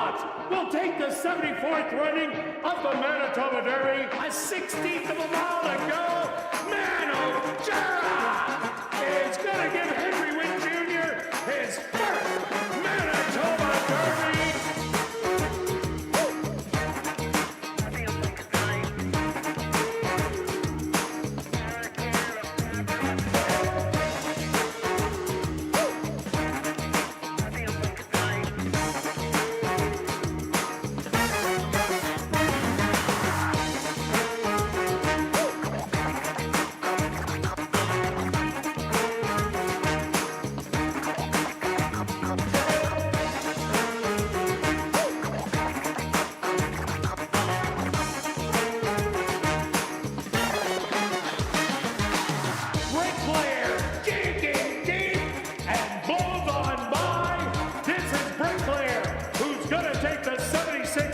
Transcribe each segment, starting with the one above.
Scott will take the 74th running of the Manitoba Derby. A 16th of a mile to go. Manitoba is going to give Henry Wynn Jr. his first Manitoba Derby.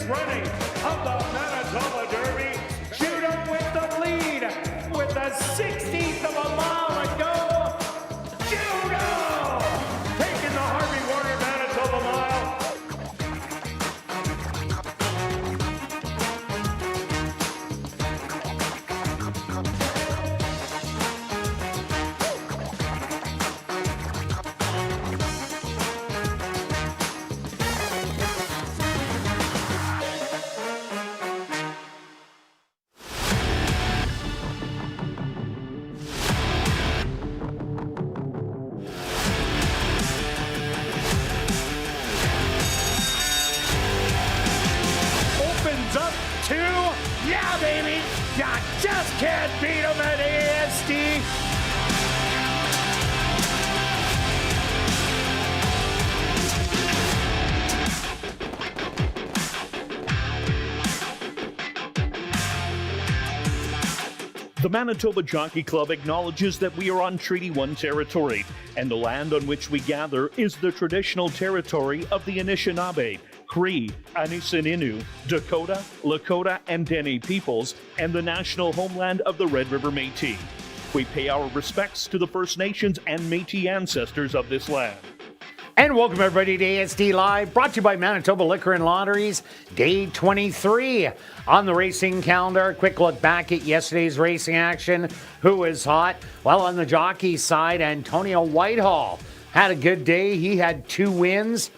Running of the Manitoba Derby. Judo with the lead with the 16th of a mile to go. Judo taking the Harvey Warner Manitoba Mile. Yeah, baby, you just can't beat them at ASD. The Manitoba Jockey Club acknowledges that we are on Treaty 1 territory, and the land on which we gather is the traditional territory of the Anishinaabe, Cree, Anisininew, Dakota, Lakota, and Dene peoples, and the national homeland of the Red River Métis. We pay our respects to the First Nations and Métis ancestors of this land. And welcome everybody to ASD Live, brought to you by Manitoba Liquor and Lotteries, day 23 on the racing calendar. Quick look back at yesterday's racing action. Who is hot? Well, on the jockey side, Antonio Whitehall had a good day. He had 2 wins.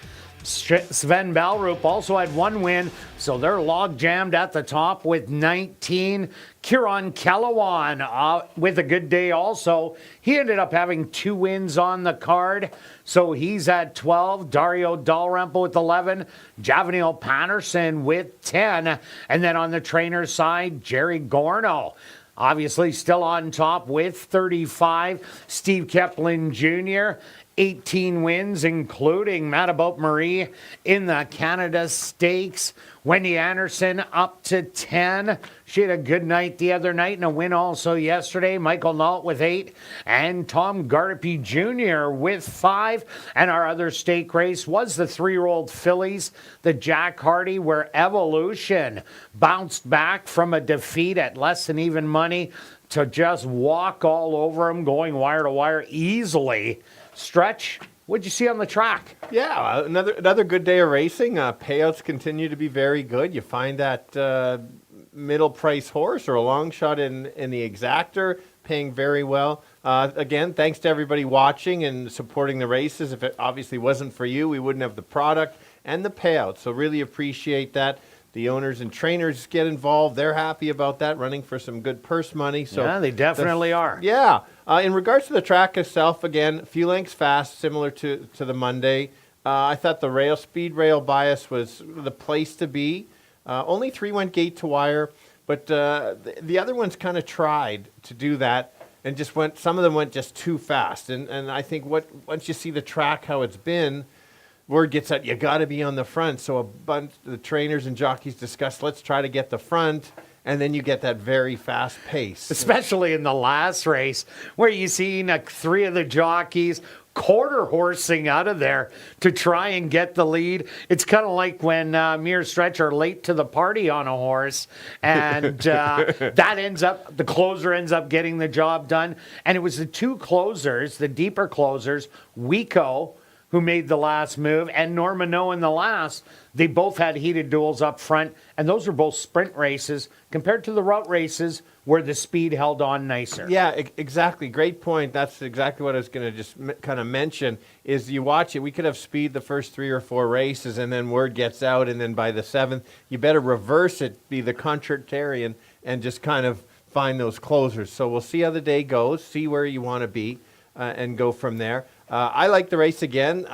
Sven Bellrup also had 1 win, so they're log jammed at the top with 19. Kieran Kellawan with a good day also. He ended up having 2 wins on the card, so he's at 12. Dario Dalrymple with 11. Javanil Patterson with 10. And then on the trainer side, Jerry Gorno, obviously still on top with 35. Steve Keplin Jr., 18 wins, including Matabout Marie in the Canada Stakes. Wendy Anderson up to 10. She had a good night the other night and a win also yesterday. Michael Nault with 8 and Tom Gardapi Jr. with 5. And our other stake race was the 3-year-old fillies, the Jack Hardy, where Evolution bounced back from a defeat at less than even money to just walk all over him, going wire to wire easily. Stretch, what'd you see on the track? Yeah, another good day of racing. Payouts continue to be very good. You find that middle price horse or a long shot in the exactor paying very well. Again, thanks to everybody watching and supporting the races. If it obviously wasn't for you, we wouldn't have the product and the payout. So really appreciate that. The owners and trainers get involved. They're happy about that, running for some good purse money. So yeah, they definitely are. Yeah. In regards to the track itself, again, a few lengths fast, similar to the Monday. I thought the speed rail bias was the place to be. Only 3 went gate to wire, but the other ones kind of tried to do that and just went. Some of them went just too fast. And I think once you see the track how it's been, word gets out, you got to be on the front. So a bunch of the trainers and jockeys discussed, let's try to get the front, and then you get that very fast pace. Especially in the last race, where you seen 3 of the jockeys quarter horsing out of there to try and get the lead. It's kind of like when me or Stretch are late to the party on a horse, and the closer ends up getting the job done. And it was the 2 closers, the deeper closers, Wico, who made the last move, and Norma No in the last. They both had heated duels up front, and those are both sprint races compared to the route races where the speed held on nicer. Yeah, exactly. Great point. That's exactly what I was going to just kind of mention, is you watch it. We could have speed the first 3 or 4 races, and then word gets out, and then by the 7th, you better reverse it, be the contrarian, and just kind of find those closers. So we'll see how the day goes, see where you want to be, and go from there. I like the race again.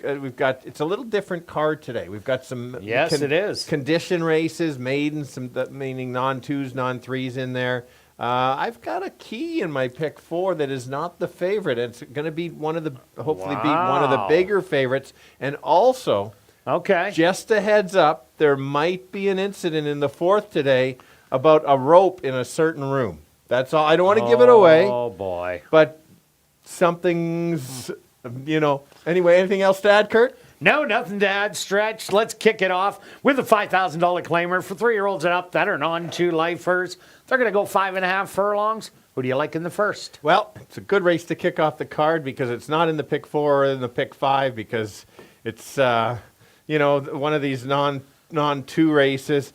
We've got, it's a little different card today. We've got some it is condition races, maidens, meaning non-2s, non-3s in there. I've got a key in my pick 4 that is not the favorite. It's going to be hopefully be one of the bigger favorites. And also, just a heads up, there might be an incident in the 4th today about a rope in a certain room. That's all. I don't want to give it away. Oh, boy. But something's, Anyway, anything else to add, Kirt? No, nothing to add, Stretch. Let's kick it off with a $5,000 claimer for 3-year-olds and up that are non-2 lifers. They're going to go 5.5 furlongs. Who do you like in the first? Well, it's a good race to kick off the card because it's not in the pick 4 or in the pick 5 because it's, one of these non-2 races.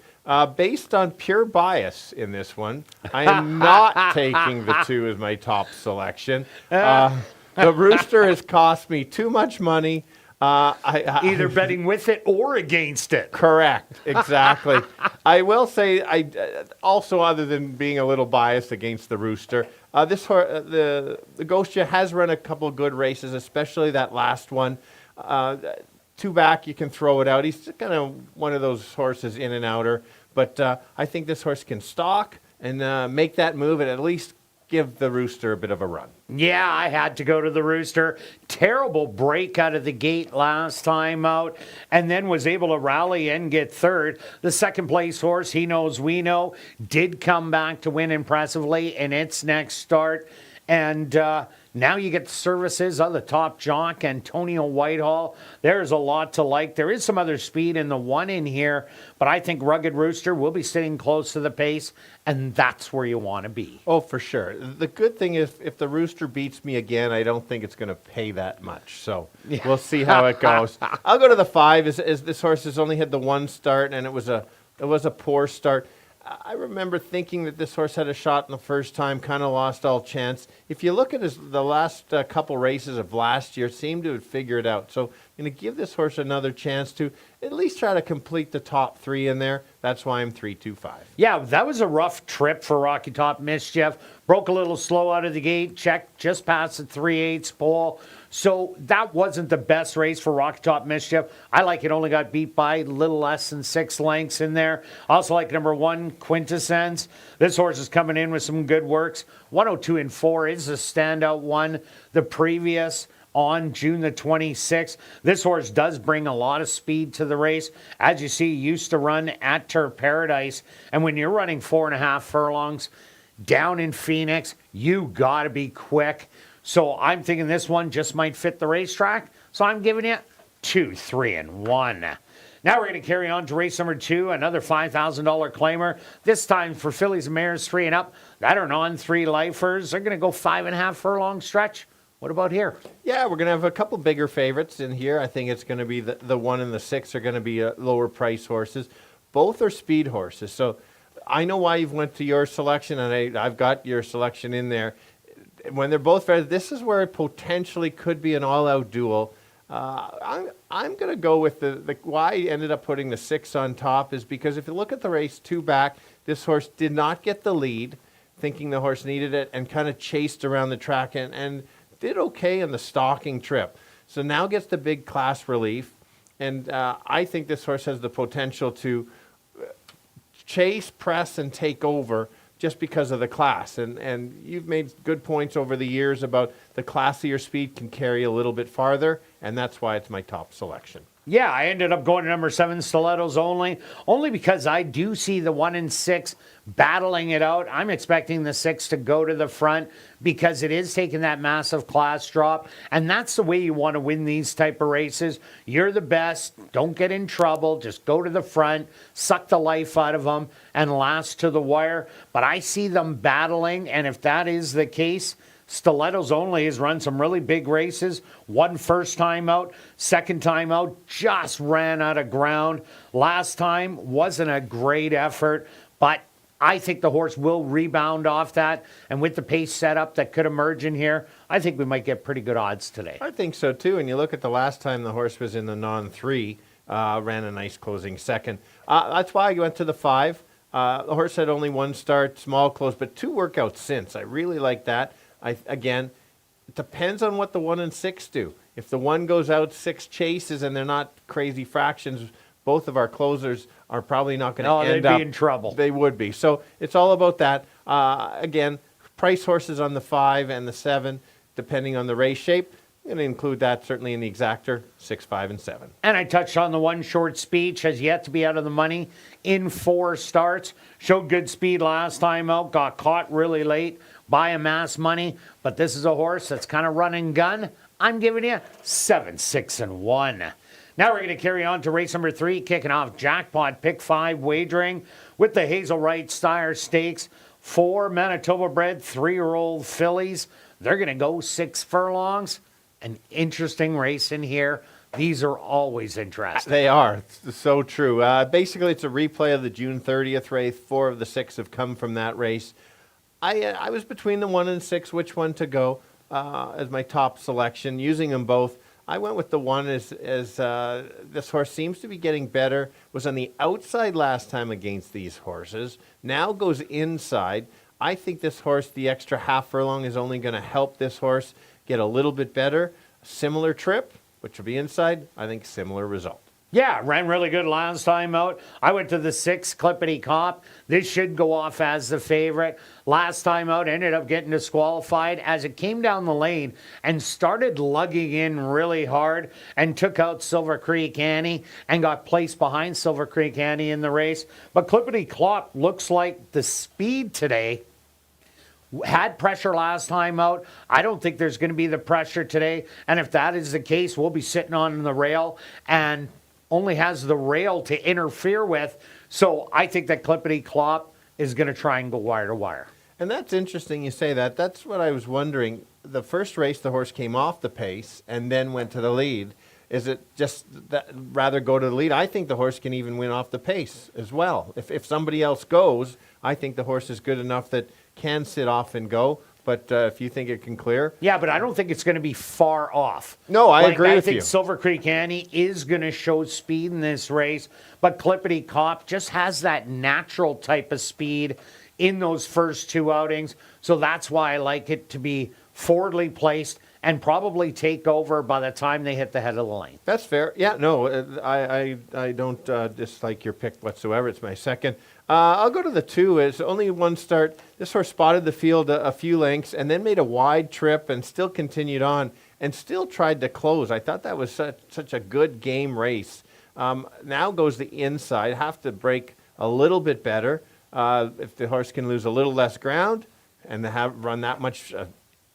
Based on pure bias in this one, I am not taking the 2 as my top selection. The Rooster has cost me too much money. Either betting with it or against it. Correct, exactly. I will say, also other than being a little biased against the Rooster, the Ghostia has run a couple of good races, especially that last one. 2 back, you can throw it out. He's kind of one of those horses in and outer. But I think this horse can stalk and make that move and at least give the Rooster a bit of a run. Yeah, I had to go to the Rooster. Terrible break out of the gate last time out, and then was able to rally and get third. The second place horse, He Knows We Know, did come back to win impressively in its next start. And now you get the services of the top jock, Antonio Whitehall. There's a lot to like. There is some other speed in the 1 in here, but I think Rugged Rooster will be sitting close to the pace, and that's where you want to be. Oh, for sure. The good thing is if the Rooster beats me again, I don't think it's going to pay that much. So we'll see how it goes. I'll go to the 5. As this horse has only had the 1 start, and it was a poor start. I remember thinking that this horse had a shot in the first time, kind of lost all chance. If you look at the last couple races of last year, seemed to have figured it out. So I'm going to give this horse another chance to at least try to complete the top 3 in there. That's why I'm 3-2-5. Yeah, that was a rough trip for Rocky Top Mischief. Broke a little slow out of the gate, checked just past the 3/8 pole. So that wasn't the best race for Rocky Top Mischief. I like it only got beat by a little less than 6 lengths in there. Also like number 1, Quintessence. This horse is coming in with some good works. 102 and 4 is the standout one. The previous on June the 26th. This horse does bring a lot of speed to the race. As you see, used to run at Turf Paradise. And when you're running 4.5 furlongs down in Phoenix, you got to be quick. So I'm thinking this one just might fit the racetrack. So I'm giving it 2, 3, and 1. Now we're going to carry on to race number 2, another $5,000 claimer. This time for fillies and mares 3 and up that are non-3 lifers. They're going to go 5.5 furlong stretch. What about here? Yeah, we're going to have a couple bigger favorites in here. I think it's going to be the 1 and the 6 are going to be lower price horses. Both are speed horses. So I know why you've went to your selection, and I've got your selection in there. When they're both fair, this is where it potentially could be an all-out duel. I'm going to go with the why I ended up putting the 6 on top is because if you look at the race 2 back, this horse did not get the lead, thinking the horse needed it, and kind of chased around the track and did okay in the stalking trip. So now gets the big class relief, and I think this horse has the potential to chase, press, and take over just because of the class. And you've made good points over the years about the classier speed can carry a little bit farther, and that's why it's my top selection. Yeah, I ended up going to number 7, Stilettos only because I do see the 1 and 6 battling it out. I'm expecting the 6 to go to the front because it is taking that massive class drop, and that's the way you want to win these type of races. You're the best. Don't get in trouble. Just go to the front, suck the life out of them, and last to the wire. But I see them battling, and if that is the case, Stilettos Only has run some really big races. One first time out, second time out, just ran out of ground. Last time wasn't a great effort, but I think the horse will rebound off that. And with the pace setup that could emerge in here, I think we might get pretty good odds today. I think so too. And you look at the last time the horse was in the non-3, ran a nice closing second. That's why I went to the 5. The horse had only one start, small close, but 2 workouts since. I really like that. Again, it depends on what the 1 and 6 do. If the 1 goes out 6 chases and they're not crazy fractions, both of our closers are probably not going to end up. They'd be in trouble. They would be. So it's all about that. Again, price horses on the 5 and the 7, depending on the race shape. I'm going to include that certainly in the exactor, 6, 5, and 7. And I touched on the one short speech, has yet to be out of the money in 4 starts. Showed good speed last time out, got caught really late by a mass money. But this is a horse that's kind of run and gun. I'm giving you 7, 6, and 1. Now we're going to carry on to race number 3, kicking off jackpot pick 5 wagering with the Hazel Wright Steyr Stakes. 4 Manitoba bred 3-year-old fillies. They're going to go 6 furlongs. An interesting race in here. These are always interesting. They are. It's so true. Basically, it's a replay of the June 30th race. 4 of the 6 have come from that race. I was between the 1 and 6, which one to go as my top selection, using them both. I went with the 1 as this horse seems to be getting better. Was on the outside last time against these horses. Now goes inside. I think this horse, the extra half furlong, is only going to help this horse get a little bit better. Similar trip, which will be inside. I think similar result. Yeah, ran really good last time out. I went to the 6, Clippity Cop. This should go off as the favorite. Last time out, ended up getting disqualified as it came down the lane and started lugging in really hard and took out Silver Creek Annie and got placed behind Silver Creek Annie in the race. But Clippity Clop looks like the speed today. Had pressure last time out. I don't think there's going to be the pressure today. And if that is the case, we'll be sitting on the rail and only has the rail to interfere with. So I think that Clippity Clop is going to try and go wire to wire. And that's interesting you say that. That's what I was wondering. The first race, the horse came off the pace and then went to the lead. Is it just that rather go to the lead? I think the horse can even win off the pace as well. If somebody else goes, I think the horse is good enough that can sit off and go. But if you think it can clear. Yeah, but I don't think it's going to be far off. No, I agree with you. I think Silver Creek Annie is going to show speed in this race, but Clippity Cop just has that natural type of speed in those first 2 outings. So that's why I like it to be forwardly placed and probably take over by the time they hit the head of the lane. That's fair. Yeah, no, I don't dislike your pick whatsoever. It's my second. I'll go to the 2. It's only one start. This horse spotted the field a few lengths and then made a wide trip and still continued on and still tried to close. I thought that was such a good game race. Now goes the inside. Have to break a little bit better. If the horse can lose a little less ground and run that much,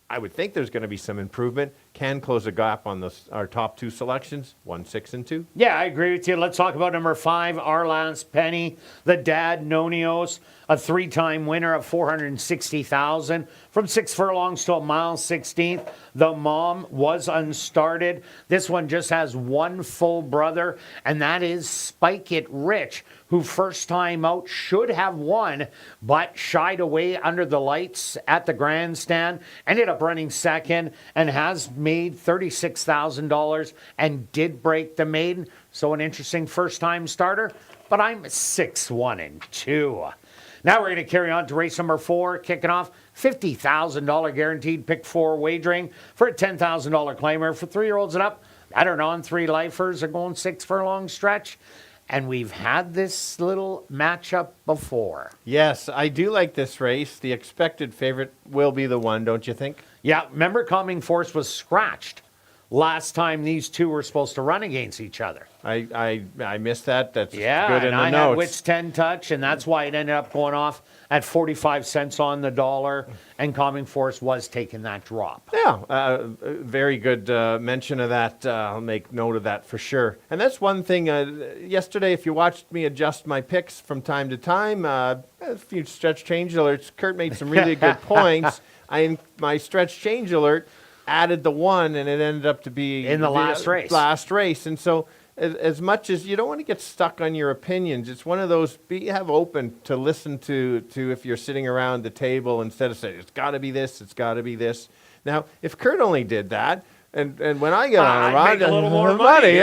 I would think there's going to be some improvement. Can close a gap on our top 2 selections, 1, 6, and 2. Yeah, I agree with you. Let's talk about number 5, Our Last Penny. The dad, Nonios, a 3-time winner of $460,000 from 6 furlongs to a mile 16th. The mom was unstarted. This one just has one full brother, and that is Spike It Rich, who first time out should have won, but shied away under the lights at the grandstand, ended up running second, and has made $36,000 and did break the maiden. So an interesting first-time starter, but I'm 6, 1, and 2. Now we're going to carry on to race number 4, kicking off $50,000 guaranteed pick 4 wagering for a $10,000 claimer for 3-year-olds and up. I don't know, on 3 lifers are going 6 furlong stretch. And we've had this little matchup before. Yes, I do like this race. The expected favorite will be the 1, don't you think? Yeah, remember Calming Force was scratched last time these 2 were supposed to run against each other. I missed that. That's good in the and I had notes. Wits 10 touch, and that's why it ended up going off at 45 cents on the dollar, and Calming Force was taking that drop. Yeah, very good mention of that. I'll make note of that for sure. And that's one thing. Yesterday, if you watched me adjust my picks from time to time, a few stretch change alerts, Kirt made some really good points. my stretch change alert added the 1, and it ended up to be In the last race. Last race, and so as much as you don't want to get stuck on your opinions, it's one of those have open to listen to if you're sitting around the table instead of saying it's got to be this, it's got to be this. Now, if Kirt only did that. And when I get on a ride, make a little more money.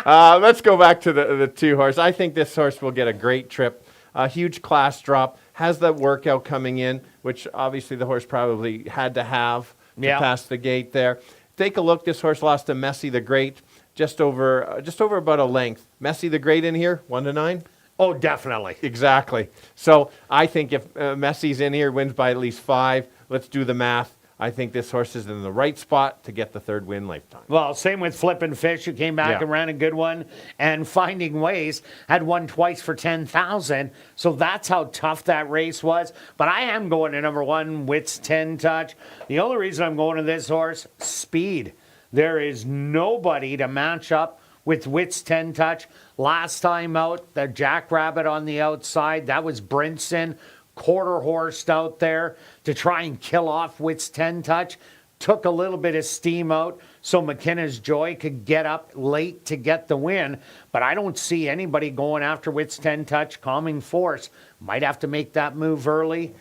Let's go back to the 2 horse. I think this horse will get a great trip. A huge class drop. Has that workout coming in, which obviously the horse probably had to have to pass the gate there. Take a look. This horse lost to Messi the Great, just over about a length. Messi the Great in here, 1-9. Oh, definitely. Exactly. So I think if Messi's in here, wins by at least 5. Let's do the math. I think this horse is in the right spot to get the 3rd win lifetime. Well, same with Flippin' Fish, who came back and ran a good one. And Finding Ways had won twice for 10,000. So that's how tough that race was. But I am going to number 1, Wits 10 Touch. The only reason I'm going to this horse, speed. There is nobody to match up with Wits 10 Touch. Last time out, the Jackrabbit on the outside, that was Brinson. Quarter horsed out there to try and kill off Wits 10 Touch. Took a little bit of steam out so McKenna's Joy could get up late to get the win. But I don't see anybody going after Wits 10 Touch. Calming Force might have to make that move early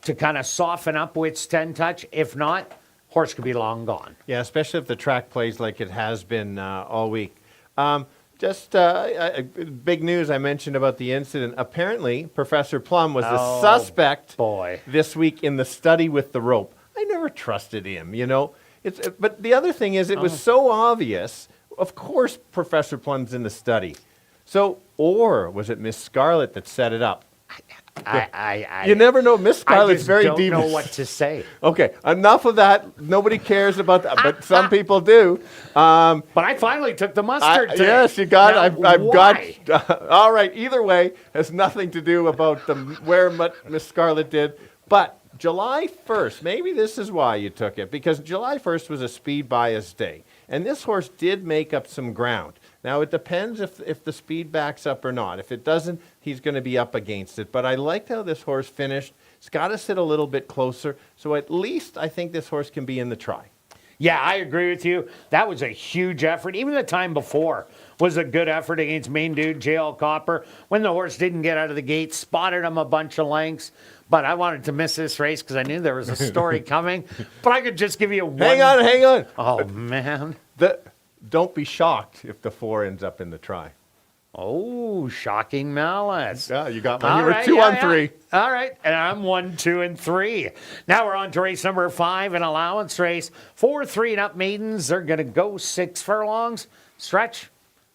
to kind of soften up Wits 10 Touch. If not, horse could be long gone. Yeah, especially if the track plays like it has been all week. Just big news I mentioned about the incident. Apparently, Professor Plum was the suspect this week in the study with the rope. I never trusted him, you know. But the other thing is, it was so obvious. Of course, Professor Plum's in the study. So, or was it Miss Scarlett that set it up? You never know. Miss Scarlett's very deep. I don't know what to say. Okay, enough of that. Nobody cares about that, but some people do. But I finally took the mustard today. Yes, you got it. I've why? got. All right. Either way, has nothing to do about where Miss Scarlett did. But July 1st, maybe this is why you took it, because July 1st was a speed bias day, and this horse did make up some ground. Now, it depends if the speed backs up or not. If it doesn't, he's going to be up against it. But I liked how this horse finished. It's got to sit a little bit closer. So at least I think this horse can be in the try. Yeah, I agree with you. That was a huge effort. Even the time before was a good effort against main dude JL Copper. When the horse didn't get out of the gate, spotted him a bunch of lengths. But I wanted to miss this race because I knew there was a story coming. But I could just give you one. Hang on. Oh, man. Don't be shocked if the 4 ends up in the try. Oh, shocking malice. Yeah, you got me. You were 2 on 3. All right, and I'm 1, 2, and 3. Now we're on to race number 5, an allowance race. 4 3-and-up maidens. They're going to go 6 furlongs. Stretch.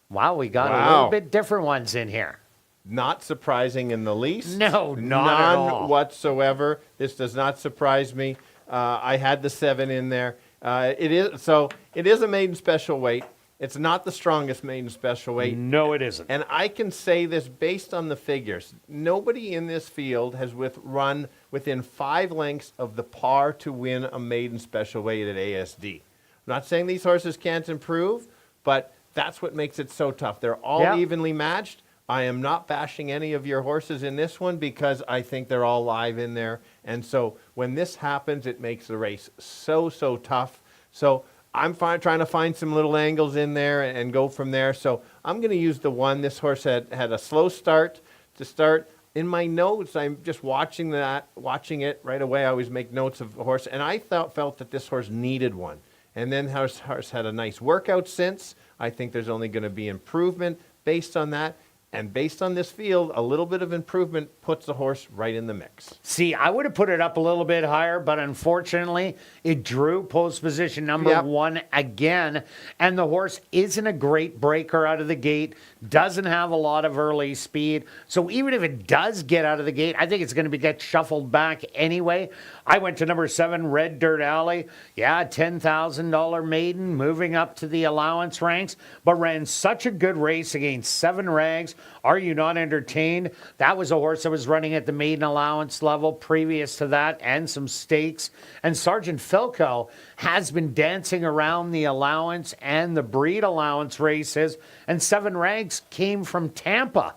Wow, we got a little bit different ones in here. Not surprising in the least. No, not at all. None whatsoever. This does not surprise me. I had the 7 in there. It is a maiden special weight. It's not the strongest maiden special weight. No, it isn't. And I can say this based on the figures. Nobody in this field has run within 5 lengths of the par to win a maiden special weight at ASD. I'm not saying these horses can't improve, but that's what makes it so tough. They're all evenly matched. I am not bashing any of your horses in this one because I think they're all live in there. And so when this happens, it makes the race so tough. So I'm trying to find some little angles in there and go from there. So I'm going to use the 1. This horse had a slow start to start. In my notes, I'm just watching it right away. I always make notes of the horse. And I felt that this horse needed one. And then horse had a nice workout since. I think there's only going to be improvement based on that. And based on this field, a little bit of improvement puts the horse right in the mix. See, I would have put it up a little bit higher, but unfortunately, it drew post position number 1 again. And the horse isn't a great breaker out of the gate, doesn't have a lot of early speed. So even if it does get out of the gate, I think it's going to get shuffled back anyway. I went to number 7, Red Dirt Alley. Yeah, $10,000 maiden, moving up to the allowance ranks, but ran such a good race against 7 Rags. Are You Not Entertained? That was a horse that was running at the maiden allowance level previous to that, and some stakes. And Sergeant Filco has been dancing around the allowance and the breed allowance races, and 7 Rags came from Tampa.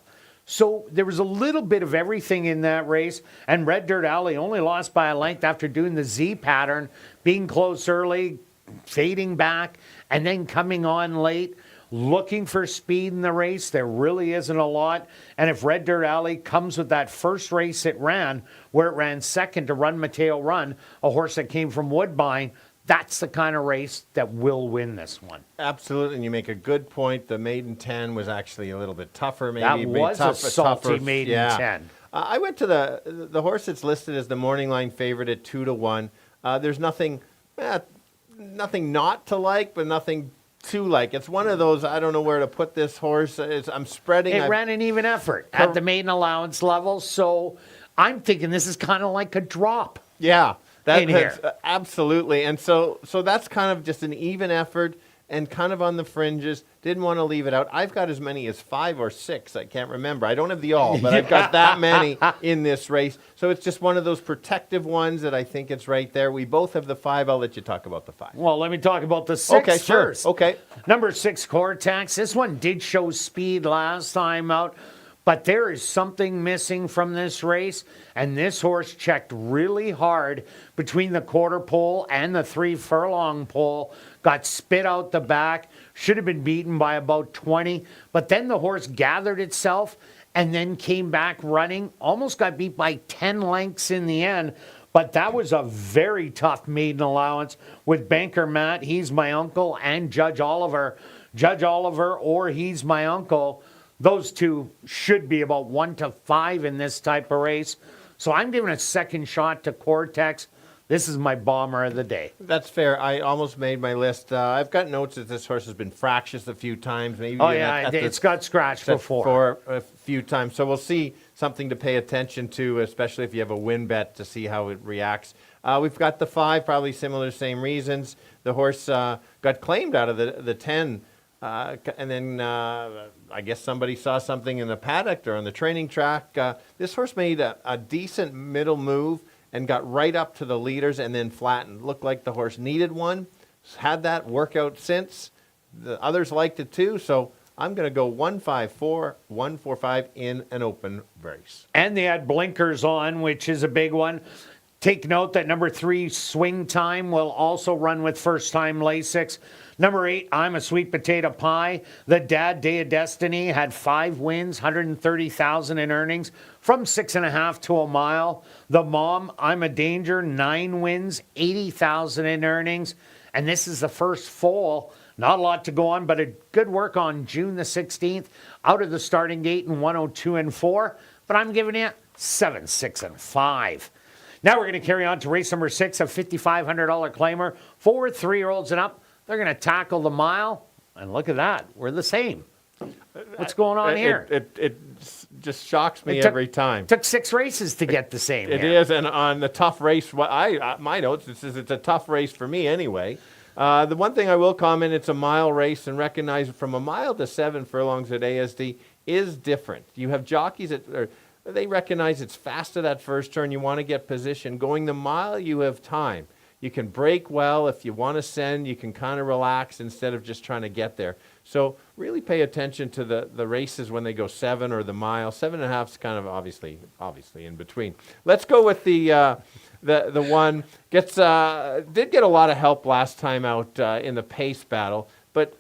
So there was a little bit of everything in that race. And Red Dirt Alley only lost by a length after doing the Z pattern, being close early, fading back, and then coming on late. Looking for speed in the race, there really isn't a lot. And if Red Dirt Alley comes with that first race it ran, where it ran second to Run Mateo Run, a horse that came from Woodbine, that's the kind of race that will win this one. Absolutely, and you make a good point. The maiden 10 was actually a little bit tougher. Maybe That was a salty maiden 10. I went to the horse that's listed as the morning line favorite at 2-1. There's nothing not to like, but nothing to like. It's one of those, I don't know where to put this horse. I'm spreading. It ran an even effort at the maiden allowance level, so I'm thinking this is kind of like a drop. Yeah, in here. Absolutely. And so that's kind of just an even effort and kind of on the fringes. Didn't want to leave it out. I've got as many as 5 or 6. I can't remember. I don't have the all, but I've got that many in this race. So it's just one of those protective ones that I think it's right there. We both have the 5. I'll let you talk about the 5. Well, let me talk about the 6 okay, first. Sure. Okay. Number 6, Cortex. This one did show speed last time out, but there is something missing from this race, and this horse checked really hard between the quarter pole and the 3 furlong pole, got spit out the back, should have been beaten by about 20, but then the horse gathered itself and then came back running, almost got beat by 10 lengths in the end. But that was a very tough maiden allowance with Banker Matt, He's My Uncle, and Judge Oliver. Judge Oliver or He's My Uncle, those two should be about 1 to 5 in this type of race. So I'm giving a second shot to Cortex. This is my bomber of the day. That's fair. I almost made my list. I've got notes that this horse has been fractious a few times. Maybe it's got scratched before. For a few times. So we'll see something to pay attention to, especially if you have a win bet to see how it reacts. We've got the 5, probably similar, same reasons. The horse got claimed out of the 10. And then I guess somebody saw something in the paddock or on the training track. This horse made a decent middle move and got right up to the leaders and then flattened. Looked like the horse needed one. Had that workout since. The others liked it too. So I'm going to go 1-5-4, 1-4-5 in an open race. And they had blinkers on, which is a big one. Take note that number 3, Swing Time, will also run with first-time Lasix. Number 8, I'm a Sweet Potato Pie. The Dad, Day of Destiny, had 5 wins, $130,000 in earnings from 6.5 to a mile. The Mom, I'm a Danger, 9 wins, $80,000 in earnings. And this is the first foal. Not a lot to go on, but a good work on June the 16th. Out of the starting gate in 102-4. But I'm giving it 7, 6, and 5. Now we're going to carry on to race number 6, a $5,500 claimer for 3-year-olds and up. They're going to tackle the mile, and look at that. We're the same. What's going on here? It just shocks me every time. Took 6 races to get the same. It is, and on the tough race, my notes, it's a tough race for me anyway. The one thing I will comment, it's a mile race, and recognize from a mile to 7 furlongs at ASD is different. You have jockeys they recognize it's fast to that first turn. You want to get position. Going the mile, you have time. You can break well. If you want to send, you can kind of relax instead of just trying to get there. So really pay attention to the races when they go 7 or the mile. 7.5 is kind of obviously in between. Let's go with the one did get a lot of help last time out in the pace battle, but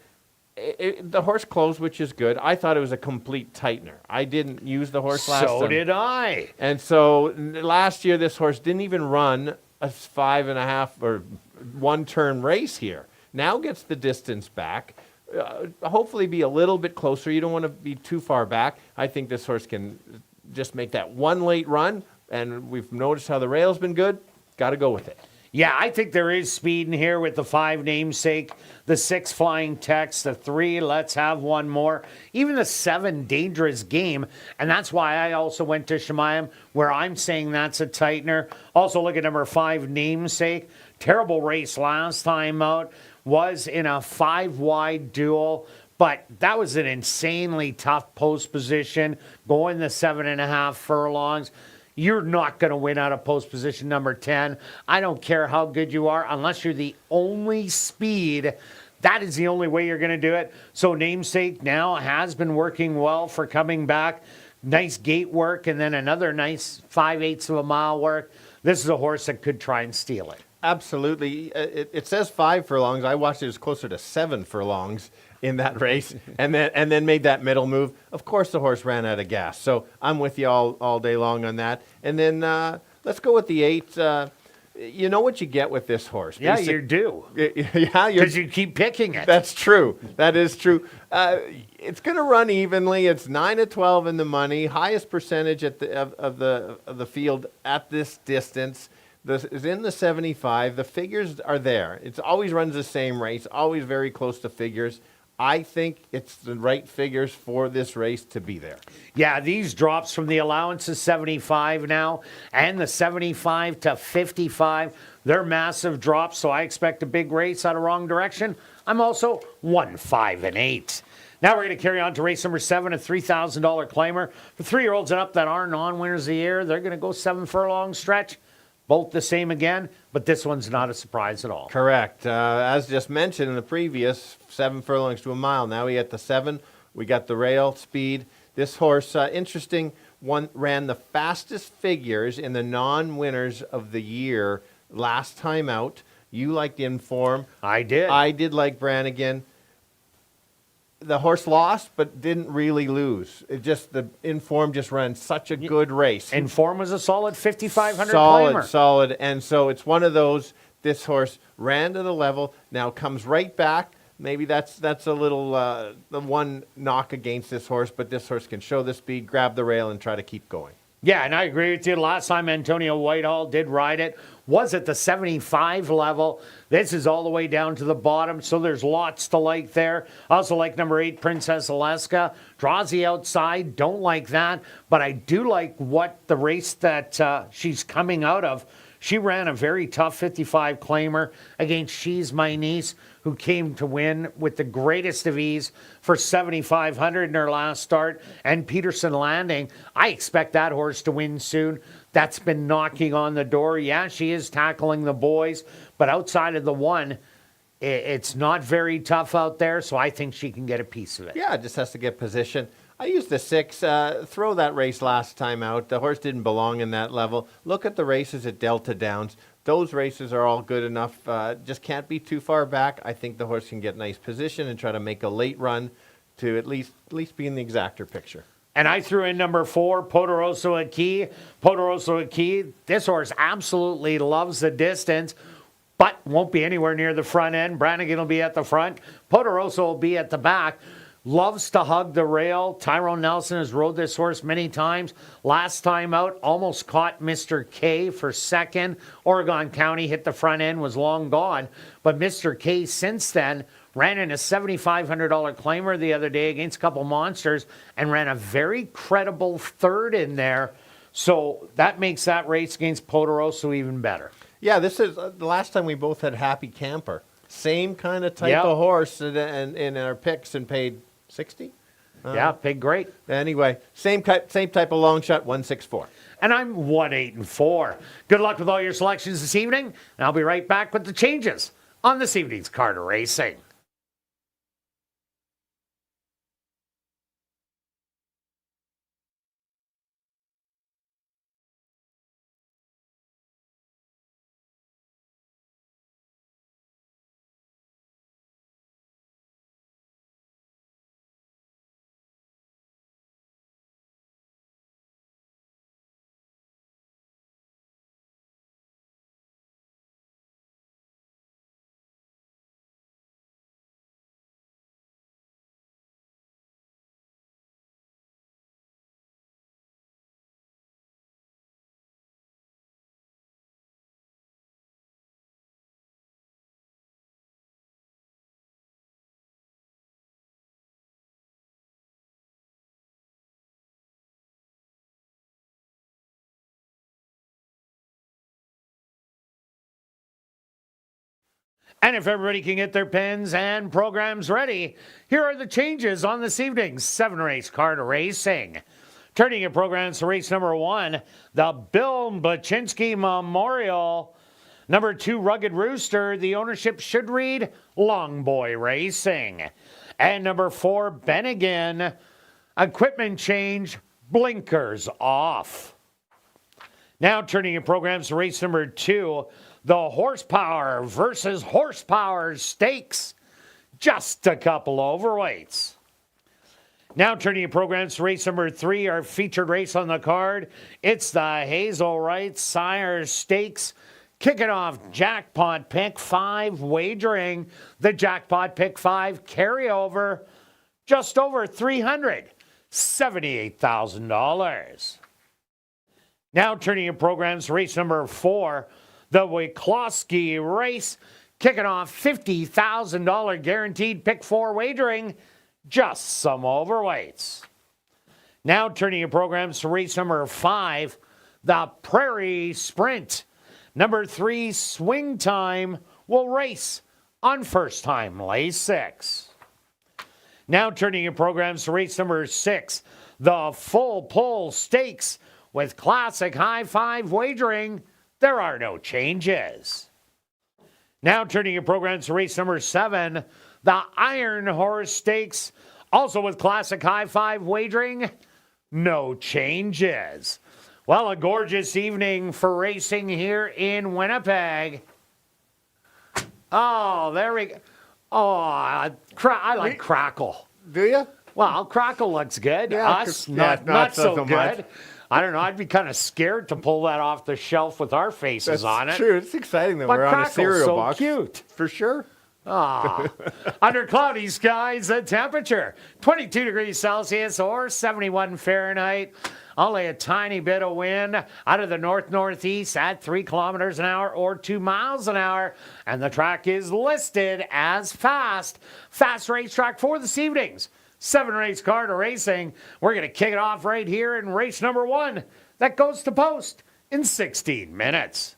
the horse closed, which is good. I thought it was a complete tightener. I didn't use the horse last time. So did I. And so last year, this horse didn't even run a 5.5 or 1-turn race here. Now gets the distance back. Hopefully be a little bit closer. You don't want to be too far back. I think this horse can just make that one late run. And we've noticed how the rail's been good. Got to go with it. Yeah, I think there is speed in here with the 5 Namesake, the 6 Flying Text, the 3 Let's Have One More, even the 7 Dangerous Game. And that's why I also went to Shemayim, where I'm saying that's a tightener. Also look at number 5 Namesake. Terrible race last time out. Was in a 5-wide duel. But that was an insanely tough post position, going the 7.5 furlongs. You're not going to win out of post position number 10. I don't care how good you are, unless you're the only speed. That is the only way you're going to do it. So Namesake now has been working well for coming back. nice gate work, and then another nice 5/8 of a mile work. This is a horse that could try and steal it. Absolutely. It says 5 furlongs. I watched it was closer to 7 furlongs in that race, and then made that middle move. Of course, the horse ran out of gas. So I'm with you all day long on that. And then let's go with the 8. You know what you get with this horse. Yeah, you do. Yeah, Because you keep picking it. That's true. That is true. It's going to run evenly. It's 9-12 in the money. Highest percentage of the field at this distance. This is in the 75. The figures are there. It always runs the same race. Always very close to figures. I think it's the right figures for this race to be there. Yeah, these drops from the allowance is 75 now, and the 75 to 55, they're massive drops, so I expect a big race out of wrong direction. I'm also 1, 5, and 8. Now we're going to carry on to race number 7, a $3,000 claimer. For 3-year-olds and up that are non-winners of the year, they're going to go 7 furlong stretch. Both the same again, but this one's not a surprise at all. Correct. As just mentioned in the previous, 7 furlongs to a mile. Now we at the 7. We got the rail speed. This horse, interesting one, ran the fastest figures in the non-winners of the year last time out. You liked Inform. I did. I did like Brannigan. The horse lost, but didn't really lose. It just, the Inform just ran such a good race. Inform was a solid 5,500 claimer. Solid. And so it's one of those, this horse ran to the level, now comes right back. Maybe that's a little, the one knock against this horse, but this horse can show the speed, grab the rail, and try to keep going. Yeah, and I agree with you. Last time Antonio Whitehall did ride it was at the 75 level. This is all the way down to the bottom, so there's lots to like there. I also like number 8, Princess Alaska. Draws the outside, don't like that, but I do like what the race that she's coming out of. She ran a very tough 55 claimer against She's My Niece, who came to win with the greatest of ease for 7,500 in her last start. And Peterson Landing, I expect that horse to win soon. That's been knocking on the door. Yeah, she is tackling the boys, but outside of the 1, it's not very tough out there, so I think she can get a piece of it. Yeah, just has to get position. I used the 6, throw that race last time out. The horse didn't belong in that level. Look at the races at Delta Downs. Those races are all good enough. Just can't be too far back. I think the horse can get nice position and try to make a late run to at least be in the exactor picture. And I threw in number 4, Poderoso Aki. Poderoso Aki, this horse absolutely loves the distance, but won't be anywhere near the front end. Brannigan will be at the front. Poderoso will be at the back. Loves to hug the rail. Tyrone Nelson has rode this horse many times. Last time out, almost caught Mr. K for second. Oregon County hit the front end, was long gone. But Mr. K since then ran in a $7,500 claimer the other day against a couple monsters and ran a very credible third in there. So that makes that race against Poderoso even better. Yeah, this is the last time we both had Happy Camper. Same kind of type of horse in our picks and paid 60. Yeah, paid great. Anyway, same type of long shot, 164. And I'm 1, 8, and 4. Good luck with all your selections this evening. And I'll be right back with the changes on this evening's Carter Racing. And if everybody can get their pens and programs ready, here are the changes on this evening's 7-race Carter Racing. Turning your programs to race number 1, the Bill Baczynski Memorial. Number 2, Rugged Rooster. The ownership should read Long Boy Racing. And number 4, Bennigan. Equipment change, blinkers off. Now turning your programs to race number 2, the horsepower versus horsepower stakes. Just a couple overweights. Now turning your programs to race number 3, our featured race on the card. It's the Hazel Wright Sire Stakes. Kicking off Jackpot Pick 5 wagering. The Jackpot Pick 5 carryover just over $378,000. Now turning your programs to race number 4, the Wiklowski race. Kicking off $50,000 guaranteed pick 4 wagering. Just some overweights. Now turning your programs to race number 5, the Prairie Sprint. Number 3, Swing Time, will race on first time lay 6. Now turning your programs to race number 6, the Full Pull Stakes. With classic high 5 wagering, there are no changes. Now turning your programs to race number 7, the Iron Horse Stakes. Also with classic high 5 wagering, no changes. Well, a gorgeous evening for racing here in Winnipeg. Oh, there we go. Oh, I like Crackle. Do you? Well, Crackle looks good. Yeah, Us, not so good. much. I don't know. I'd be kind of scared to pull that off the shelf with our faces on it. True. It's exciting that But we're on a Crackle's cereal so box. cute. For sure. Under cloudy skies, the temperature 22 degrees Celsius or 71 Fahrenheit. Only a tiny bit of wind out of the north-northeast at 3 kilometers an hour or 2 miles an hour. And the track is listed as fast. Fast racetrack for this evening's 7-race car to racing. We're going to kick it off right here in race number 1. That goes to post in 16 minutes.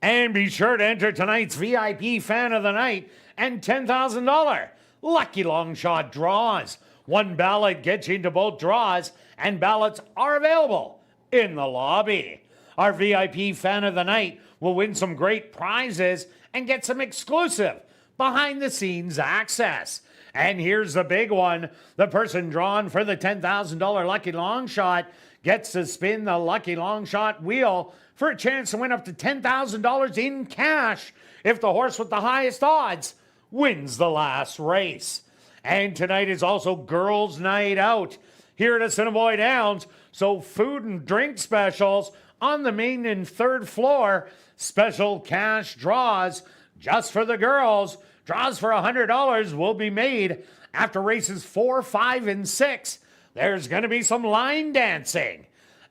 And be sure to enter tonight's VIP Fan of the Night and $10,000 Lucky Long Shot draws. One ballot gets you into both draws, and ballots are available in the lobby. Our VIP Fan of the Night will win some great prizes and get some exclusive behind-the-scenes access. And here's the big one. The person drawn for the $10,000 Lucky Long Shot gets to spin the Lucky Long Shot wheel for a chance to win up to $10,000 in cash if the horse with the highest odds wins the last race. And tonight is also Girls' Night Out here at Assiniboia Downs, so food and drink specials on the main and third floor. Special cash draws just for the girls. Draws for $100 will be made after races 4, 5, and 6. There's going to be some line dancing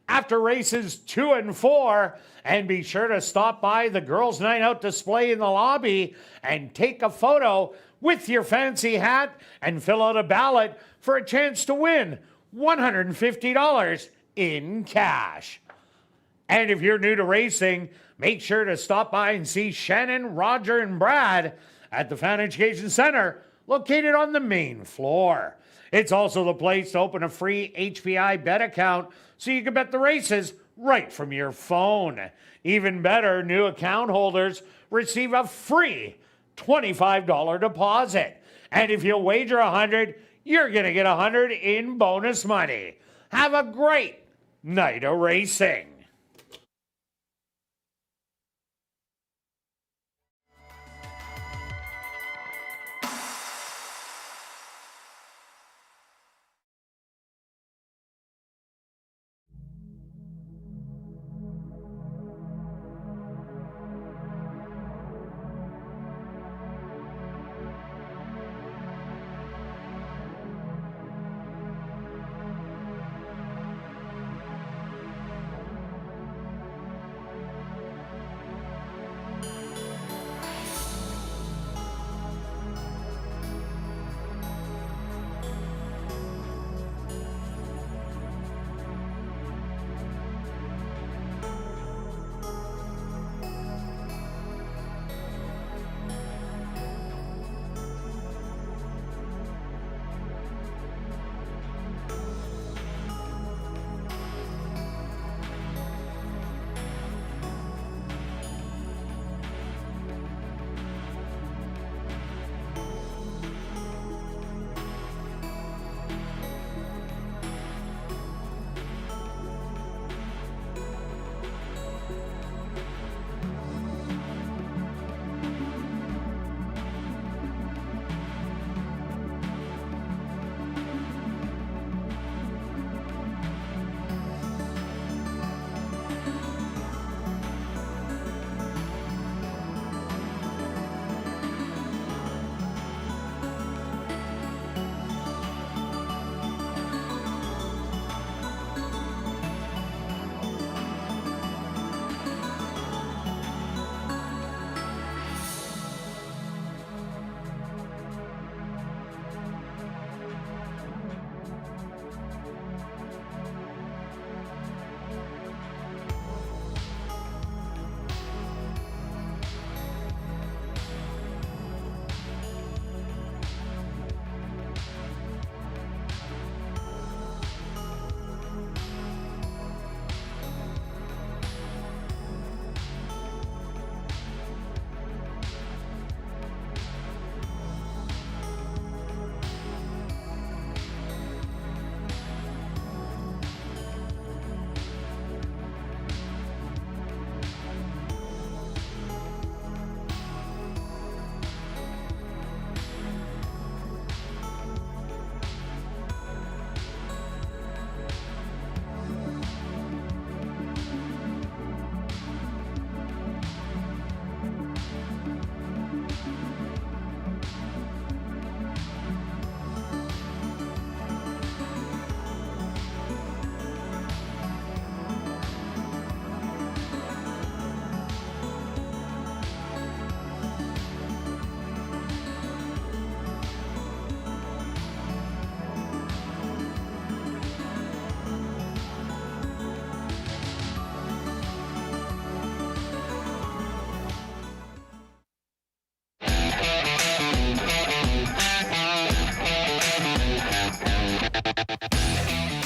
after races 2 and 4. And be sure to stop by the Girls' Night Out display in the lobby and take a photo with your fancy hat and fill out a ballot for a chance to win $150 in cash. And if you're new to racing, make sure to stop by and see Shannon, Roger, and Brad at the Fan Education Center, located on the main floor. It's also the place to open a free HPI bet account so you can bet the races right from your phone. Even better, new account holders receive a free $25 deposit. And if you wager $100, you're going to get $100 in bonus money. Have a great night of racing.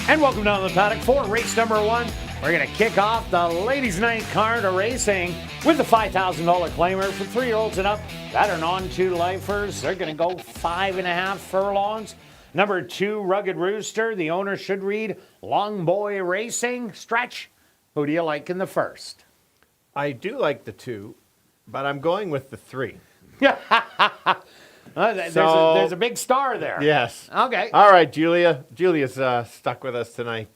And welcome down to the paddock for race number 1. We're going to kick off the ladies' night card of racing with the $5,000 claimer for 3-year-olds and up that are non-2 lifers. They're going to go 5.5 furlongs. Number 2, Rugged Rooster. The owner should read Long Boy Racing. Stretch, who do you like in the first? I do like the 2, but I'm going with the 3. There's a big star there. Yes. Okay. All right, Julia. Julia's stuck with us tonight.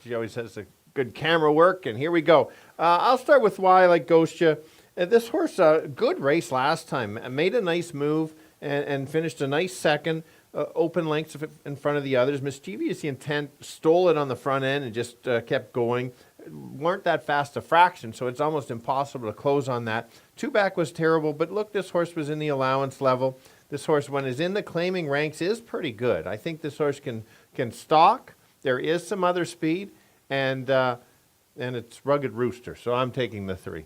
She always has a good camera work, and here we go. I'll start with why I like Ghostia. This horse, good race last time. Made a nice move and finished a nice second. Open lengths in front of the others. Mischievous Intent stole it on the front end and just kept going. Weren't that fast a fraction, so it's almost impossible to close on that. 2 back was terrible, but look, this horse was in the allowance level. This horse, when it's in the claiming ranks, is pretty good. I think this horse can stalk. There is some other speed, and and it's Rugged Rooster, so I'm taking the 3.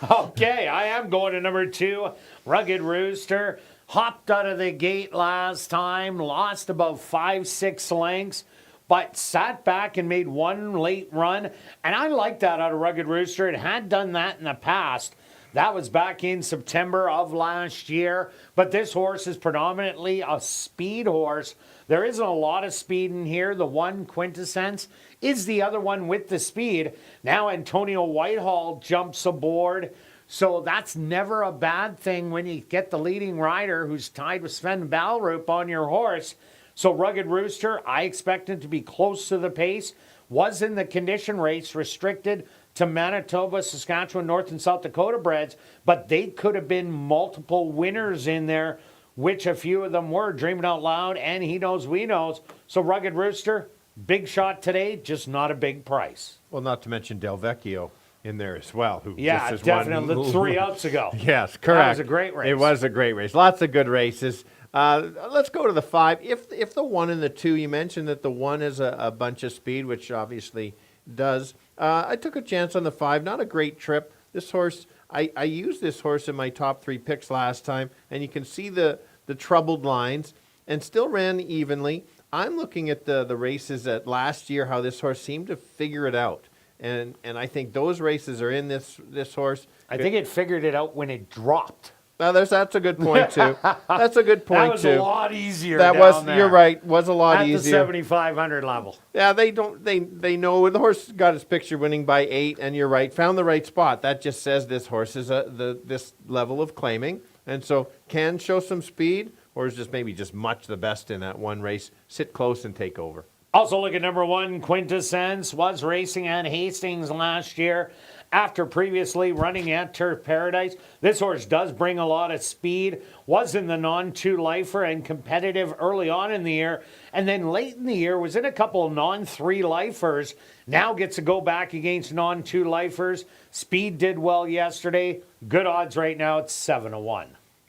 Okay, I am going to number 2, Rugged Rooster. Hopped out of the gate last time, lost about 5-6 lengths, but sat back and made one late run. And I like that out of Rugged Rooster. It had done that in the past. That was back in September of last year. But this horse is predominantly a speed horse. There isn't a lot of speed in here. The one Quintessence is the other one with the speed. Now Antonio Whitehall jumps aboard. So that's never a bad thing when you get the leading rider who's tied with Sven Balrup on your horse. So Rugged Rooster, I expect him to be close to the pace. Was in the condition race, restricted to Manitoba, Saskatchewan, North and South Dakota breds, but they could have been multiple winners in there, which a few of them were. Dreaming Out Loud and He Knows We Knows. So Rugged Rooster, big shot today, just not a big price. Well, not to mention Del Vecchio in there as well. Who Yeah, just definitely. 3 outs ago. Yes, correct. That was a great race. It was a great race. Lots of good races. Let's go to the 5. If the 1 and the 2, you mentioned that the 1 is a bunch of speed, which obviously does. I took a chance on the 5. Not a great trip. This horse, I used this horse in my top 3 picks last time, and you can see the troubled lines, and still ran evenly. I'm looking at the races at last year, how this horse seemed to figure it out. And I think those races are in this horse. I think it figured it out when it dropped. Well, that's a good point too. That's a good point That was too. a lot easier. That down was there. You're right. Was a lot At easier. the 7,500 level. Yeah, they know the horse got his picture winning by 8, and you're right. Found the right spot. That just says this horse is this level of claiming, and so can show some speed, or is just much the best in that one race. Sit close and take over. Also look at number 1, Quintessence. Was racing at Hastings last year after previously running at Turf Paradise. This horse does bring a lot of speed. Was in the non-2 lifer and competitive early on in the year. And then late in the year was in a couple of non-3 lifers. Now gets to go back against non-2 lifers. Speed did well yesterday. Good odds right now. It's 7-1.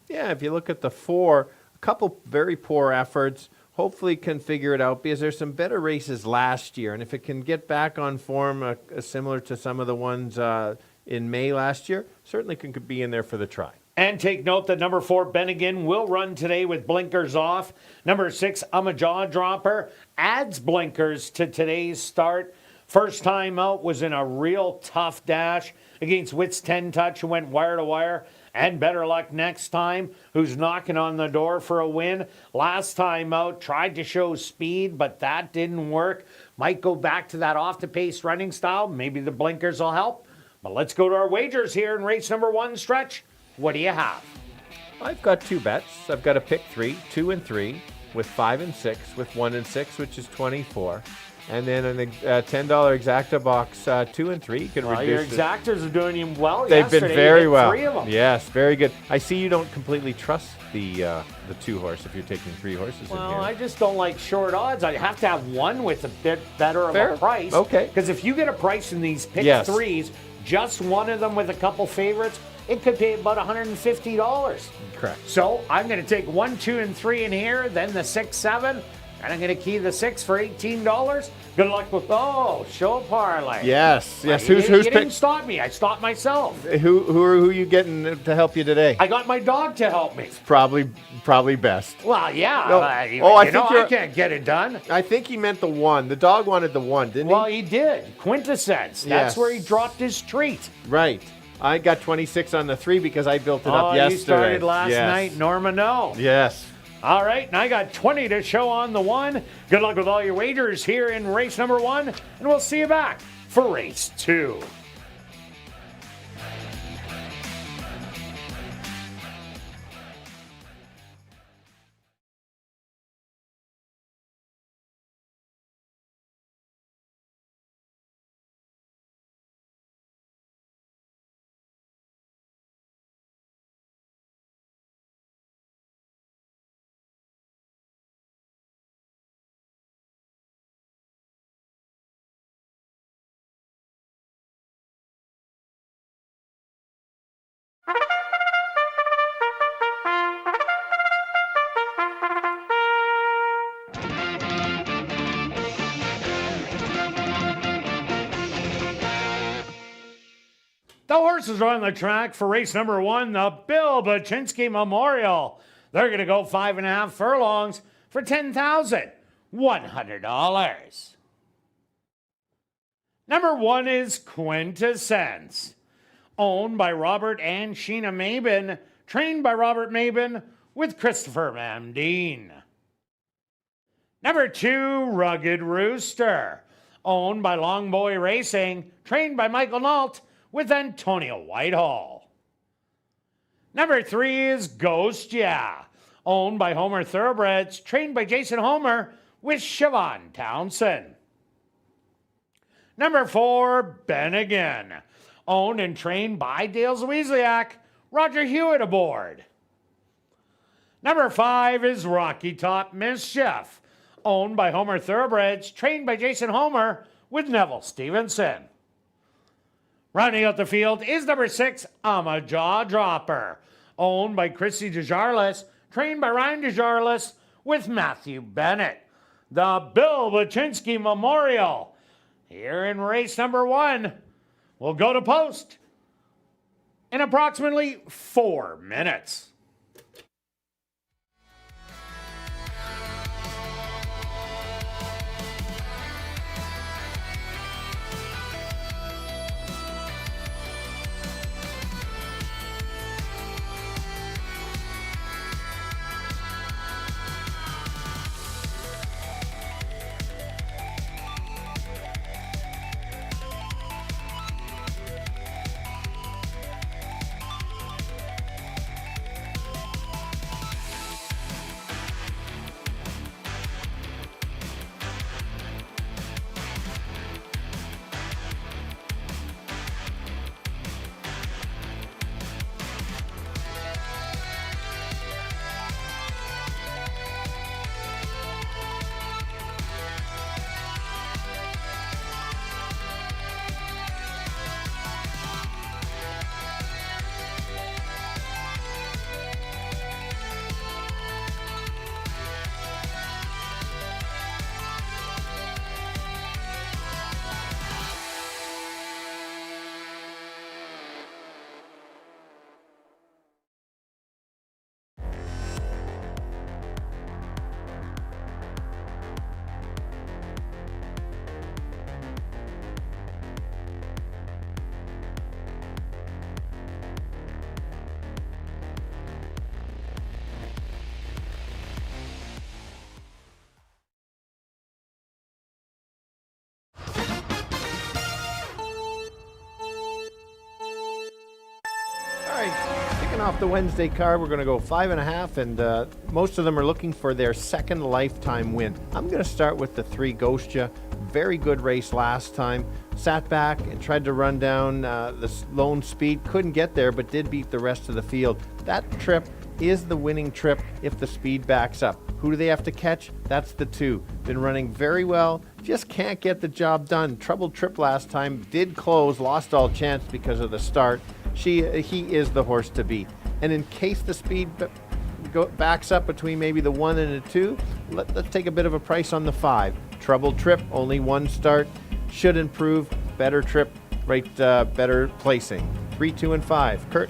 Yeah, if you look at the 4, a couple very poor efforts. Hopefully can figure it out because there's some better races last year. And if it can get back on form similar to some of the ones in May last year, certainly could be in there for the try. And take note that number 4, Bennigan, will run today with blinkers off. Number 6, I'm a Jaw Dropper, adds blinkers to today's start. First time out was in a real tough dash against Witt's 10 Touch, who went wire to wire. And Better Luck Next Time, who's knocking on the door for a win. Last time out, tried to show speed, but that didn't work. Might go back to that off-the-pace running style. Maybe the blinkers will help. But let's go to our wagers here in race number 1, Stretch. What do you have? I've got 2 bets. I've got a pick 3, 2 and 3, with 5 and 6, with 1 and 6, which is 24. And then a $10 exacta box, 2 and 3. You can reduce your exactors are doing you well. They've yesterday. been very You hit well. 3 of them. Yes, very good. I see you don't completely trust the 2 horse if you're taking 3 horses in Well, here. I just don't like short odds. I have to have one with a bit better of Fair. a price. Okay. Because if you get a price in these pick Yes. 3s, just one of them with a couple favorites, it could pay about $150. Correct. So I'm going to take 1, 2, and 3 in here, then the 6, 7, and I'm going to key the 6 for $18. Good luck with show a parlay. Yes. You Who's didn't picked? stop me. I stopped myself. Who are you getting to help you today? I got my dog to help me. Probably best. Well, yeah. No. I think I can't get it done. I think he meant the 1. The dog wanted the 1, didn't Well, he? he did. Quintessence. That's Yes. where he dropped his treat. Right. I got 26 on the 3 because I built it up yesterday. You started last Yes. night, Norma. No. Yes. All right, and I got 20 to show on the 1. Good luck with all your wagers here in race number 1, and we'll see you back for race 2. The horses are on the track for race number 1, the Bill Baczynski Memorial. They're going to go 5.5 furlongs for $10,100. Number 1 is Quintessence, owned by Robert and Sheena Mabin, trained by Robert Mabin with Christopher Mamdeen. Number 2, Rugged Rooster, owned by Longboy Racing, trained by Michael Nault with Antonio Whitehall. Number 3 is Ghost Yeah, owned by Homer Thoroughbreds, trained by Jason Homer with Siobhan Townsend. Number 4, Ben Again, owned and trained by Dale Zwiezliak, Roger Hewitt aboard. Number 5 is Rocky Top Mischief, owned by Homer Thoroughbreds, trained by Jason Homer with Neville Stevenson. Rounding out the field is number 6, I'm a Jaw Dropper, owned by Chrissy Desjarlais, trained by Ryan Desjarlais with Matthew Bennett. The Bill Baczynski Memorial, here in race number 1, will go to post in approximately 4 minutes. Kicking off the Wednesday card, we're going to go 5.5, and most of them are looking for their second lifetime win. I'm going to start with the 3 Ghostia. Very good race last time. Sat back and tried to run down the lone speed. Couldn't get there, but did beat the rest of the field. That trip is the winning trip if the speed backs up. Who do they have to catch? That's the 2. Been running very well, just can't get the job done. Troubled trip last time, did close, lost all chance because of the start. He is the horse to beat. And in case the speed backs up between maybe the 1 and the 2, let's take a bit of a price on the 5. Troubled trip, only 1 start, should improve, better trip, right, better placing. 3, 2, and 5. Kirt?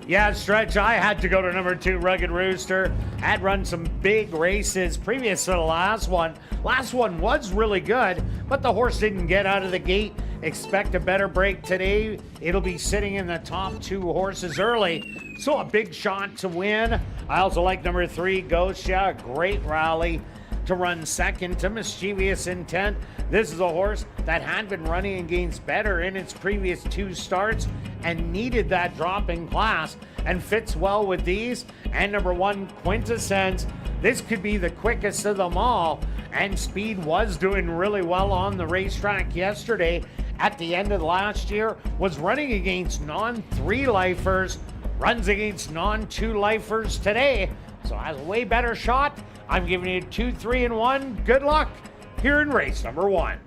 Yeah, Stretch, I had to go to number 2, Rugged Rooster. Had run some big races previous to the last one. Last one was really good, but the horse didn't get out of the gate. Expect a better break today. It'll be sitting in the top 2 horses early, so a big shot to win. I also like number 3, Ghost. Yeah, a great rally to run second to Mischievous Intent. This is a horse that had been running against better in its previous 2 starts and needed that drop in class, and fits well with these. And number 1, Quintessence. This could be the quickest of them all, and speed was doing really well on the racetrack yesterday. At the end of last year, was running against non-3 lifers, runs against non-2 lifers today, so has a way better shot. I'm giving you 2, 3, and 1. Good luck here in race number 1.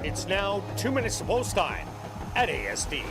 It's now 2 minutes to post time at ASD.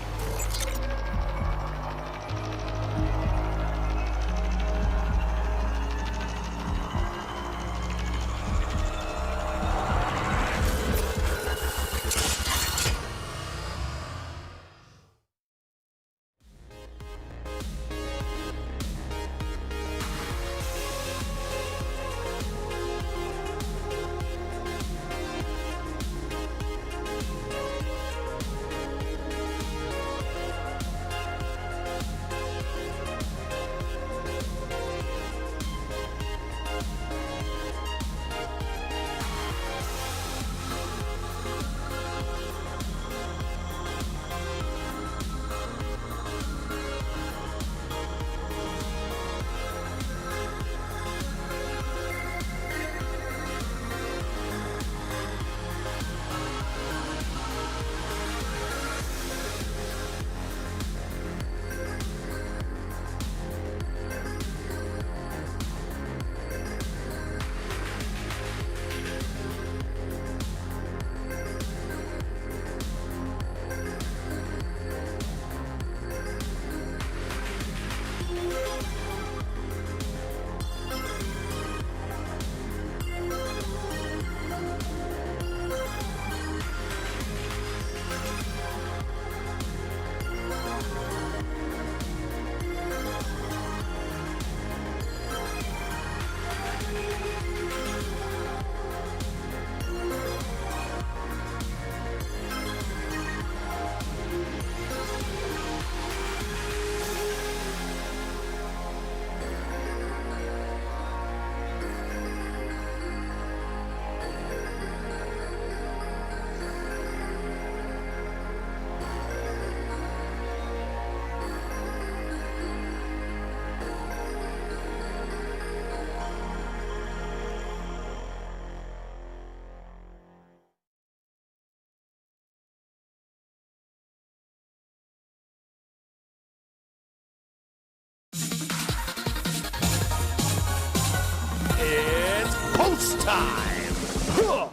time. Huh.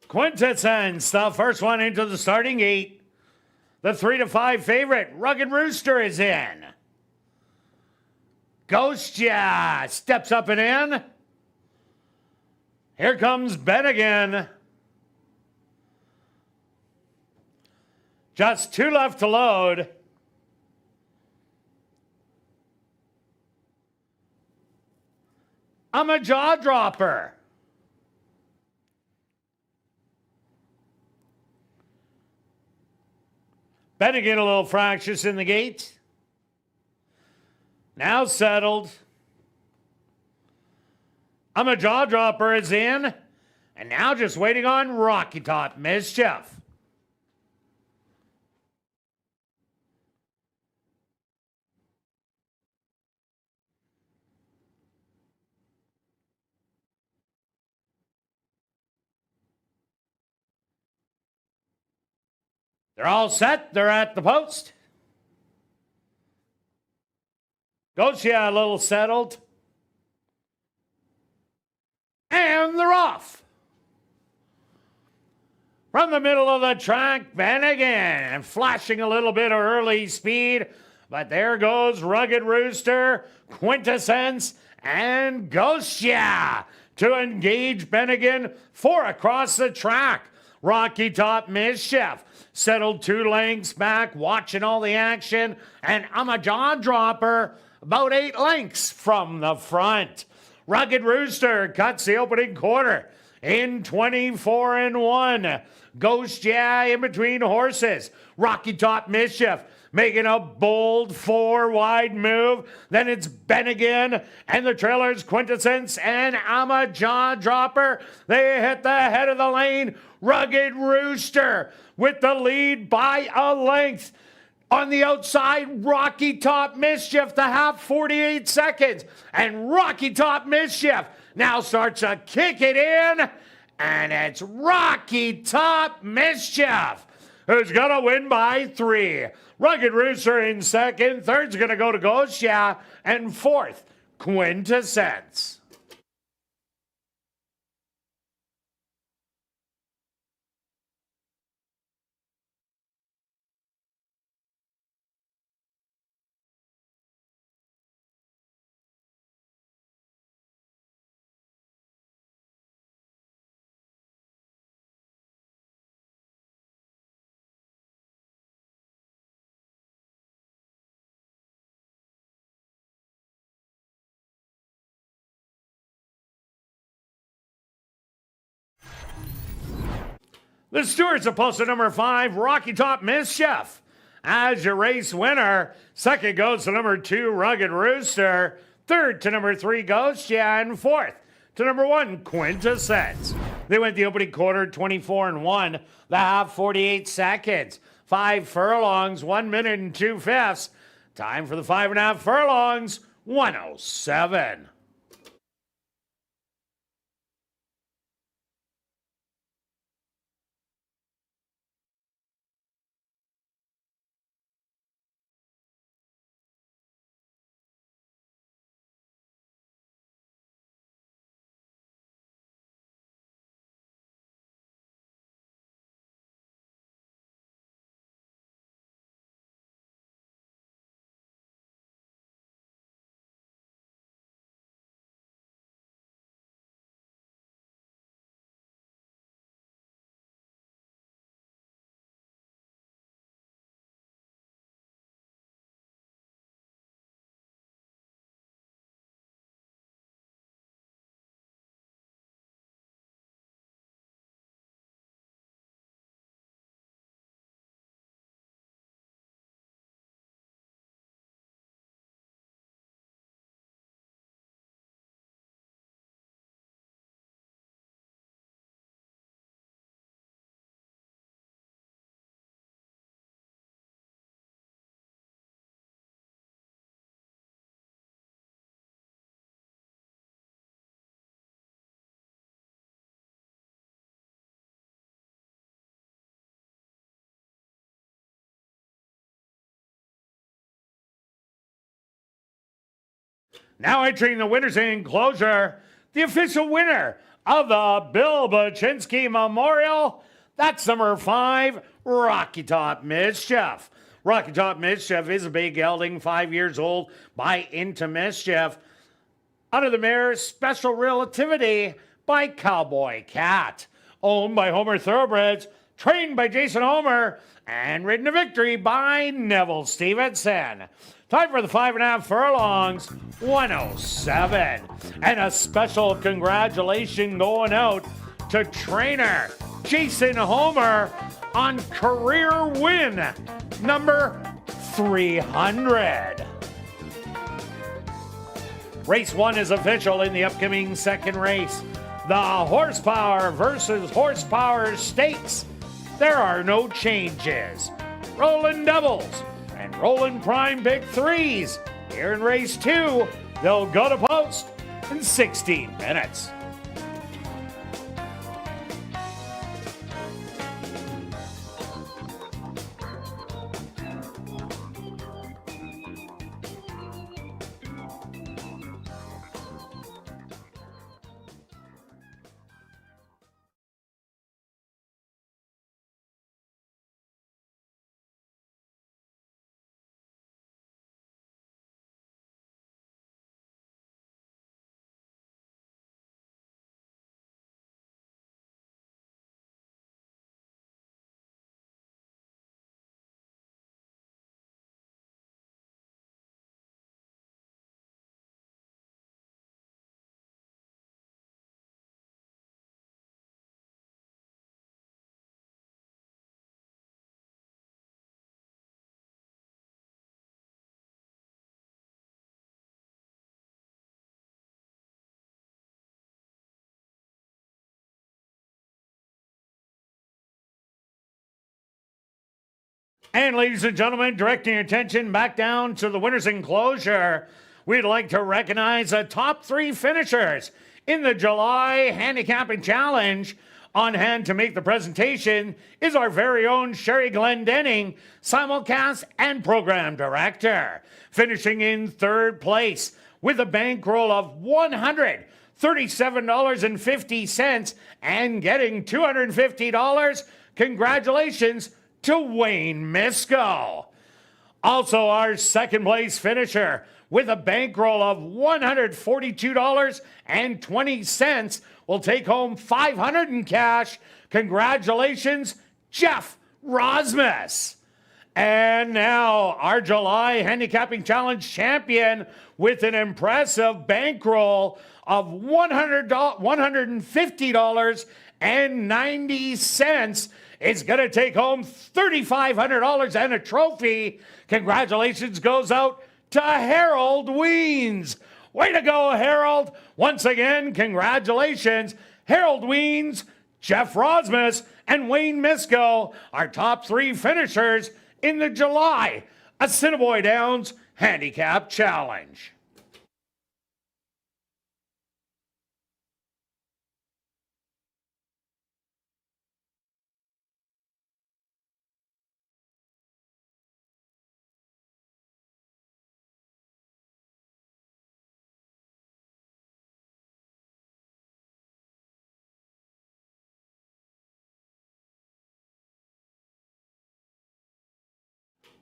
Quintessence, the first one into the starting gate. The 3-5 favorite, Rugged Rooster, is in. Ghost Ya steps up and in. Here comes Ben again. Just 2 left to load. I'm a jaw dropper. Bennigan a little fractious in the gate. Now settled. I'm a jaw dropper is in. And now just waiting on Rocky Top Mischief. They're all set. They're at the post. Gochia a little settled. And they're off. From the middle of the track, Bennigan flashing a little bit of early speed. But there goes Rugged Rooster, Quintessence, and Gochia to engage Bennigan 4 across the track. Rocky Top Mischief settled 2 lengths back, watching all the action, and I'm a jaw dropper about 8 lengths from the front. Rugged Rooster cuts the opening quarter in 24-1. Ghost Yeah in between horses. Rocky Top Mischief making a bold 4-wide move. Then it's Bennigan and the trailers Quintessence and I'm a jaw dropper. They hit the head of the lane. Rugged Rooster with the lead by a length. On the outside, Rocky Top Mischief, the half 48 seconds. And Rocky Top Mischief now starts to kick it in. And it's Rocky Top Mischief who's going to win by 3. Rugged Rooster in second. Third's going to go to Gochia. And fourth, Quintessence. The stewards of posted number 5, Rocky Top Mischief. As your race winner, second goes to number 2, Rugged Rooster. Third to number 3, Ghost Yeah, and fourth to number 1, Quintessence. They went the opening quarter 24-1, the half 48 seconds. 5 furlongs, 1 minute and 2 fifths. Time for the 5.5 furlongs, 1:07. Now entering the winner's enclosure, the official winner of the Bill Baczynski Memorial, that's number 5, Rocky Top Mischief. Rocky Top Mischief is a big gelding, 5 years old, by Into Mischief. Under the mare, Special Relativity by Cowboy Cat. Owned by Homer Thoroughbreds, trained by Jason Homer, and ridden to victory by Neville Stevenson. Time for the 5.5 furlongs, 107. And a special congratulations going out to trainer Jason Homer on career win number 300. Race 1 is official in the upcoming second race. The Horsepower versus Horsepower Stakes. There are no changes. Rolling doubles and rolling prime pick 3s. Here in race 2, they'll go to post in 16 minutes. And ladies and gentlemen, directing your attention back down to the winner's enclosure, we'd like to recognize the top 3 finishers in the July Handicapping Challenge. On hand to make the presentation is our very own Sherry Glendenning, simulcast and program director. Finishing in 3rd place with a bankroll of $137.50 and getting $250. Congratulations to Wayne Misco. Also, our 2nd place finisher with a bankroll of $142.20 will take home $500 in cash. Congratulations, Jeff Rosmus. And now our July Handicapping Challenge champion with an impressive bankroll of $150.90 is going to take home $3,500 and a trophy. Congratulations goes out to Harold Weens. Way to go, Harold. Once again, congratulations. Harold Weens, Jeff Rosmus, and Wayne Misco, our top 3 finishers in the July Assiniboia Downs Handicap Challenge.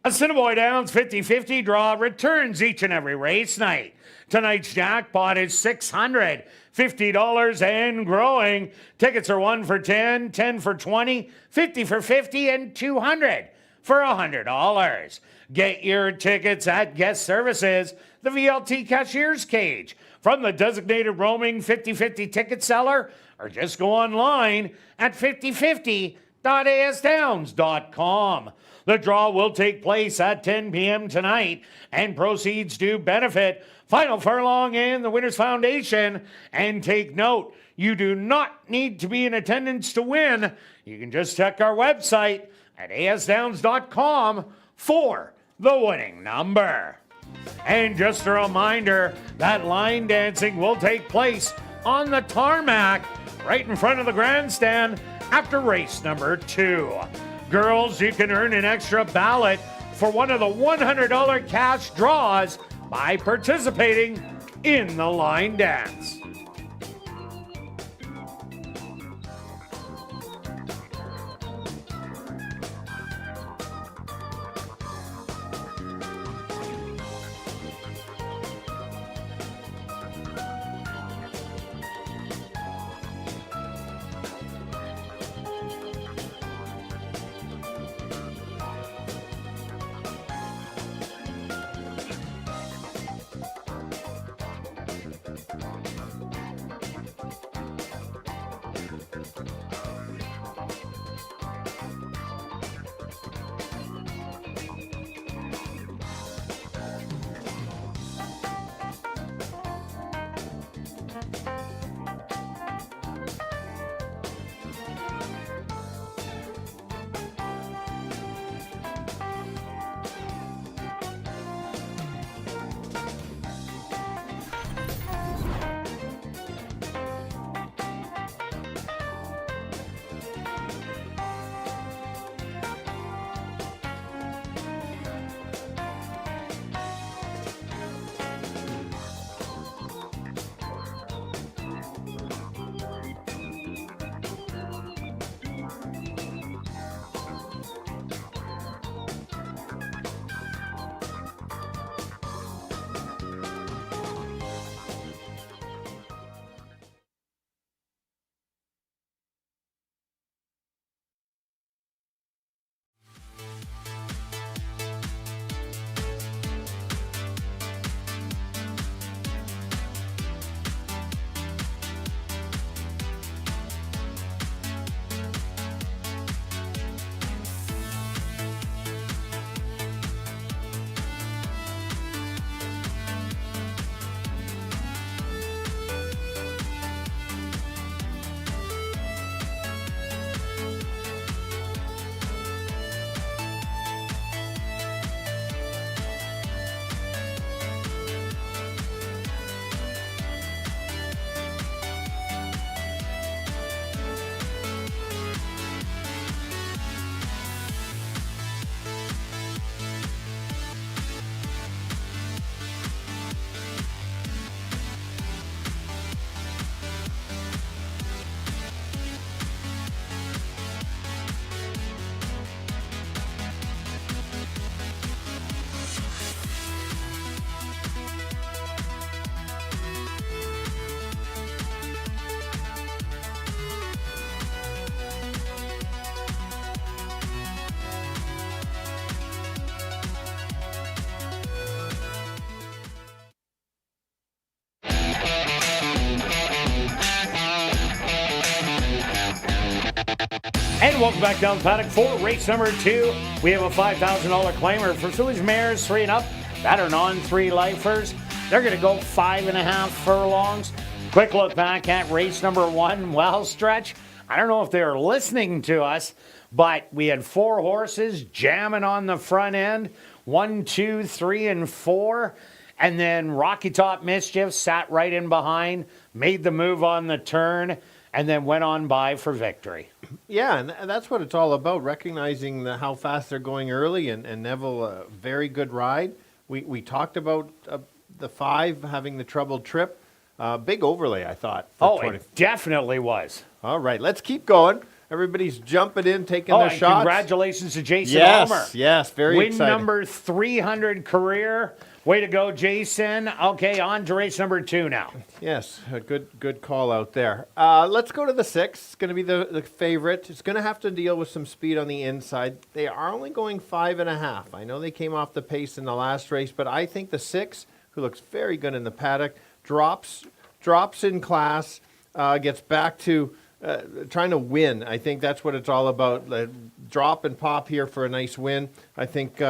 Assiniboia Downs 50-50 draw returns each and every race night. Tonight's jackpot is $650 and growing. Tickets are 1 for 10, 10 for 20, 50 for 50, and 200 for $100. Get your tickets at Guest Services, the VLT Cashier's Cage, from the designated roaming 50-50 ticket seller, or just go online at 5050.asdowns.com. The draw will take place at 10 p.m. tonight, and proceeds do benefit Final Furlong and the Winners Foundation. And take note, you do not need to be in attendance to win. You can just check our website at asdowns.com for the winning number. And just a reminder that line dancing will take place on the tarmac right in front of the grandstand after race number 2. Girls, you can earn an extra ballot for one of the $100 cash draws by participating in the line dance. And welcome back down the paddock for race number 2. We have a $5,000 claimer for Phillies mares 3 and up. That are non-3 lifers. They're going to go 5.5 furlongs. Quick look back at race number 1. Well, Stretch, I don't know if they're listening to us, but we had 4 horses jamming on the front end. 1, 2, 3, and 4. And then Rocky Top Mischief sat right in behind, made the move on the turn, and then went on by for victory. Yeah, and that's what it's all about, recognizing how fast they're going early, and Neville, a very good ride. We talked about the 5 having the troubled trip. Big overlay, I thought. Oh, it definitely was. All right, let's keep going. Everybody's jumping in, taking their shots. Congratulations to Jason Ulmer. Yes, very exciting. Win number 300 career. Way to go, Jason. Okay, on to race number 2 now. Yes, a good call out there. Let's go to the 6. It's going to be the favorite. It's going to have to deal with some speed on the inside. They are only going 5.5. I know they came off the pace in the last race, but I think the 6, who looks very good in the paddock, drops in class, gets back to trying to win. I think that's what it's all about. Drop and pop here for a nice win. I think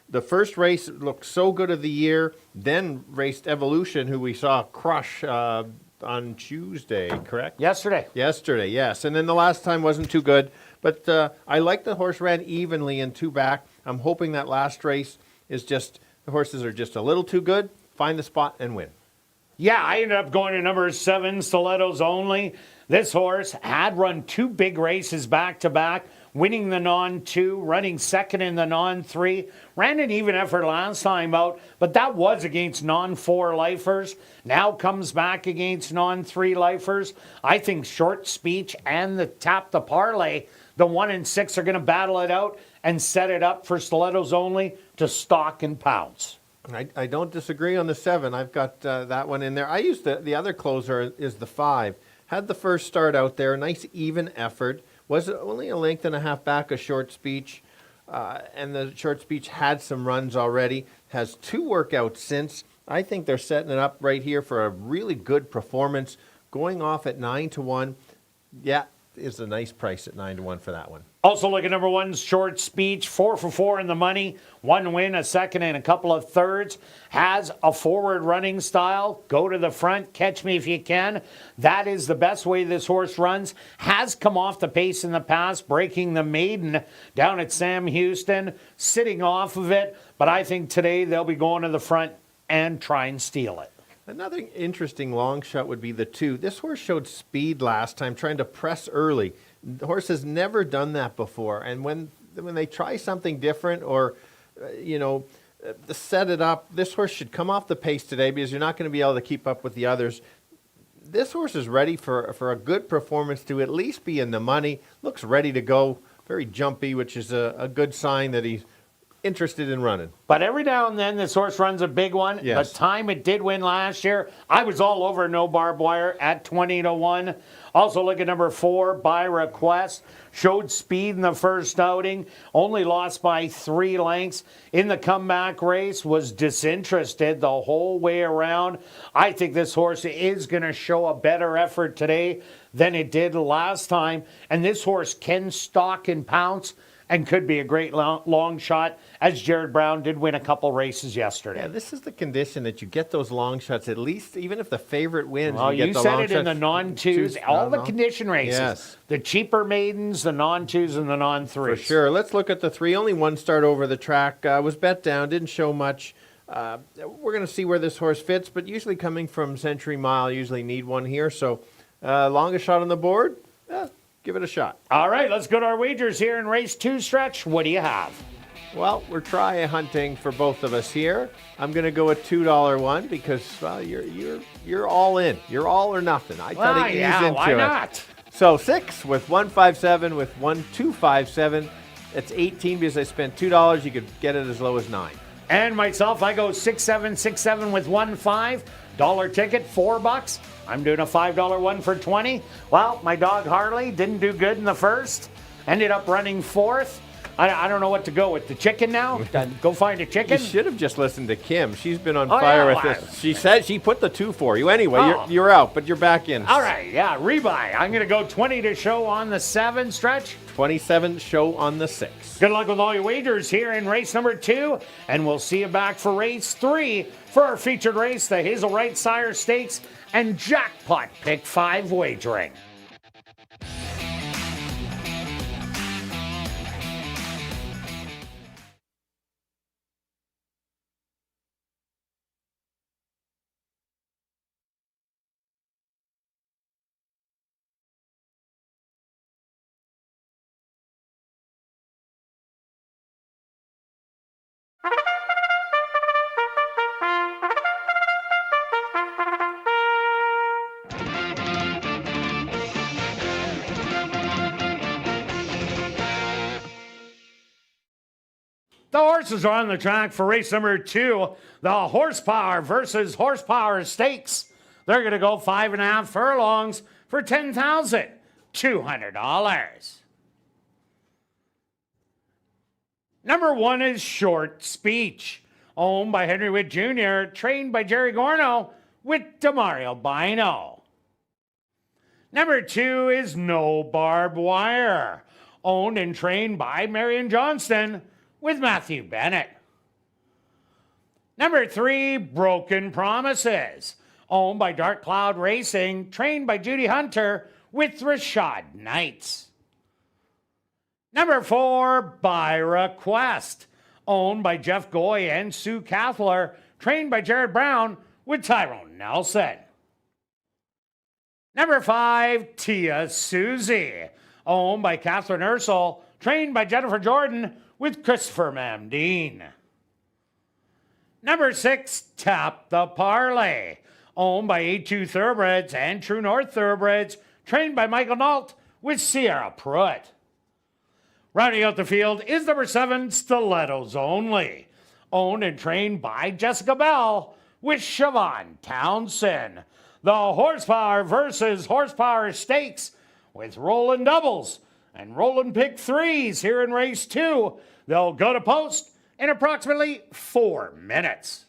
the first race looked so good of the year, then raced Evolution, who we saw crush on Tuesday, correct? Yesterday, yes. And then the last time wasn't too good. But I like the horse ran evenly in 2 back. I'm hoping that last race is just, the horses are just a little too good. Find the spot and win. Yeah, I ended up going to number 7, Stilettos Only. This horse had run 2 big races back-to-back, winning the non-2, running second in the non-3. Ran an even effort last time out, but that was against non-4 lifers. Now comes back against non-3 lifers. I think Short Speech and the Tap the Parlay, the 1 and 6 are going to battle it out and set it up for stilettos only to stalk and pounce. I don't disagree on the 7. I've got that one in there. I used the other closer is the 5. Had the first start out there, nice even effort. Was only a length and a half back of Short Speech, and the Short Speech had some runs already. Has 2 workouts since. I think they're setting it up right here for a really good performance. Going off at 9-1. Yeah, is a nice price at 9-1 for that one. Also look at number 1, Short Speech, 4 for 4 in the money, 1 win, a second, and a couple of thirds. Has a forward running style. Go to the front, catch me if you can. That is the best way this horse runs. Has come off the pace in the past, breaking the maiden down at Sam Houston, sitting off of it. But I think today they'll be going to the front and try and steal it. Another interesting long shot would be the 2. This horse showed speed last time, trying to press early. The horse has never done that before, and when they try something different or, set it up, this horse should come off the pace today because you're not going to be able to keep up with the others. This horse is ready for a good performance to at least be in the money. Looks ready to go, very jumpy, which is a good sign that he's interested in running. But every now and then this horse runs a big one. Yes. The time it did win last year, I was all over No Barbed Wire at 20-1. Also look at number 4, By Request. Showed speed in the first outing, only lost by 3 lengths. In the comeback race, was disinterested the whole way around. I think this horse is going to show a better effort today than it did last time. And this horse can stalk and pounce and could be a great long shot, as Jared Brown did win a couple races yesterday. Yeah, this is the condition that you get those long shots, at least even if the favorite wins. Well, you you get the said long it in the non-2s, all the condition races. Yes. The cheaper maidens, the non-2s, and the non-3s. For sure. Let's look at the 3. Only 1 start over the track. Was bet down, didn't show much. We're going to see where this horse fits, but usually coming from Century Mile, usually need one here. So longest shot on the board, give it a shot. All right, let's go to our wagers here in race 2 stretch. What do you have? Well, we're try hunting for both of us here. I'm going to go a $2 one because, well, you're all in. You're all or nothing. I try to ease into why it. not? So 6 with 157 with 1257. That's 18 because I spent $2. You could get it as low as 9. And myself, I go 6-7 with 1-5. $1 ticket, $4. I'm doing a $5 one for 20. Well, my dog Harley didn't do good in the first. Ended up running 4th. I don't know what to go with. The chicken now? Go find a chicken? You should have just listened to Kim. She's been on fire with this. She said she put the 2 for you. Anyway, you're out, but you're back in. All right, yeah, rebuy. I'm going to go 20 to show on the 7 stretch. 27 show on the 6. Good luck with all your wagers here in race number 2, and we'll see you back for race 3 for our featured race, the Hazel Wright Sire Stakes and Jackpot Pick 5 wagering. The horses are on the track for race number 2, the Horsepower versus Horsepower Stakes. They're going to go 5.5 furlongs for $10,200. Number 1 is Short Speech, owned by Henry Witt Jr., trained by Jerry Gorno with Demario Bino. Number 2 is No Barbed Wire, owned and trained by Marion Johnston with Matthew Bennett. Number 3, Broken Promises, owned by Dark Cloud Racing, trained by Judy Hunter with Rashad Knights. Number 4, By Request, owned by Jeff Goy and Sue Kathler, trained by Jared Brown with Tyrone Nelson. Number 5, Tia Susie, owned by Catherine Ursel, trained by Jennifer Jordan with Christopher Mamdine. Number 6, Tap the Parlay, owned by A2 Thoroughbreds and True North Thoroughbreds, trained by Michael Nault with Sierra Pruitt. Rounding out the field is number 7, Stilettos Only, owned and trained by Jessica Bell with Siobhan Townsend. The Horsepower versus Horsepower Stakes with Roland Doubles and Roland Pick 3s here in race 2. They'll go to post in approximately 4 minutes.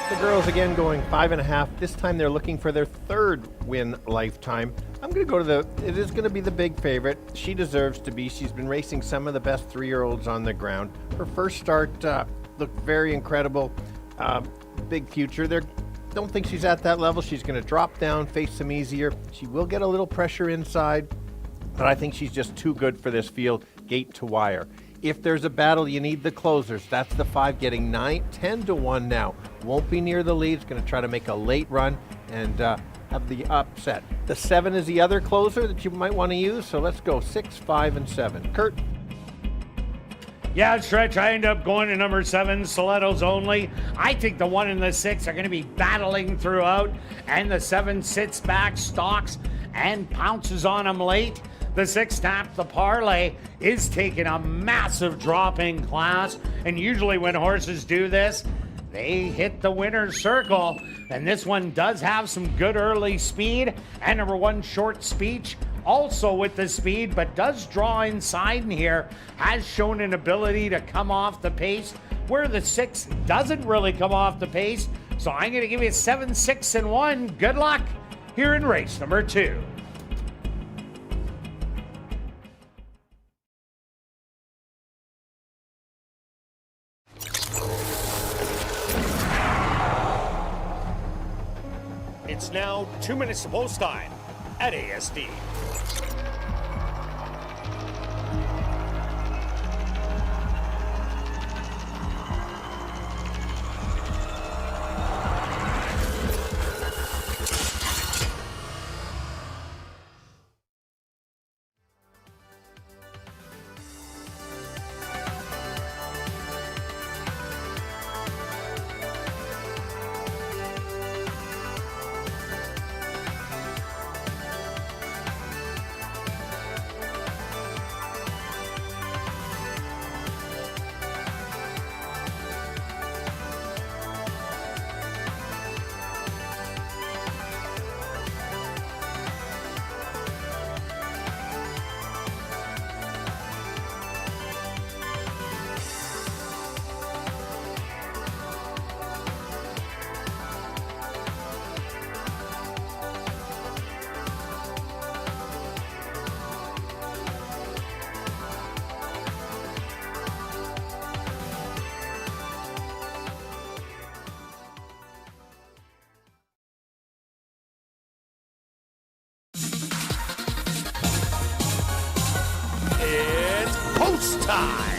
The girls again going 5.5. This time they're looking for their 3rd win lifetime. I'm going to go to it is going to be the big favorite. She deserves to be. She's been racing some of the best 3-year-olds on the ground. Her first start looked very incredible. Big future. Don't think she's at that level. She's going to drop down, face some easier. She will get a little pressure inside, but I think she's just too good for this field, gate to wire. If there's a battle, you need the closers. That's the 5 getting 10-1 now. Won't be near the lead. It's going to try to make a late run and have the upset. The 7 is the other closer that you might want to use. So let's go 6, 5, and 7. Kirt. Yeah, Stretch, I end up going to number 7, Stilettos Only. I think the 1 and the 6 are going to be battling throughout, and the 7 sits back, stalks, and pounces on them late. The 6, Tap the Parlay, is taking a massive drop in class, and usually when horses do this, they hit the winner's circle, and this one does have some good early speed, and number 1, Short Speech, also with the speed, but does draw inside in here, has shown an ability to come off the pace, where the 6 doesn't really come off the pace, so I'm going to give you 7, 6, and 1. Good luck here in race number 2. It's now 2 minutes to post time at ASD. It's post time.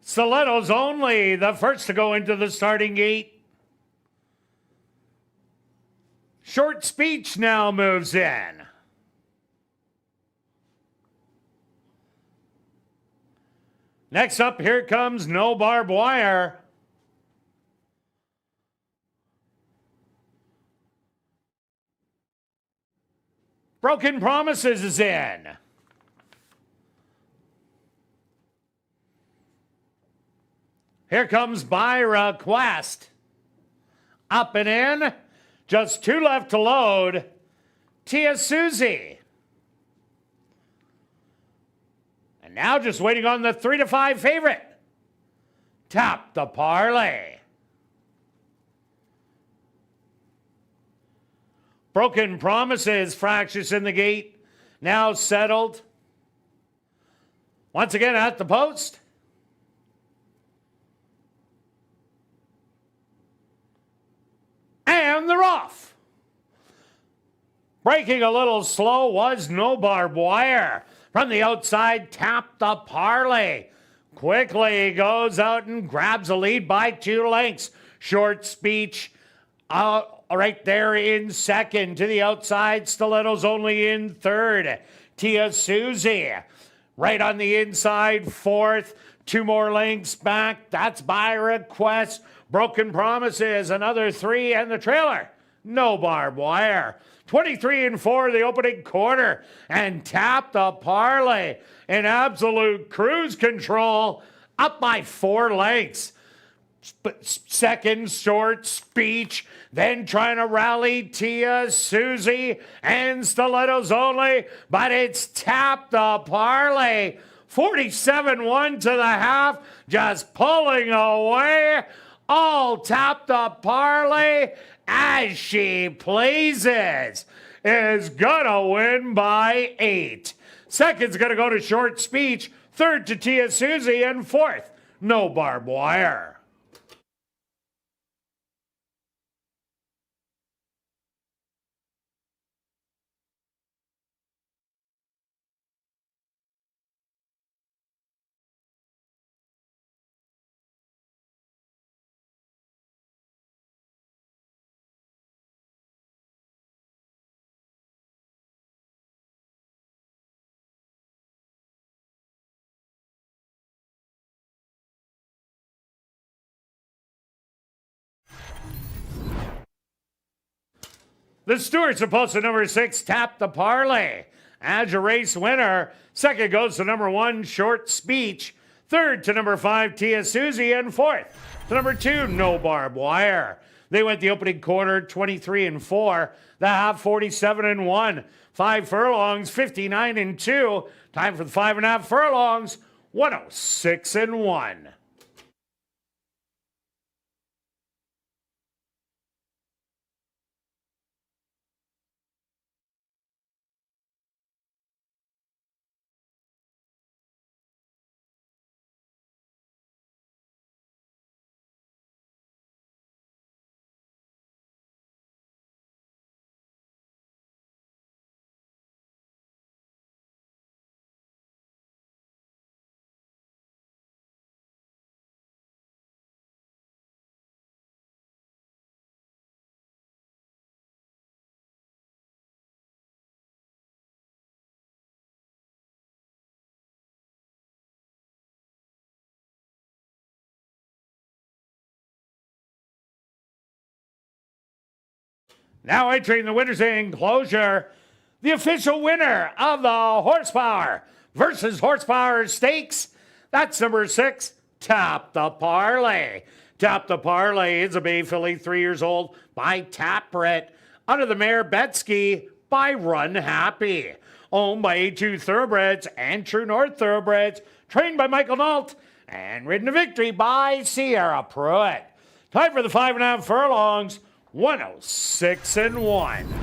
Stilettos only, the first to go into the starting gate. Short Speech now moves in. Next up, here comes No Barbed Wire. Broken Promises is in. Here comes By Request. Up and in. Just 2 left to load. Tia Susie. And now just waiting on the 3 to 5 favorite. Tap the Parlay. Broken Promises, fractious in the gate. Now settled. Once again at the post. And they're off. Breaking a little slow was No Barbed Wire. From the outside, Tap the Parlay. Quickly goes out and grabs a lead by 2 lengths. Short Speech right there in second. To the outside, Stilettos only in third. Tia Susie right on the inside, fourth. 2 more lengths back. That's By Request. Broken Promises, another 3, and the trailer, No Barbed Wire. 23 and 4, the opening quarter, and Tap the Parlay in absolute cruise control, up by 4 lengths. Second, Short Speech, then trying to rally Tia Susie and Stilettos only, but it's Tap the Parlay. 47-1 to the half, just pulling away. All Tap the Parlay as she pleases. Is gonna win by 8. Second's gonna go to Short Speech. Third to Tia Susie, and fourth, No Barbed Wire. The Stewarts are posted number 6, Tap the Parlay. As your race winner, second goes to number 1, Short Speech. Third to number 5, Tia Susie. And fourth to number 2, No Barbed Wire. They went the opening quarter 23 and 4, the half 47 and 1. 5 furlongs, 59 and 2. Time for the 5.5 furlongs, 106 and 1. Now entering the winner's enclosure, the official winner of the Horsepower versus Horsepower Stakes. That's number 6, Tap the Parlay. Tap the Parlay is a Bay filly, 3 years old, by Tapret. Under the mare Betsky by Run Happy. Owned by A2 Thoroughbreds and True North Thoroughbreds. Trained by Michael Nault and ridden to victory by Sierra Pruitt. Time for the 5.5 furlongs. 106 and 1.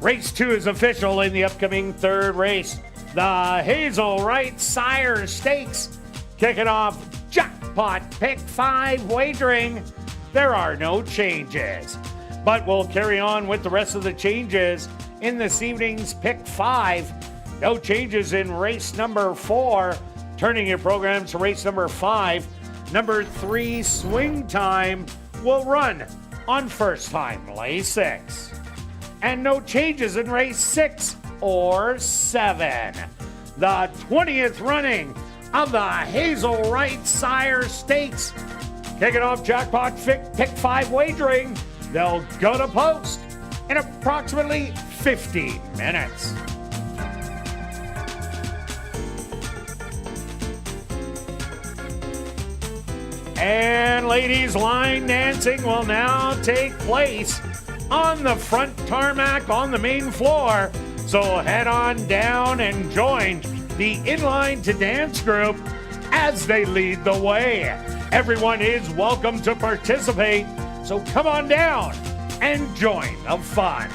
Race 2 is official in the upcoming third race. The Hazel Wright Sire Stakes. Kicking off jackpot pick 5 wagering. There are no changes, but we'll carry on with the rest of the changes in this evening's Pick 5. No changes in race number 4. Turning your program to race number 5. Number 3, Swing Time, will run on first time, lay 6. And no changes in race 6 or 7. The 20th running of the Hazel Wright Sire Stakes. Kicking off jackpot Pick 5 wagering. They'll go to post in approximately 50 minutes. And ladies, line dancing will now take place on the front tarmac on the main floor. So head on down and join the Inline to Dance group as they lead the way. Everyone is welcome to participate, so come on down and join the fun.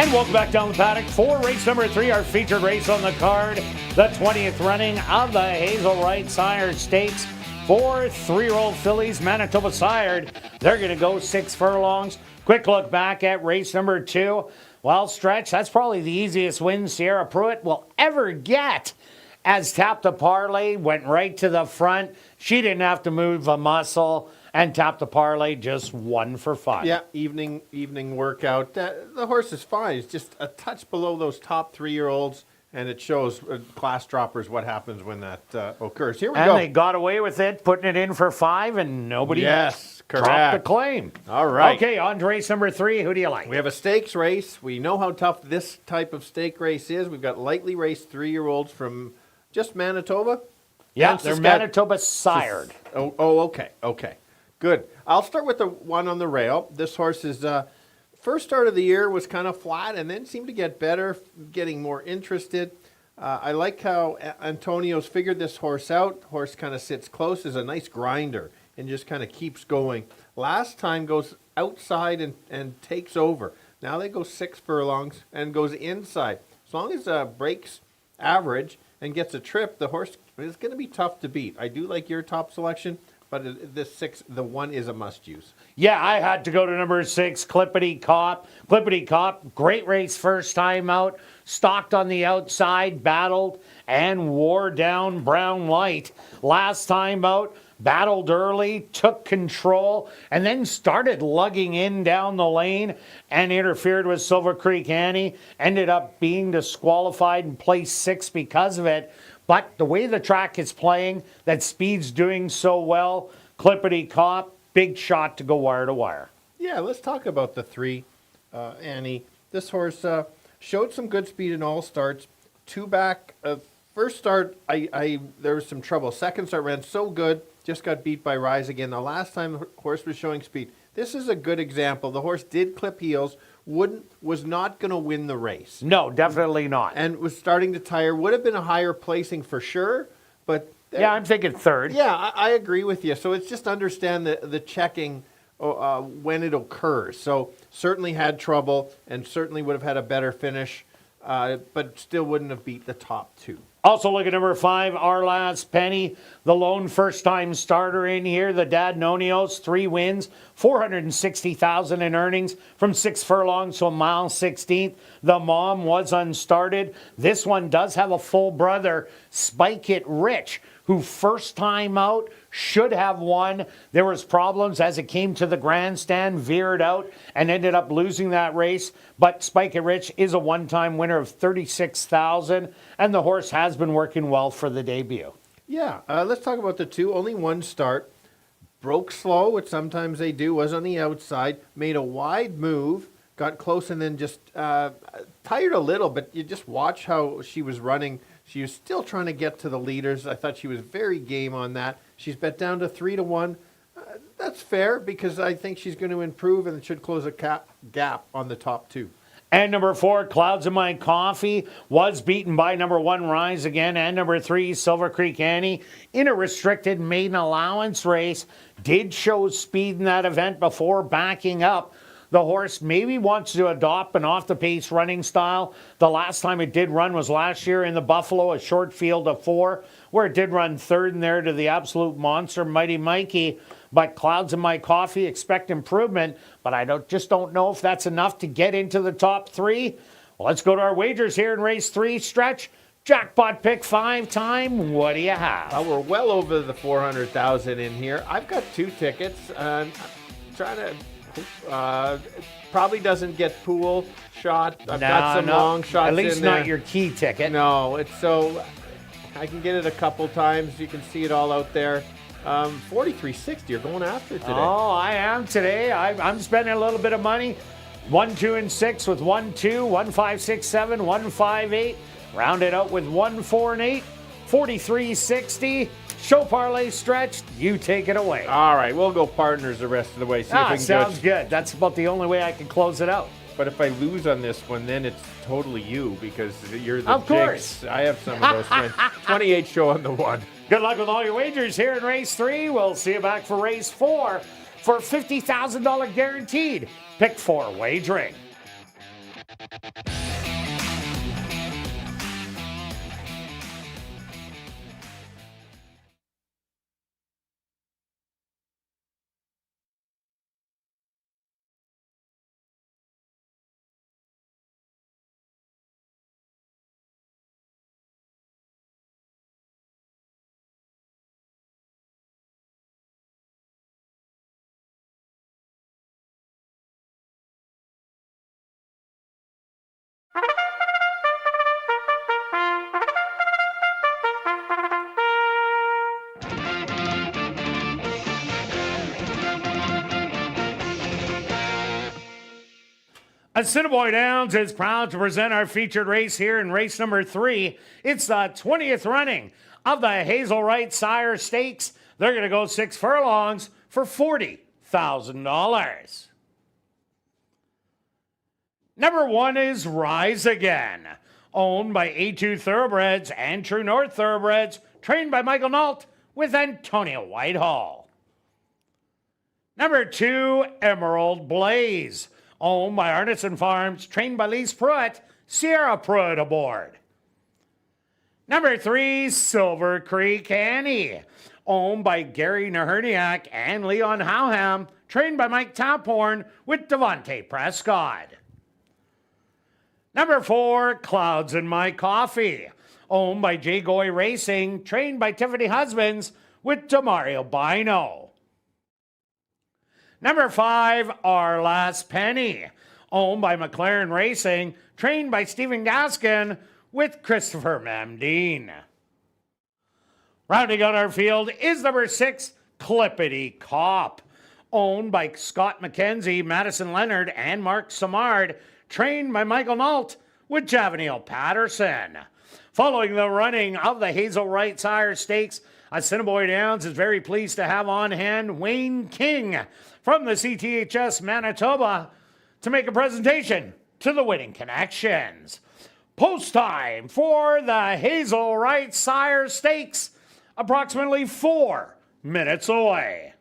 And welcome back down the paddock for race number 3, our featured race on the card, the 20th running of the Hazel Wright Sire Stakes for 3-year-old fillies, Manitoba sired. They're going to go 6 furlongs. Quick look back at race number 2. Well, Stretch, that's probably the easiest win Sierra Pruitt will ever get, as Tap the Parlay went right to the front. She didn't have to move a muscle, and Tap the Parlay just won for fun. Yeah, evening workout. The horse is fine. It's just a touch below those top 3-year-olds, and it shows class droppers what happens when that occurs. Here we go. And they got away with it, putting it in for 5, and nobody dropped the claim. All right. Okay, on to race number 3. Who do you like? We have a stakes race. We know how tough this type of stake race is. We've got lightly raced 3-year-olds from just Manitoba. Yeah, they're Manitoba sired. Oh, okay. Good. I'll start with the one on the rail. This horse is first start of the year was kind of flat and then seemed to get better, getting more interested. I like how Antonio's figured this horse out. Horse kind of sits close, is a nice grinder, and just kind of keeps going. Last time goes outside and takes over. Now they go 6 furlongs and goes inside. As long as breaks average and gets a trip, the horse is going to be tough to beat. I do like your top selection, but the 1 is a must-use. Yeah, I had to go to number 6, Clippity Cop. Clippity Cop, great race first time out. Stalked on the outside, battled, and wore down Brown Light. Last time out, battled early, took control, and then started lugging in down the lane and interfered with Silver Creek Annie. Ended up being disqualified and placed 6 because of it. But the way the track is playing, that speed's doing so well, Clippity Cop, big shot to go wire to wire. Yeah, let's talk about the 3, Annie. This horse showed some good speed in all starts. 2 back. First start, there was some trouble. Second start ran so good, just got beat by Rise again. The last time the horse was showing speed. This is a good example. The horse did clip heels, was not going to win the race. No, definitely not. And was starting to tire. Would have been a higher placing for sure, but... Yeah, I'm thinking 3rd. Yeah, I agree with you. So it's just understand the checking when it occurs. So certainly had trouble and certainly would have had a better finish, but still wouldn't have beat the top 2. Also look at number 5, Our Last Penny, the lone first-time starter in here. The Dad Nonios, 3 wins, $460,000 in earnings from 6 furlongs to a mile 16th. The mom was unstarted. This one does have a full brother, Spike It Rich, who first time out should have won. There was problems as it came to the grandstand, veered out, and ended up losing that race. But Spike It Rich is a one-time winner of $36,000, and the horse has been working well for the debut. Yeah, let's talk about the 2. Only 1 start. Broke slow, which sometimes they do, was on the outside, made a wide move, got close, and then just tired a little, but you just watch how she was running. She was still trying to get to the leaders. I thought she was very game on that. She's bet down to 3-1. That's fair because I think she's going to improve and should close a gap on the top 2. And number 4, Clouds in My Coffee, was beaten by number 1, Rise Again, and number 3, Silver Creek Annie, in a restricted maiden allowance race. Did show speed in that event before backing up. The horse maybe wants to adopt an off-the-pace running style. The last time it did run was last year in the Buffalo, a short field of 4, where it did run 3rd in there to the absolute monster, Mighty Mikey. But Clouds in My Coffee, expect improvement, but I just don't know if that's enough to get into the top 3. Well, let's go to our wagers here in race 3. Stretch, jackpot pick 5 time. What do you have? We're well over the 400,000 in here. I've got 2 tickets. I'm trying to... probably doesn't get pool shot. I've got some long shots. At least in not there. your key ticket. No, it's so I can get it a couple times. You can see it all out there. 43.60. You're going after it today. Oh, I am today. I'm spending a little bit of money. 1, 2, and 6 with 1, 2, 1, 5, 6, 7, 1, 5, 8. Round it out with 1, 4, and 8. 43.60. Show parlay stretched. You take it away. All right, we'll go partners the rest of the way. See if we can sounds good. That's about the only way I can close it out. But if I lose on this one, then it's totally you because you're the Of course. jinx. I have some of those wins. 28 show on the 1. Good luck with all your wagers here in race 3. We'll see you back for race 4 for $50,000 guaranteed. Pick 4 wagering. Assiniboia Downs is proud to present our featured race here in race number 3. It's the 20th running of the Hazel Wright Sire Stakes. They're going to go 6 furlongs for $40,000. Number 1 is Rise Again, owned by A2 Thoroughbreds and True North Thoroughbreds, trained by Michael Nault with Antonio Whitehall. Number 2, Emerald Blaze, owned by Arneson Farms, trained by Lise Pruitt, Sierra Pruitt aboard. Number 3, Silver Creek Annie, owned by Gary Naherniak and Leon Howham, trained by Mike Taphorn with Devontae Prescott. Number 4, Clouds in My Coffee, owned by Jay Goy Racing, trained by Tiffany Husbands with Demario Bino. Number 5, Our Last Penny, owned by McLaren Racing, trained by Stephen Gaskin with Christopher Mamdine. Rounding out our field is number 6, Clippity Cop, owned by Scott McKenzie, Madison Leonard, and Mark Samard, trained by Michael Nault with Javanil Patterson. Following the running of the Hazel Wright Sire Stakes, Assiniboia Downs is very pleased to have on hand Wayne King from the CTHS Manitoba to make a presentation to the winning connections. Post time for the Hazel Wright Sire Stakes, approximately 4 minutes away.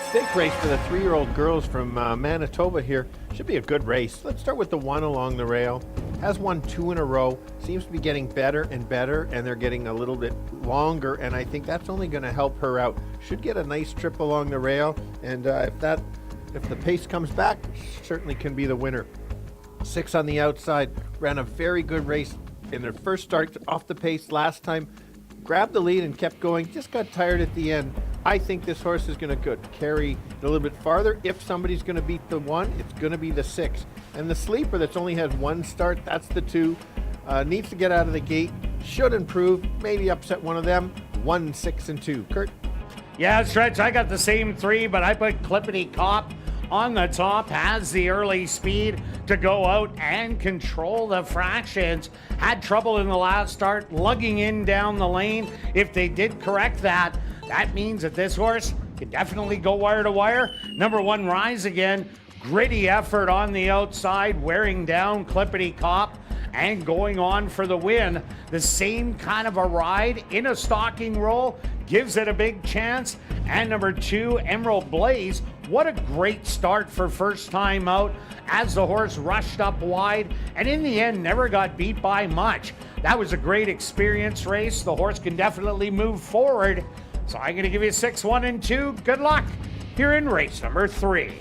Stake race for the 3-year-old girls from Manitoba here. Should be a good race. Let's start with the one along the rail. Has won 2 in a row. Seems to be getting better and better, and they're getting a little bit longer, and I think that's only going to help her out. Should get a nice trip along the rail, and if the pace comes back, certainly can be the winner. 6 on the outside. Ran a very good race in their first start off the pace last time. Grabbed the lead and kept going. Just got tired at the end. I think this horse is going to carry it a little bit farther. If somebody's going to beat the 1, it's going to be the 6. And the sleeper that's only has 1 start, that's the 2. Needs to get out of the gate, should improve, maybe upset one of them. 1, 6, and 2. Kirt? Yeah, Stretch, I got the same 3, but I put Clippity Cop on the top, has the early speed to go out and control the fractions. Had trouble in the last start, lugging in down the lane. If they did correct that, that means that this horse can definitely go wire to wire. Number 1, Rise Again. Gritty effort on the outside, wearing down Clippity Cop and going on for the win. The same kind of a ride in a stalking role, gives it a big chance. And number 2, Emerald Blaze. What a great start for first time out as the horse rushed up wide and in the end never got beat by much. That was a great experience race. The horse can definitely move forward. So I'm going to give you 6, 1, and 2. Good luck here in race number 3.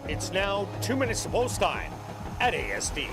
It's now 2 minutes to post time at ASD.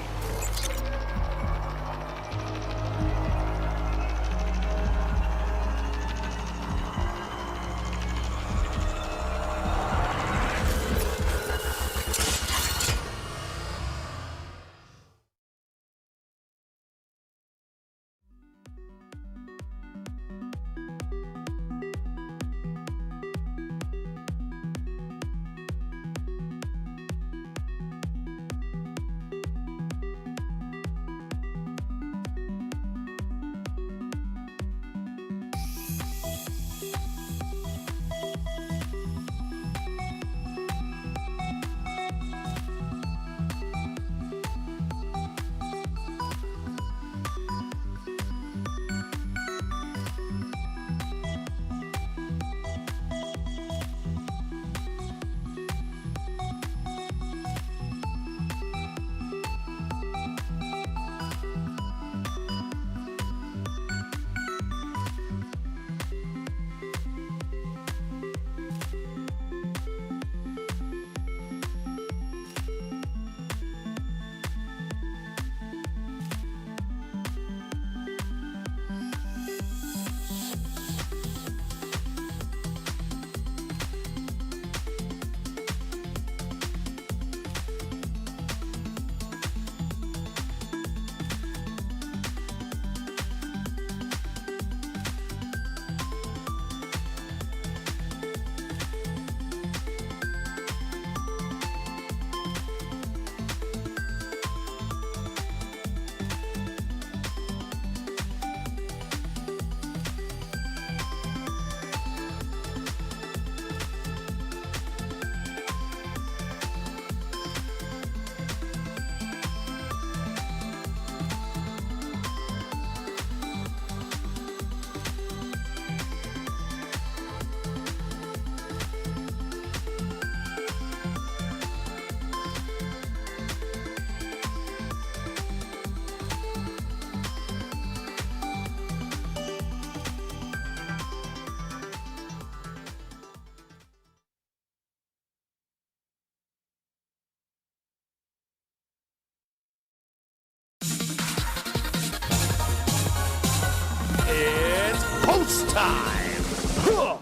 It's post time. Huh.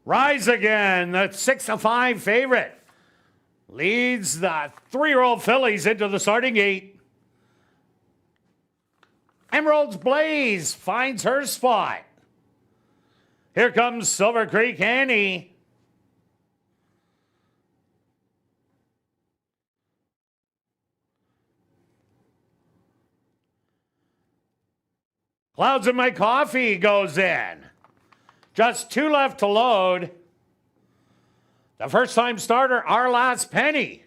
Rise Again, the 6-5 favorite, leads the 3-year-old fillies into the starting gate. Emerald's Blaze finds her spot. Here comes Silver Creek Annie. Clouds in My Coffee goes in. Just 2 left to load. The first time starter, Our Last Penny.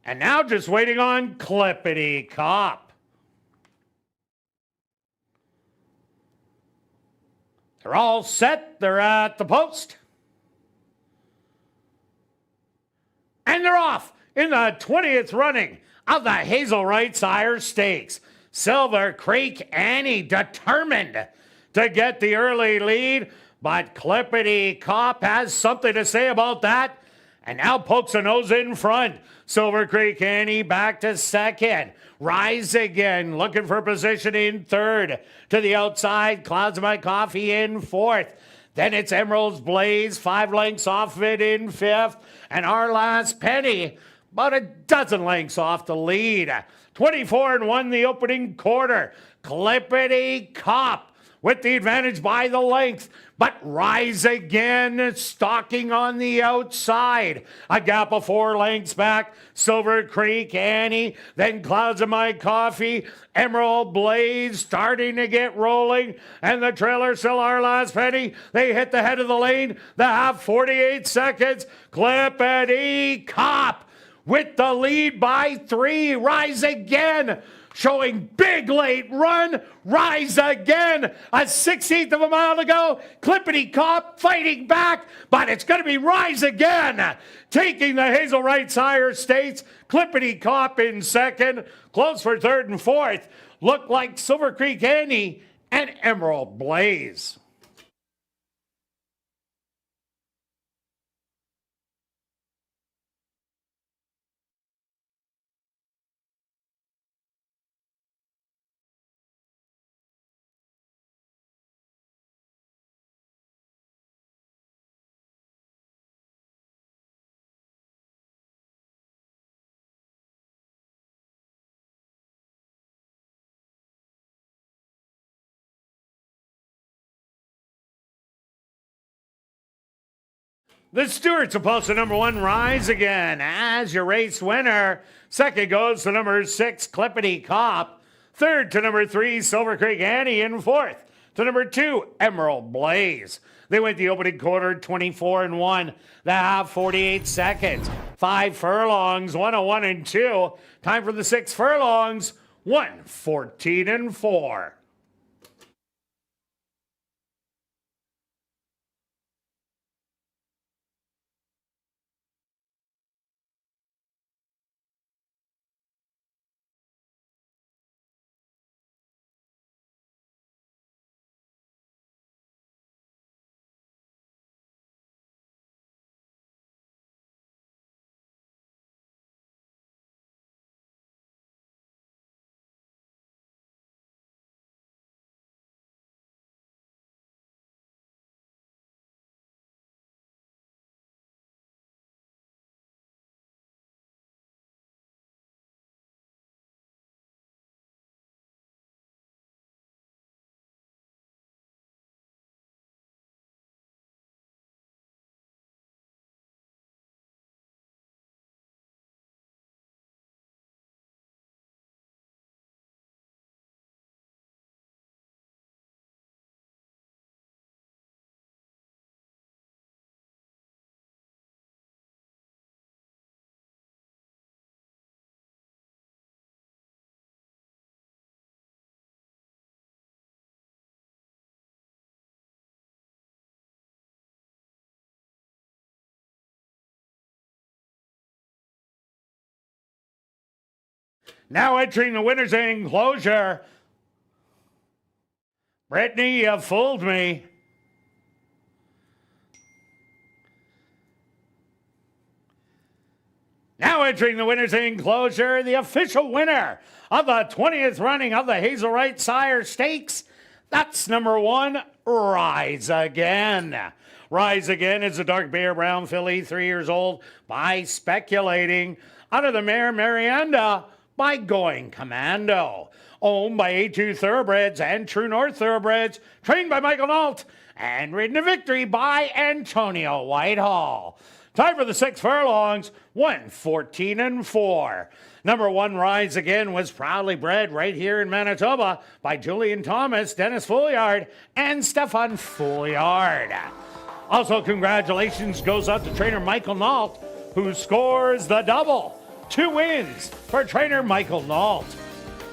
And now just waiting on Clippity Cop. They're all set. They're at the post. And they're off in the 20th running of the Hazelwright Sire Stakes. Silver Creek Annie determined to get the early lead, but Clippity Cop has something to say about that and now pokes a nose in front. Silver Creek Annie back to second. Rise Again looking for position in third. To the outside, Clouds of My Coffee in fourth. Then it's Emerald's Blaze, 5 lengths off of it in fifth. And Our Last Penny, about a dozen lengths off the lead. 24-1 the opening quarter. Clippity Cop with the advantage by the length. But Rise Again stalking on the outside. A gap of 4 lengths back. Silver Creek Annie, then Clouds of My Coffee. Emerald Blaze starting to get rolling. And the trailer still Our Last Penny. They hit the head of the lane. The half 48 seconds. Clippity Cop with the lead by 3. Rise Again showing big late run. Rise Again. A 16th of a mile to go. Clippity Cop fighting back, but it's going to be Rise Again taking the Hazelwright Sire Stakes. Clippity Cop in second. Close for third and fourth. Look like Silver Creek Annie and Emerald Blaze. The Stewart's supposed to number 1, Rise Again, as your race winner. Second goes to number 6, Clippity Cop. Third to number 3, Silver Creek Annie. And fourth to number 2, Emerald Blaze. They went the opening quarter 24-1. The half 48 seconds. 5 furlongs, 101-2. Time for the 6 furlongs, 114-4. Now entering the winner's enclosure. Brittany, you fooled me. Now entering the winner's enclosure, the official winner of the 20th running of the Hazelwright Sire Stakes. That's number 1, Rise Again. Rise Again is a dark beer brown filly, 3 years old, by Speculating. Out of the mare Marianda by Going Commando. Owned by A2 Thoroughbreds and True North Thoroughbreds. Trained by Michael Nault. And ridden to victory by Antonio Whitehall. Time for the 6 furlongs, 114-4. Number 1, Rise Again, was proudly bred right here in Manitoba by Julian Thomas, Dennis Fouliard, and Stefan Fouliard. Also, congratulations goes out to trainer Michael Nault, who scores the double. 2 wins for trainer Michael Nault.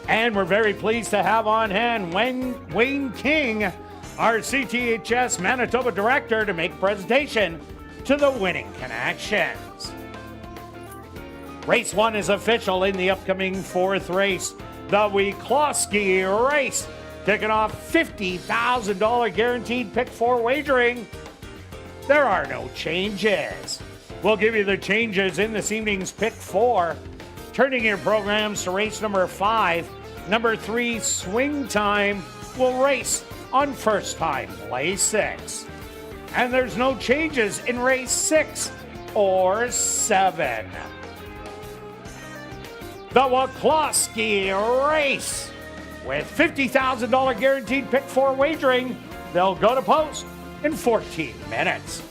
And we're very pleased to have on hand Wayne King our CTHS Manitoba director, to make a presentation to the winning connections. Race 1 is official in the upcoming 4th race, the Weeklosky race, kicking off $50,000 guaranteed pick 4 wagering. There are no changes. We'll give you the changes in this evening's pick 4. Turning your programs to race number 5, number 3, Swing Time, will race on first time play 6. And there's no changes in race 6 or 7. The Weeklosky race, with $50,000 guaranteed pick 4 wagering. They'll go to post in 14 minutes.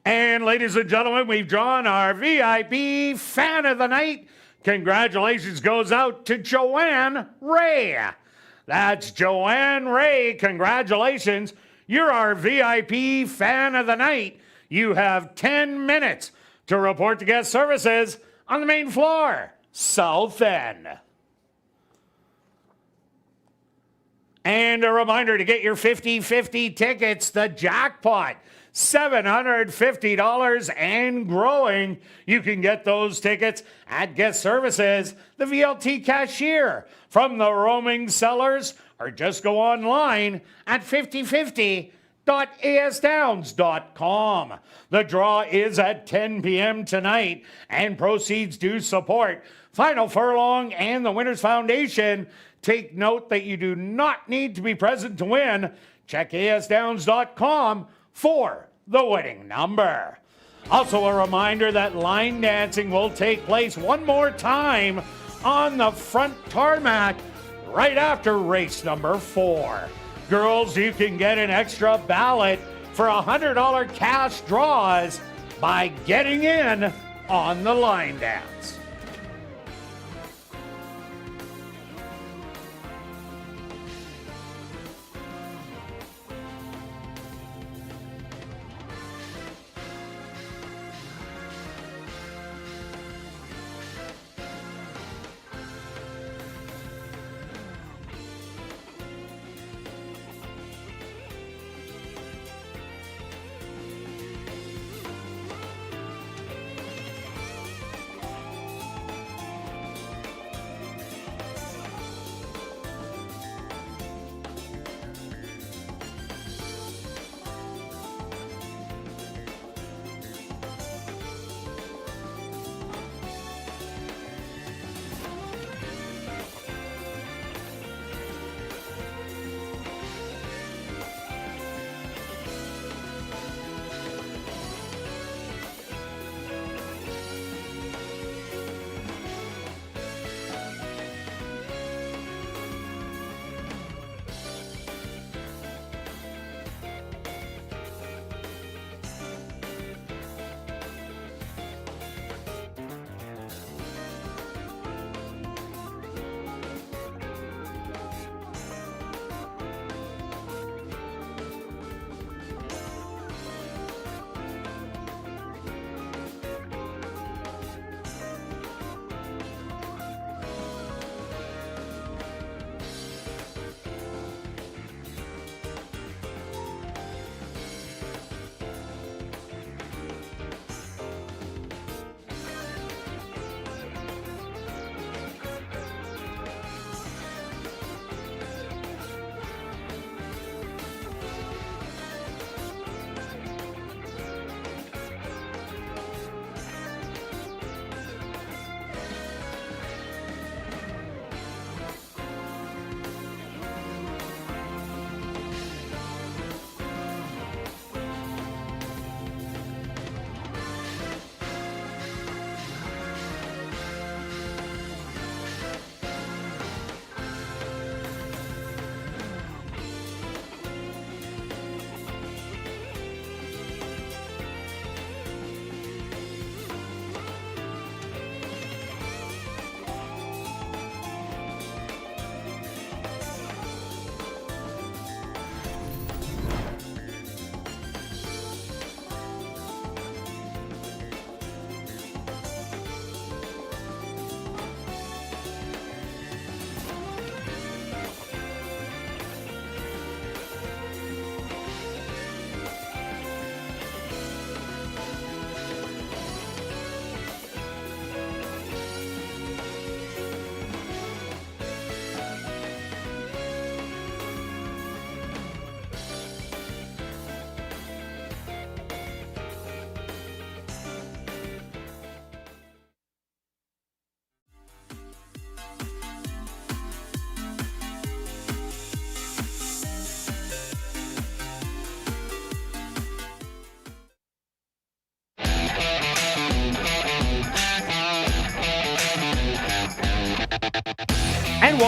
And ladies and gentlemen, we've drawn our VIP Fan of the Night. Congratulations goes out to Joanne Ray. That's Joanne Ray. Congratulations. You're our VIP Fan of the Night. You have 10 minutes to report to guest services on the main floor, South End. And a reminder to get your 50-50 tickets, the jackpot, $750 and growing. You can get those tickets at guest services, the VLT cashier, from the roaming sellers, or just go online at 5050.asdowns.com. The draw is at 10 p.m. tonight, and proceeds do support Final Furlong and the Winners Foundation. Take note that you do not need to be present to win. Check asdowns.com for the winning number. Also a reminder that line dancing will take place one more time on the front tarmac right after race number 4. Girls, you can get an extra ballot for $100 cash draws by getting in on the line dance.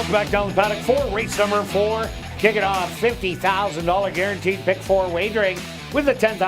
welcome back down the paddock for race number 4. Kicking off $50,000 guaranteed pick 4 wagering with a $10,000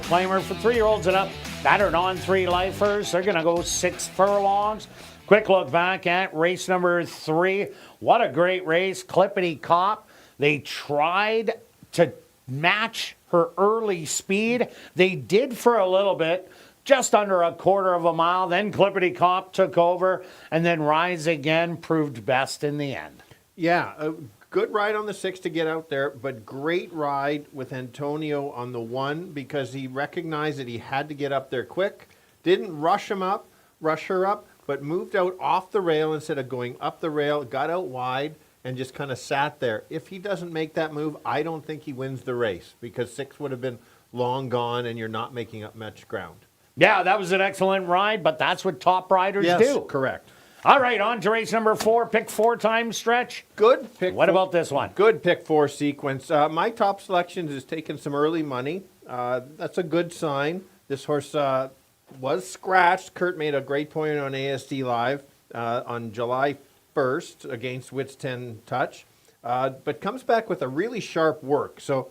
claimer for 3-year-olds and up. Battered on 3 lifers. They're going to go 6 furlongs. Quick look back at race number 3. What a great race. Clippity Cop. They tried to match her early speed. They did for a little bit. Just under a quarter of a mile. Then Clippity Cop took over. And then Rise Again proved best in the end. Yeah, a good ride on the 6 to get out there, but great ride with Antonio on the 1 because he recognized that he had to get up there quick. Didn't rush her up, but moved out off the rail instead of going up the rail, got out wide, and just kind of sat there. If he doesn't make that move, I don't think he wins the race because 6 would have been long gone and you're not making up much ground. Yeah, that was an excellent ride, but that's what top riders do. Yes, correct. All right, on to race number 4, pick 4 time stretch. Good pick. What about this one? Good pick 4 sequence. My top selections is taking some early money. That's a good sign. This horse was scratched. Kirt made a great point on ASD Live on July 1st against Witt's 10 Touch, but comes back with a really sharp work. So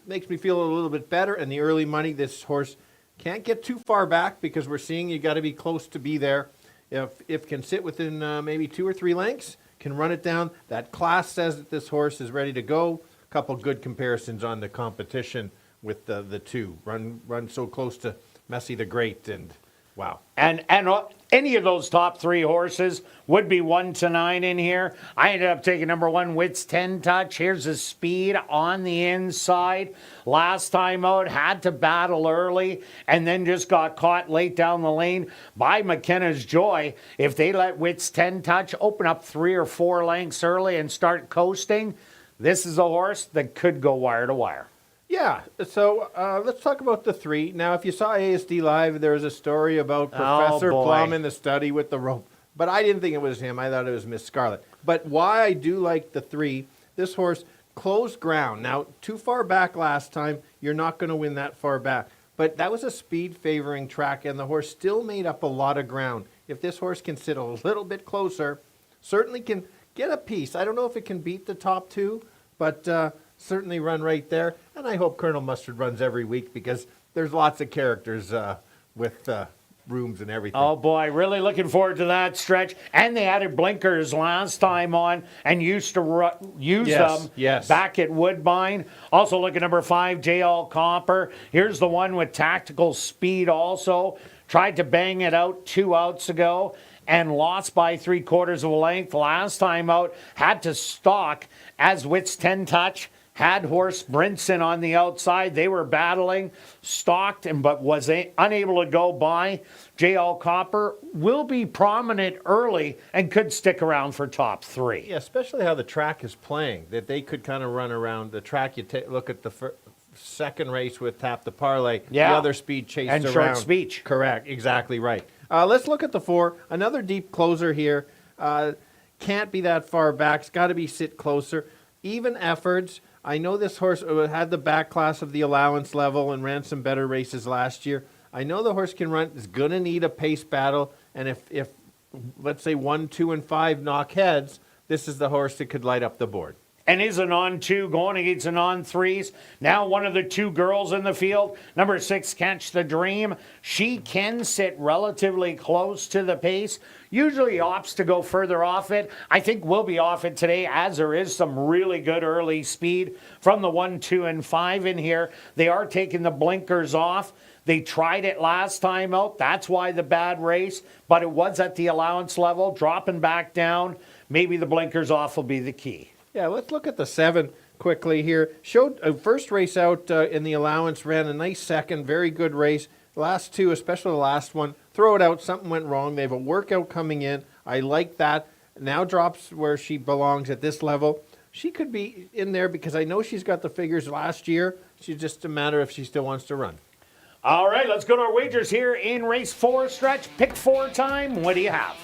makes me feel a little bit better. And the early money, this horse can't get too far back because we're seeing you got to be close to be there. If can sit within maybe 2 or 3 lengths, can run it down. That class says that this horse is ready to go. A couple good comparisons on the competition with the 2. Run so close to Messi the Great, and wow. And any of those top 3 horses would be 1 to 9 in here. I ended up taking number 1, Witt's 10 Touch. Here's the speed on the inside. Last time out, had to battle early and then just got caught late down the lane by McKenna's Joy. If they let Witt's 10 Touch open up 3 or 4 lengths early and start coasting, this is a horse that could go wire to wire. Yeah, so let's talk about the 3. Now, if you saw ASD Live, there was a story about Professor Plum in the study with the rope. But I didn't think it was him. I thought it was Miss Scarlet. But why I do like the 3, this horse closed ground. Now, too far back last time, you're not going to win that far back. But that was a speed-favoring track, and the horse still made up a lot of ground. If this horse can sit a little bit closer, certainly can get a piece. I don't know if it can beat the top 2, but certainly run right there. And I hope Colonel Mustard runs every week because there's lots of characters with rooms and everything. Oh, boy, really looking forward to that stretch. And they added blinkers last time on and used to use them back at Woodbine. Also, look at number 5, JL Copper. Here's the one with tactical speed also. Tried to bang it out 2 outs ago and lost by 3/4 of a length last time out. Had to stalk as Witt's 10 Touch. Had horse Brinson on the outside. They were battling, stalked, but was unable to go by. JL Copper will be prominent early and could stick around for top 3. Yeah, especially how the track is playing, that they could kind of run around the track. You look at the second race with Tap the Parlay. Yeah. The other speed chased and around. short speech. Correct, exactly right. Let's look at the 4. Another deep closer here. Can't be that far back. It's got to be sit closer. Even efforts. I know this horse had the back class of the allowance level and ran some better races last year. I know the horse can run. Is going to need a pace battle. And if let's say 1, 2, and 5 knock heads, this is the horse that could light up the board. And is an on 2 going against an on 3s. Now one of the 2 girls in the field, number 6, Catch the Dream. She can sit relatively close to the pace. Usually opts to go further off it. I think we'll be off it today as there is some really good early speed from the 1, 2, and 5 in here. They are taking the blinkers off. They tried it last time out. That's why the bad race. But it was at the allowance level, dropping back down. Maybe the blinkers off will be the key. Yeah, let's look at the 7 quickly here. Showed a first race out in the allowance, ran a nice second, very good race. Last 2, especially the last one, throw it out, something went wrong. They have a workout coming in. I like that. Now drops where she belongs at this level. She could be in there because I know she's got the figures last year. She's just a matter if she still wants to run. All right, let's go to our wagers here in race 4 stretch. Pick 4 time. What do you have?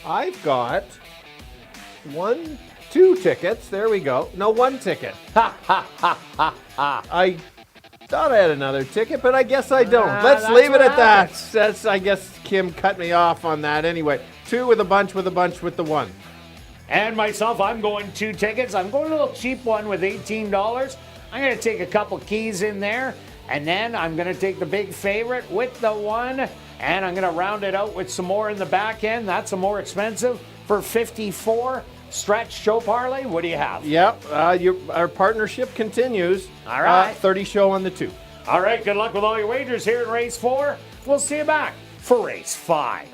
I've got 1, 2 tickets. There we go. No, 1 ticket. I thought I had another ticket, but I guess I don't. Let's leave it at that. I guess Kim cut me off on that anyway. 2 with a bunch with the 1. And myself, I'm going 2 tickets. I'm going a little cheap one with $18. I'm going to take a couple keys in there, and then I'm going to take the big favorite with the 1, and I'm going to round it out with some more in the back end. That's a more expensive for $54. Stretch show parlay. What do you have? Yep, our partnership continues. All right. 30 show on the 2. All right, good luck with all your wagers here in race 4. We'll see you back for race 5.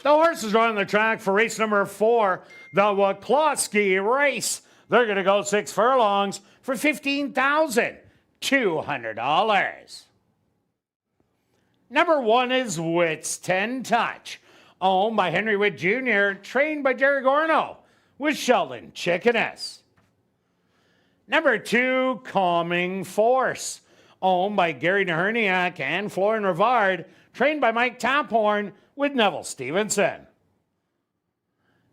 The horses are on the track for race number 4, the Wacklowski race. They're going to go 6 furlongs for $15,200. Number 1 is Witt's 10 Touch, owned by Henry Witt Jr., trained by Jerry Gorno, with Sheldon Chickeness. Number 2, Calming Force, owned by Gary Naherniak and Florian Rivard, trained by Mike Taphorn, with Neville Stevenson.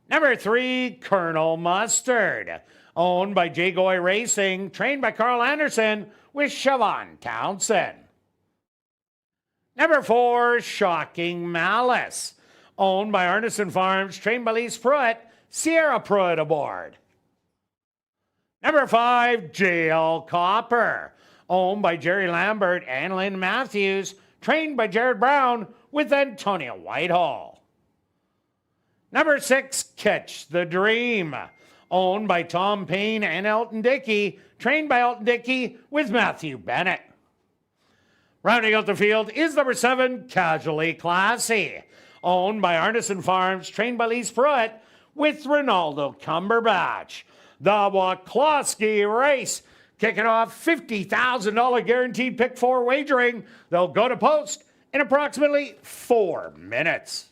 Number 3, Colonel Mustard, owned by Jay Goy Racing, trained by Carl Anderson, with Siobhan Townsend. Number 4, Shocking Malice, owned by Arneson Farms, trained by Lise Pruitt, Sierra Pruitt aboard. Number 5, Jail Copper, owned by Jerry Lambert and Lynn Matthews, trained by Jared Brown, with Antonia Whitehall. Number 6, Catch the Dream, owned by Tom Payne and Elton Dickey, trained by Elton Dickey, with Matthew Bennett. Rounding out the field is number 7, Casually Classy, owned by Arneson Farms, trained by Lise Pruitt, with Ronaldo Cumberbatch. The Wacklowski race, kicking off $50,000 guaranteed pick 4 wagering. They'll go to post in approximately 4 minutes.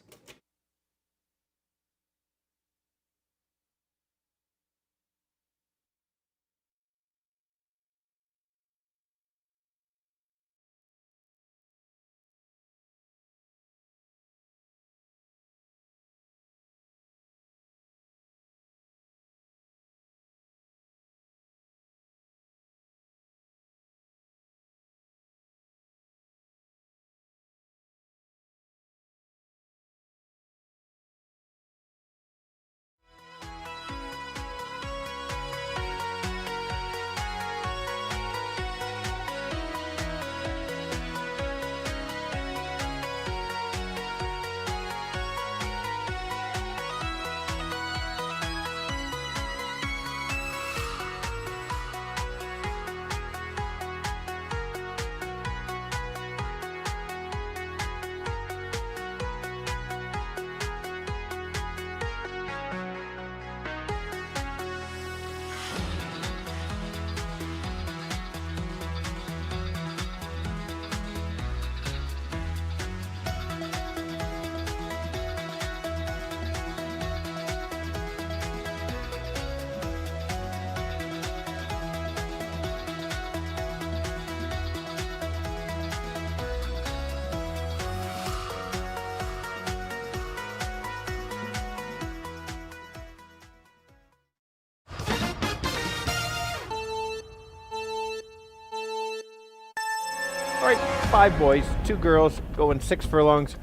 All right, 5 boys, 2 girls, going 6 furlongs,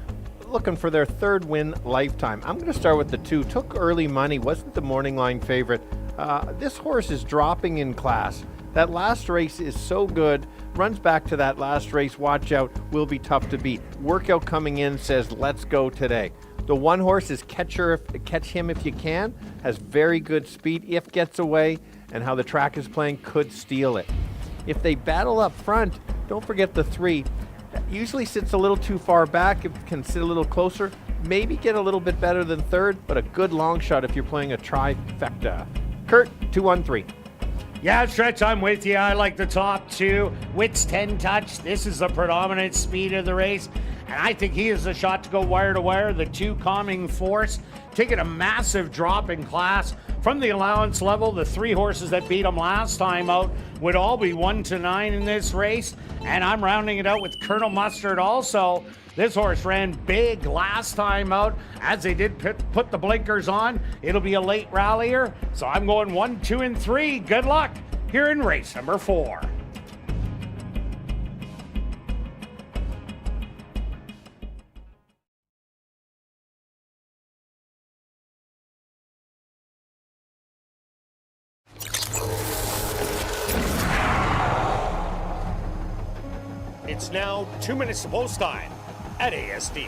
looking for their 3rd win lifetime. I'm going to start with the 2. Took early money, wasn't the morning line favorite. This horse is dropping in class. That last race is so good. Runs back to that last race. Watch out, will be tough to beat. Workout coming in says, let's go today. The 1 horse is Catch Him If You Can. Has very good speed if gets away, and how the track is playing could steal it. If they battle up front, don't forget the 3. Usually sits a little too far back. It can sit a little closer. maybe get a little bit better than third, but a good long shot if you're playing a trifecta. Kirt, 2-1-3. Yeah, Stretch, I'm with you. I like the top two. Witt's 10 touch. This is the predominant speed of the race. And I think he has a shot to go wire to wire. The 2 Calming Force taking a massive drop in class from the allowance level. The 3 horses that beat him last time out would all be 1-9 in this race. And I'm rounding it out with Colonel Mustard also. This horse ran big last time out. As they did put the blinkers on, it'll be a late rallier. So I'm going 1, 2, and 3. Good luck here in race number 4. It's now 2 minutes to post time at ASD.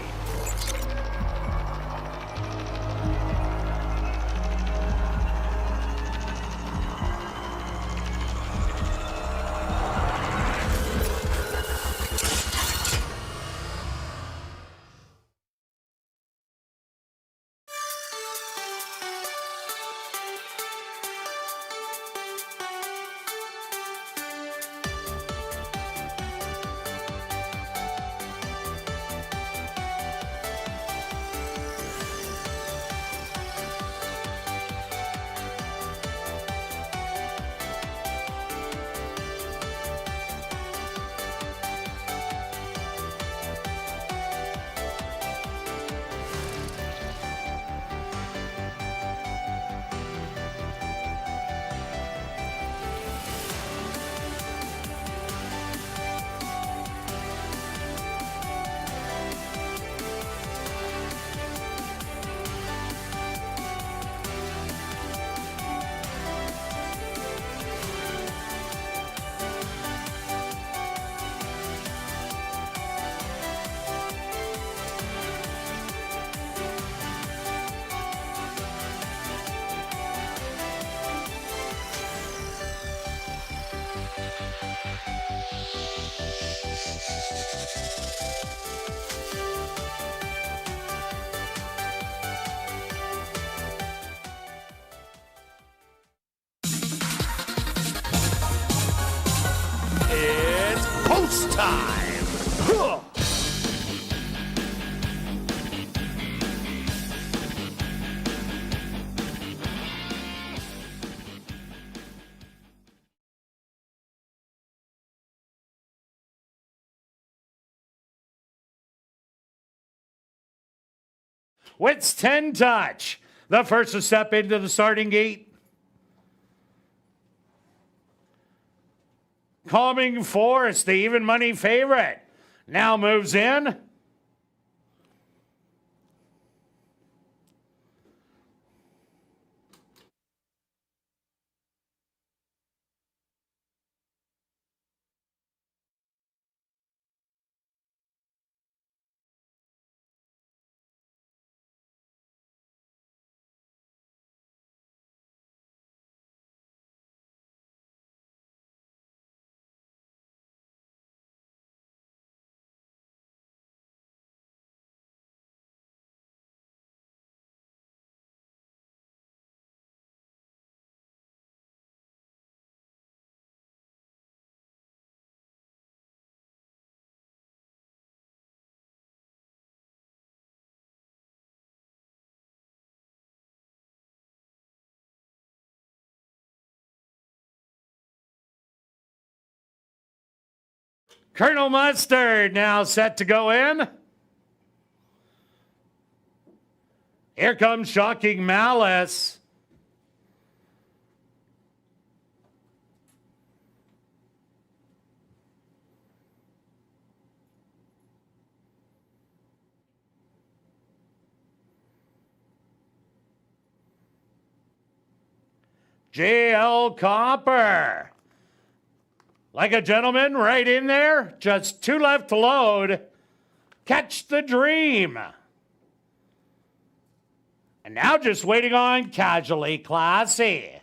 It's post time. Huh. Witt's 10 touch. The first to step into the starting gate. Calming Force, the even money favorite, now moves in. Colonel Mustard now set to go in. Here comes Shocking Malice. J.L. Copper. Like a gentleman, right in there. Just 2 left to load. Catch the Dream. And now just waiting on Casually Classy.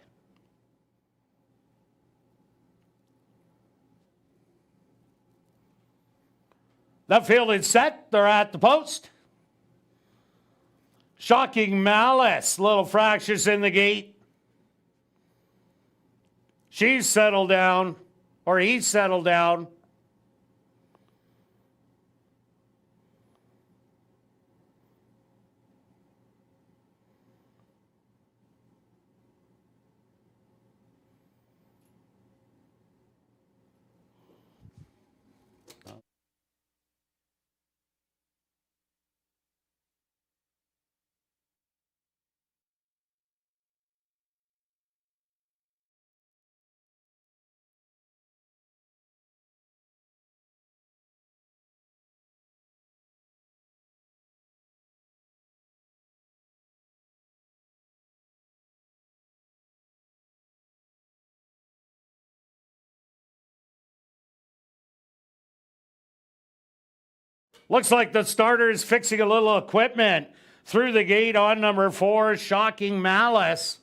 The field is set. They're at the post. Shocking Malice, little fractious in the gate. She's settled down, or he's settled down. Looks like the starter is fixing a little equipment through the gate on number 4, Shocking Malice.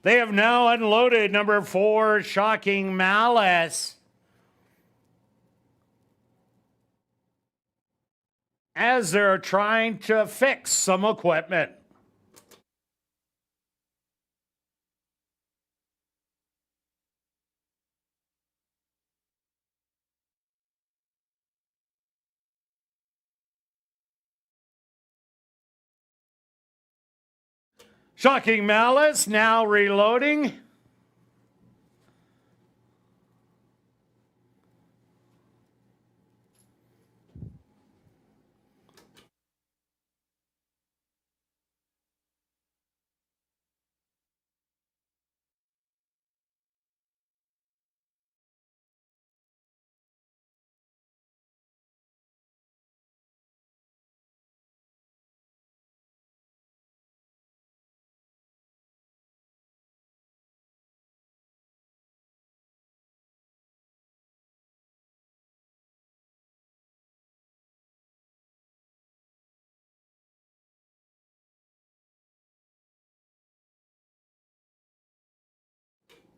They have now unloaded number 4, Shocking Malice, as they're trying to fix some equipment. Shocking Malice now reloading.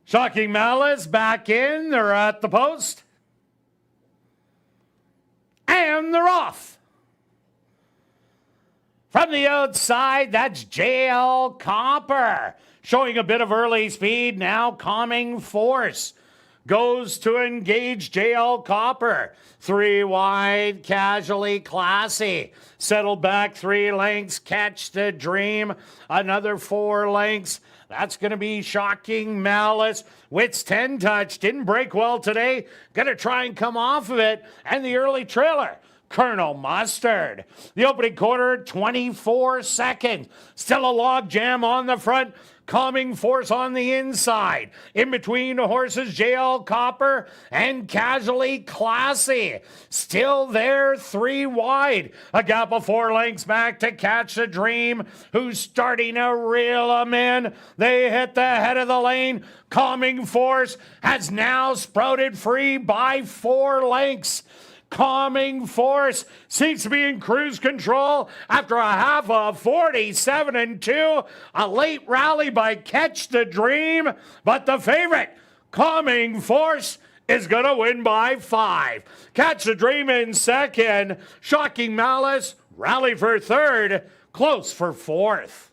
Shocking Malice back in. They're at the post. And they're off. From the outside, that's JL Copper. Showing a bit of early speed. Now Calming Force goes to engage JL Copper. 3 wide, Casually Classy. Settled back 3 lengths. Catch the Dream. Another 4 lengths. That's going to be Shocking Malice. Wits 10 touch. Didn't break well today. Going to try and come off of it. And the early trailer Colonel Mustard. The opening quarter, 24 seconds. Still a log jam on the front. Calming Force on the inside. In between the horses, JL Copper and Casually Classy. Still there, 3 wide. A gap of 4 lengths back to Catch the Dream, who's starting to reel them in. They hit the head of the lane. Calming Force has now sprouted free by 4 lengths. Calming Force seems to be in cruise control after a half of 47-2. A late rally by Catch the Dream, but the favorite, Calming Force, is going to win by 5. Catch the Dream in second. Shocking Malice, rally for third. Close for fourth.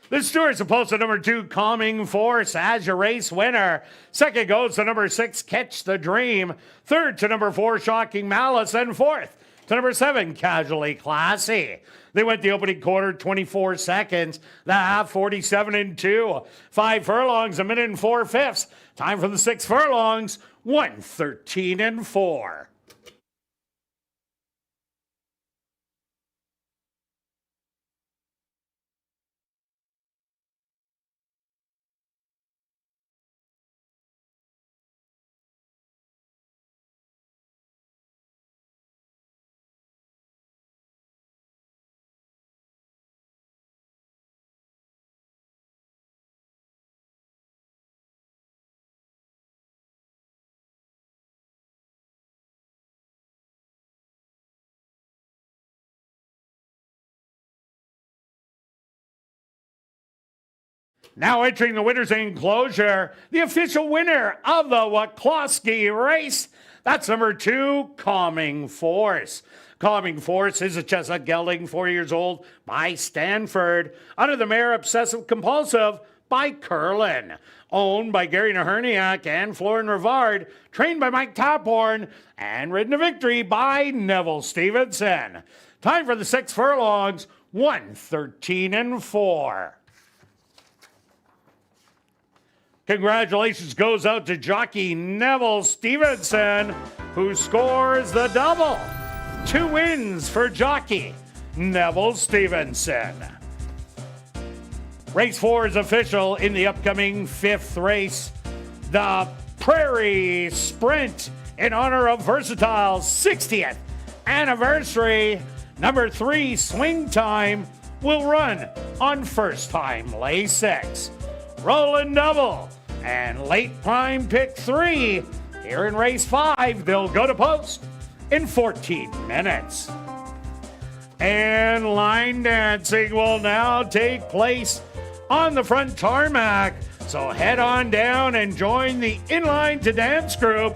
The stewards opposed to number 2, Calming Force, as your race winner. Second goes to number 6, Catch the Dream. Third to number 4, Shocking Malice. And fourth to number 7, Casually Classy. They went the opening quarter, 24 seconds. The half, 47-2. 5 furlongs, 1 minute and 4 fifths. Time for the 6 furlongs, 1:13.4. Now entering the winner's enclosure, the official winner of the Wacklowski race. That's number 2, Calming Force. Calming Force is a chestnut gelding, 4 years old, by Stanford. Under the mare Obsessive Compulsive by Curlin. Owned by Gary Naherniak and Florin Rivard. Trained by Mike Taphorn. And ridden to victory by Neville Stevenson. Time for the 6 furlongs, 1:13.4. Congratulations goes out to jockey Neville Stevenson, who scores the double. 2 wins for jockey Neville Stevenson. Race 4 is official in the upcoming 5th race. The Prairie Sprint in honor of Versatile's 60th anniversary. Number 3, Swing Time, will run on first time lay 6. Rolling double. And late prime pick 3. Here in race 5, they'll go to post in 14 minutes. And line dancing will now take place on the front tarmac. So head on down and join the Inline to Dance group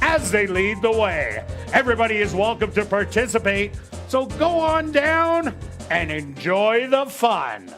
as they lead the way. Everybody is welcome to participate, so go on down and enjoy the fun.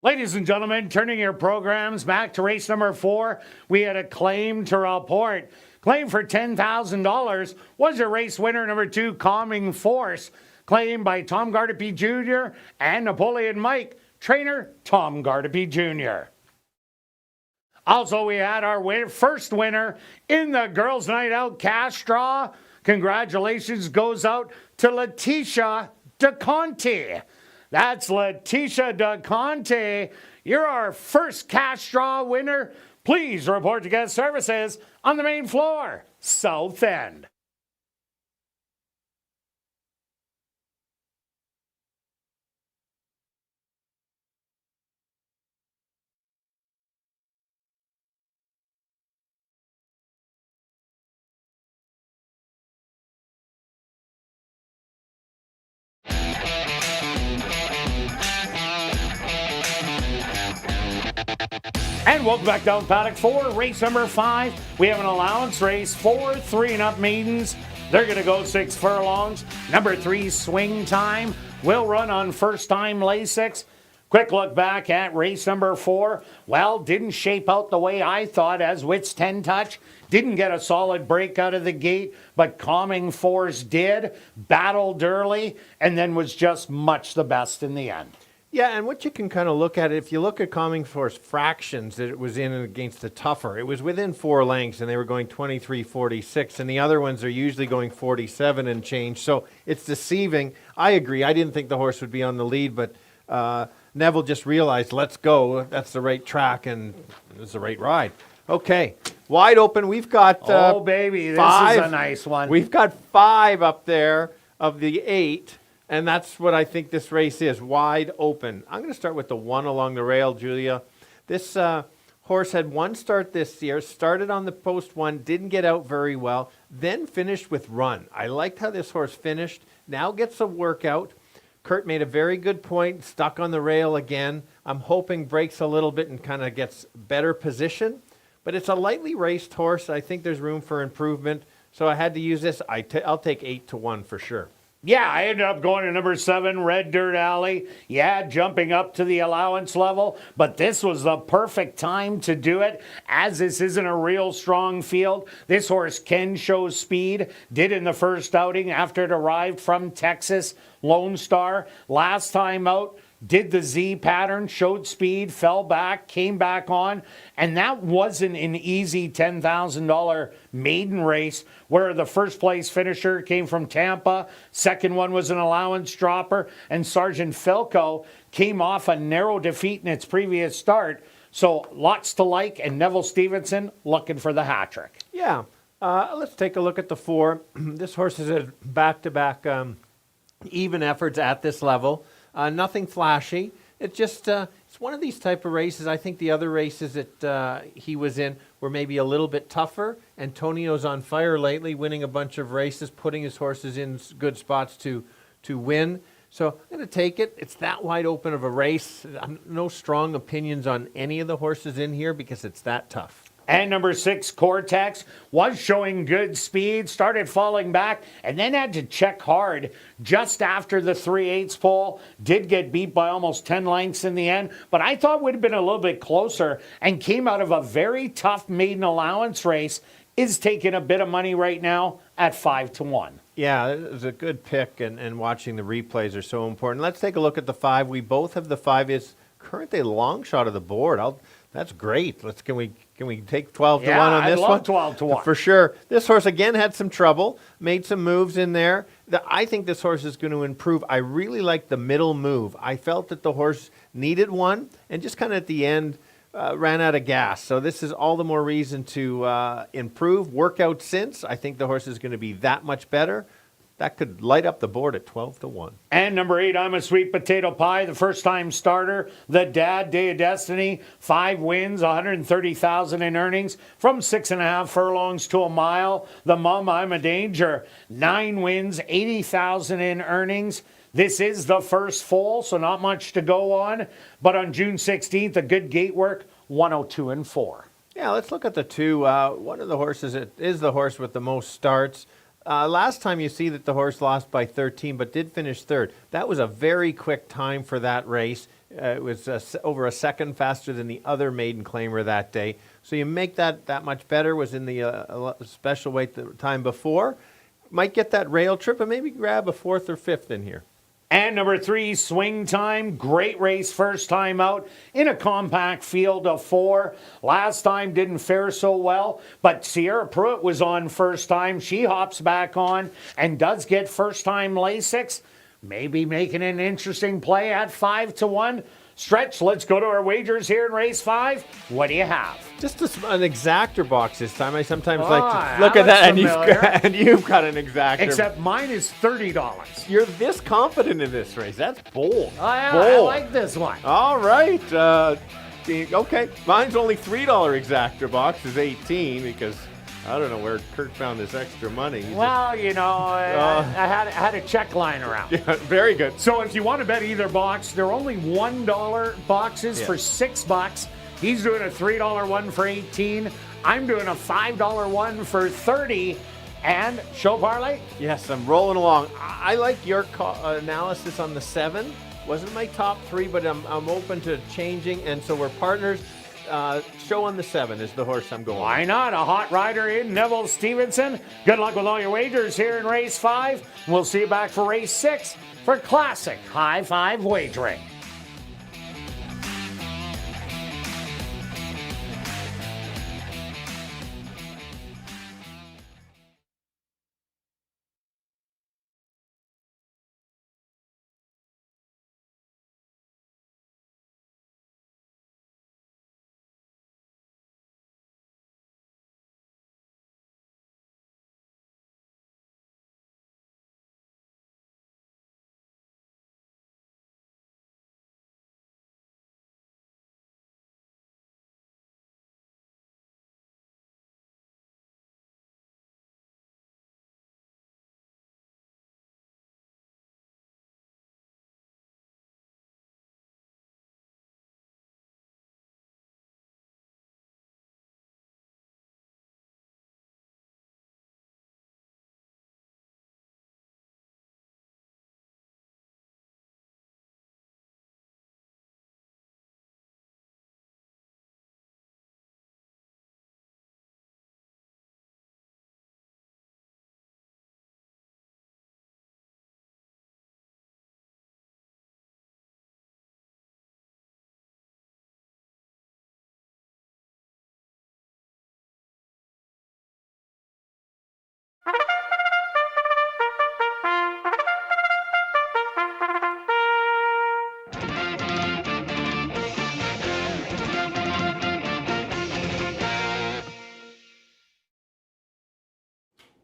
Ladies and gentlemen, turning your programs back to race number 4, we had a claim to report. Claim for $10,000 was your race winner number 2, Calming Force. Claimed by Tom Gardepy Jr. and Napoleon Mike, trainer Tom Gardepy Jr. Also, we had our first winner in the Girls' Night Out cash draw. Congratulations goes out to Letitia DeConte. That's Letitia DeConte. You're our first cash draw winner. Please report to guest services on the main floor, South End. And welcome back down paddock 4, race number 5. We have an allowance race, 4 3-and-up maidens. They're going to go 6 furlongs. Number 3, Swing Time, will run on first-time Lasix. Quick look back at race number 4. Well, didn't shape out the way I thought as Wits 10 Touch. Didn't get a solid break out of the gate, but Calming Force did. Battled early, and then was just much the best in the end. Yeah, and what you can kind of look at, if you look at Calming Force fractions that it was in against the tougher, it was within 4 lengths, and they were going 23.46, and the other ones are usually going 47 and change, so it's deceiving. I agree. I didn't think the horse would be on the lead, but Neville just realized, let's go. That's the right track, and it was the right ride. Okay, wide open. We've got oh, baby, this 5. is a nice one. We've got 5 up there of the 8. And that's what I think this race is, wide open. I'm going to start with the 1 along the rail, Julia. This horse had 1 start this year, started on the post 1, didn't get out very well, then finished with run. I liked how this horse finished, now gets a workout. Kirt made a very good point, stuck on the rail again. I'm hoping breaks a little bit and kind of gets better position. But it's a lightly raced horse. I think there's room for improvement. So I had to use this. I'll take 8-1 for sure. Yeah, I ended up going to number 7, Red Dirt Alley. Yeah, jumping up to the allowance level, but this was the perfect time to do it, as this isn't a real strong field. This horse can show speed, did in the first outing after it arrived from Texas, Lone Star. Last time out, did the Z pattern, showed speed, fell back, came back on, and that wasn't an easy $10,000 maiden race where the first place finisher came from Tampa, second one was an allowance dropper, and Sergeant Filco came off a narrow defeat in its previous start. So lots to like, and Neville Stevenson looking for the hat trick. Yeah, let's take a look at the 4. This horse has had back-to-back even efforts at this level. Nothing flashy. It's just it's one of these type of races. I think the other races that he was in were maybe a little bit tougher. Antonio's on fire lately, winning a bunch of races, putting his horses in good spots to win. So I'm going to take it. It's that wide open of a race. No strong opinions on any of the horses in here because it's that tough. And number 6, Cortex, was showing good speed, started falling back, and then had to check hard just after the 3/8 pole. Did get beat by almost 10 lengths in the end, but I thought would have been a little bit closer and came out of a very tough maiden allowance race. Is taking a bit of money right now at 5-1. Yeah, it was a good pick, and watching the replays are so important. Let's take a look at the 5. We both have the 5 is currently a long shot of the board. That's great. Can we take 12-1 on this one? Yeah, I'd love 12-1. For sure. This horse again had some trouble, made some moves in there. I think this horse is going to improve. I really like the middle move. I felt that the horse needed one, and just kind of at the end ran out of gas. So this is all the more reason to improve. Work out since. I think the horse is going to be that much better. That could light up the board at 12-1. And number 8, I'm a Sweet Potato Pie, the first-time starter. The Dad, Day of Destiny, 5 wins, $130,000 in earnings from 6.5 furlongs to a mile. The Mom, I'm a Danger, 9 wins, $80,000 in earnings. This is the first full, so not much to go on. But on June 16th, a good gate work, 102-4. Yeah, let's look at the 2. One of the horses is the horse with the most starts. Last time you see that the horse lost by 13 but did finish 3rd. That was a very quick time for that race. It was over a second faster than the other maiden claimer that day. So you make that much better. Was in the special weight the time before. Might get that rail trip and maybe grab a 4th or 5th in here. And number 3, Swing Time. Great race first time out in a compact field of 4. Last time didn't fare so well, but Sierra Pruitt was on first time. She hops back on and does get first time Lasix. Maybe making an interesting play at 5-1. Stretch, let's go to our wagers here in race 5. What do you have? Just an exactor box this time. I sometimes like to look at that, and you've got an exactor. Except mine is $30. You're this confident in this race. That's bold. I like this one. All right. Okay. Mine's only $3 exactor box is 18 because I don't know where Kirt found this extra money. Well, you know, I had a check lying around. Yeah, very good. So if you want to bet either box, they're only $1 boxes for $6. He's doing a $3 one for 18. I'm doing a $5 one for 30. And show parlay? Yes, I'm rolling along. I like your analysis on the 7. Wasn't my top 3, but I'm open to changing, and so we're partners. Show on the 7 is the horse I'm going. Why not? A hot rider in Neville Stevenson. Good luck with all your wagers here in race 5. We'll see you back for race 6 for classic high 5 wagering.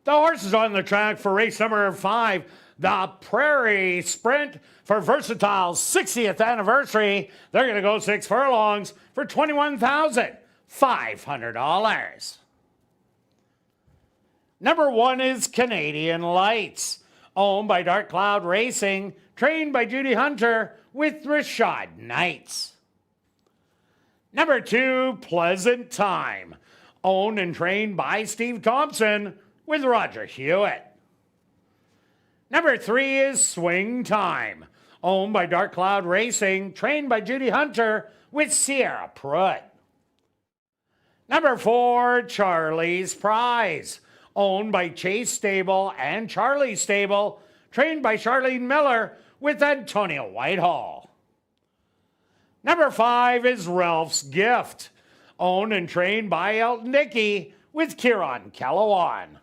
The horses on the track for race number 5, the Prairie Sprint for Versatile's 60th anniversary. They're going to go 6 furlongs for $21,500. Number 1 is Canadian Lights, owned by Dark Cloud Racing, trained by Judy Hunter with Rashad Knights. Number 2, Pleasant Time, owned and trained by Steve Thompson with Roger Hewitt. Number 3 is Swing Time, owned by Dark Cloud Racing, trained by Judy Hunter with Sierra Pruitt. Number 4, Charlie's Prize, owned by Chase Stable and Charlie Stable, trained by Charlene Miller with Antonio Whitehall. Number 5 is Ralph's Gift, owned and trained by Elton Dickey with Kieran Calawan.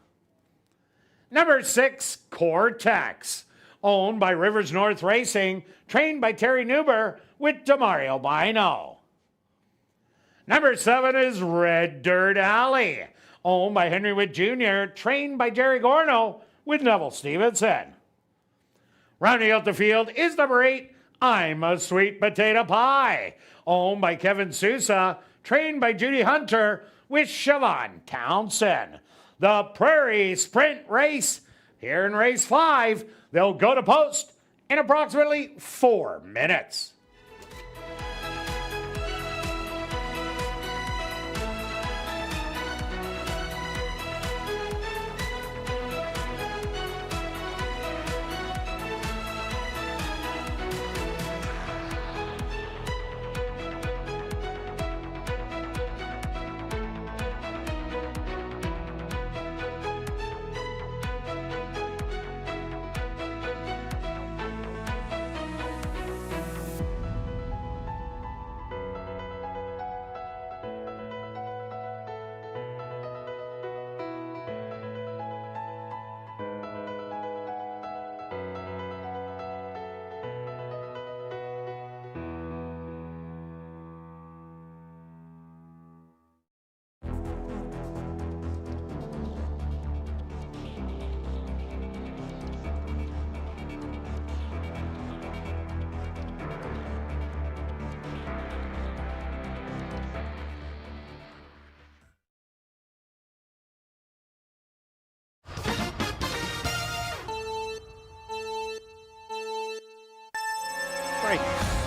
Number 6, Cortex, owned by Rivers North Racing, trained by Terry Newber with Demario Bino. Number 7 is Red Dirt Alley, owned by Henry Witt Jr., trained by Jerry Gorno with Neville Stevenson. Rounding out the field is number 8, I'm a Sweet Potato Pie, owned by Kevin Sousa, trained by Judy Hunter with Siobhan Townsend. The Prairie Sprint Race, here in race 5, they'll go to post in approximately 4 minutes.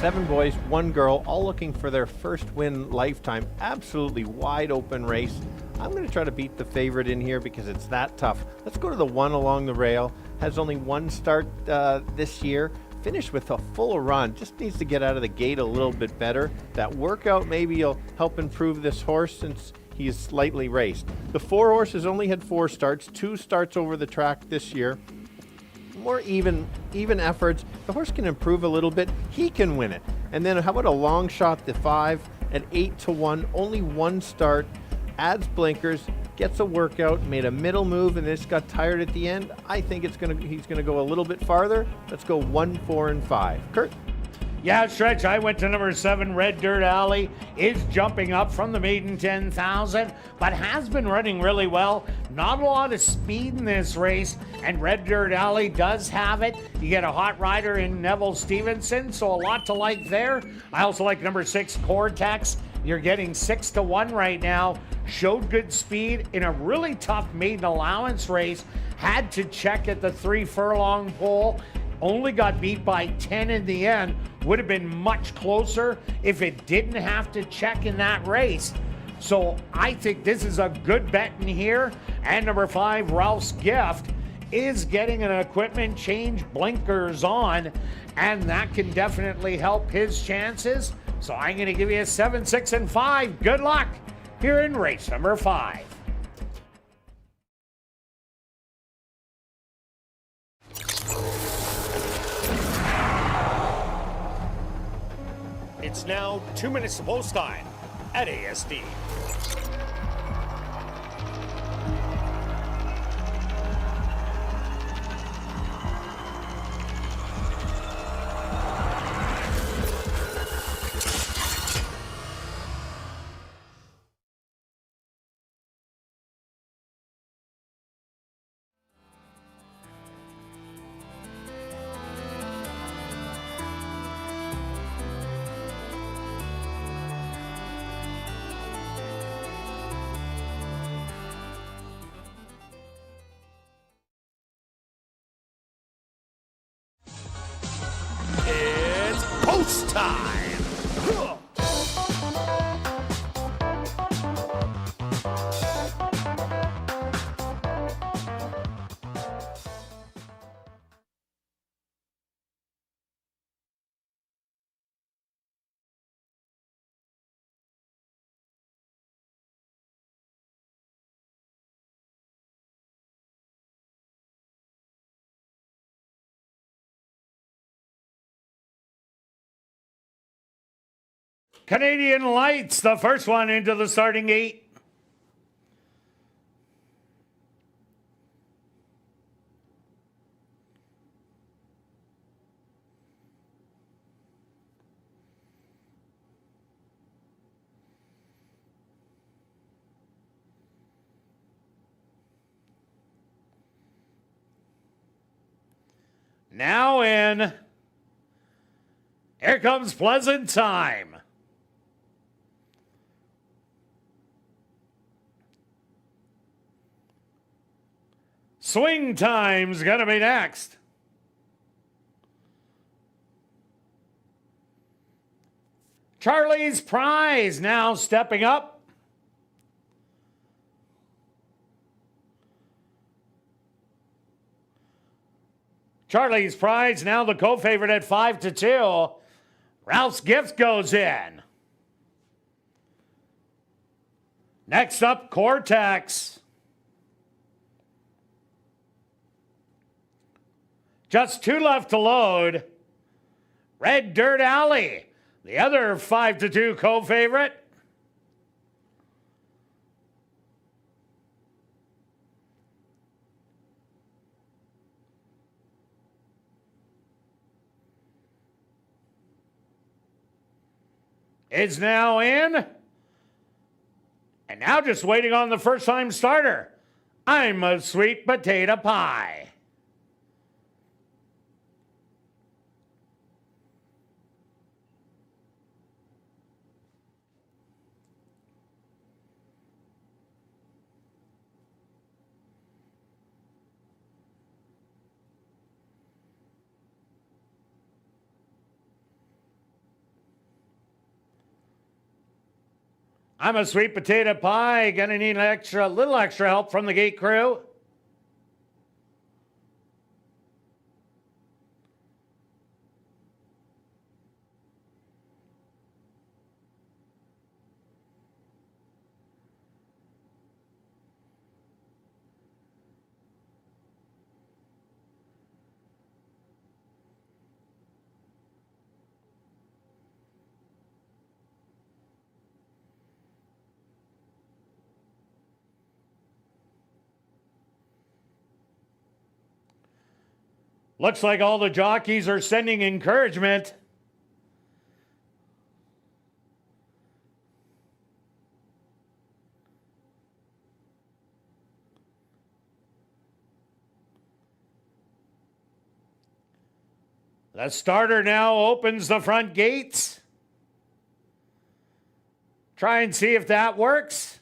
7 boys, 1 girl, all looking for their first win lifetime. Absolutely wide open race. I'm going to try to beat the favorite in here because it's that tough. Let's go to the 1 along the rail. Has only 1 start this year. Finished with a full run. Just needs to get out of the gate a little bit better. That workout maybe will help improve this horse since he's slightly raced. The 4 horse has only had 4 starts, 2 starts over the track this year. More even efforts. The horse can improve a little bit. He can win it. And then how about a long shot, the 5 at 8-1, only 1 start, adds blinkers, gets a workout, made a middle move, and just got tired at the end. I think he's gonna go a little bit farther. Let's go 1, 4, and 5. Kirt? Yeah, Stretch, I went to number 7, Red Dirt Alley. Is jumping up from the maiden 10,000, but has been running really well. Not a lot of speed in this race, and Red Dirt Alley does have it. You get a hot rider in Neville Stevenson, so a lot to like there. I also like number 6, Cortex. You're getting 6-1 right now. Showed good speed in a really tough maiden allowance race. Had to check at the 3 furlong pole. Only got beat by 10 in the end. Would have been much closer if it didn't have to check in that race. So I think this is a good bet in here. And number 5, Ralph's Gift, is getting an equipment change, blinkers on, and that can definitely help his chances. So I'm going to give you a 7, 6, and 5. Good luck here in race number 5. It's now 2 minutes to post time at ASD. It's post time. Canadian Lights, the first one into the starting gate. Now in. Here comes Pleasant Time. Swing Time's gonna be next. Charlie's Prize now stepping up. Charlie's Prize now the co-favorite at 5-2. Ralph's Gift goes in. Next up, Cortex. Just 2 left to load. Red Dirt Alley, the other 5-2 co-favorite. Is now in. And now just waiting on the first time starter. I'm a Sweet Potato Pie. I'm a sweet potato pie. Gonna need little extra help from the gate crew. Looks like all the jockeys are sending encouragement. The starter now opens the front gates. Try and see if that works.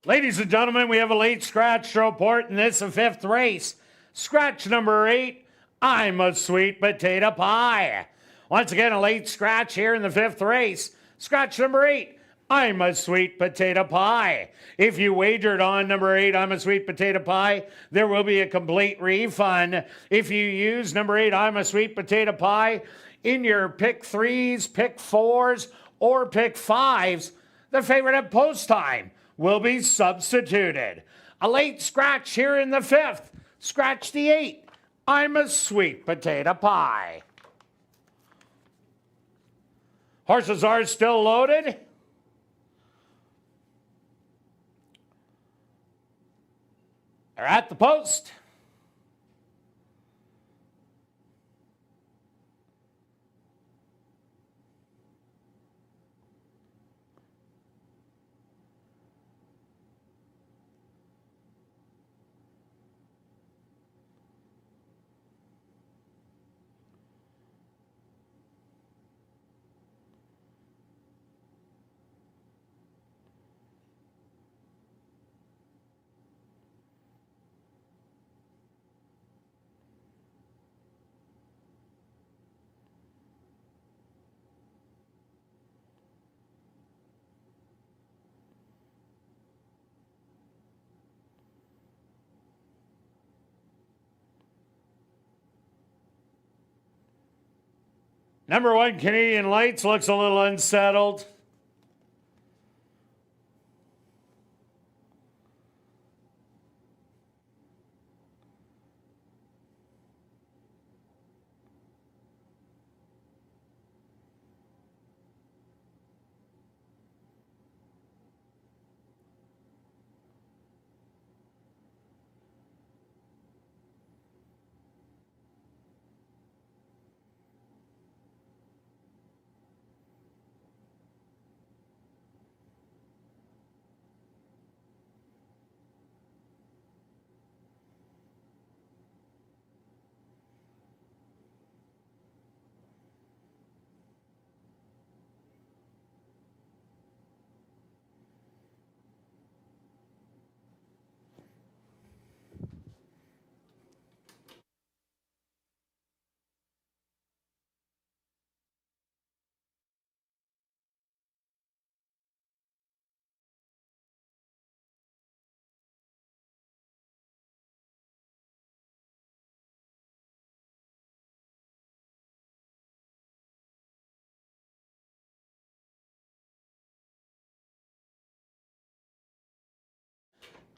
Ladies and gentlemen, we have a late scratch to report in this, the fifth race. Scratch number 8, I'm a sweet potato pie. Once again, a late scratch here in the fifth race. Scratch number 8, I'm a sweet potato pie. If you wagered on number 8, I'm a sweet potato pie, there will be a complete refund. If you use number 8, I'm a sweet potato pie, in your pick 3s, pick 4s, or pick 5s, the favorite at post time will be substituted. A late scratch here in the fifth. Scratch the 8. I'm a sweet potato pie. Horses are still loaded. They're at the post. Number 1, Canadian Lights, looks a little unsettled.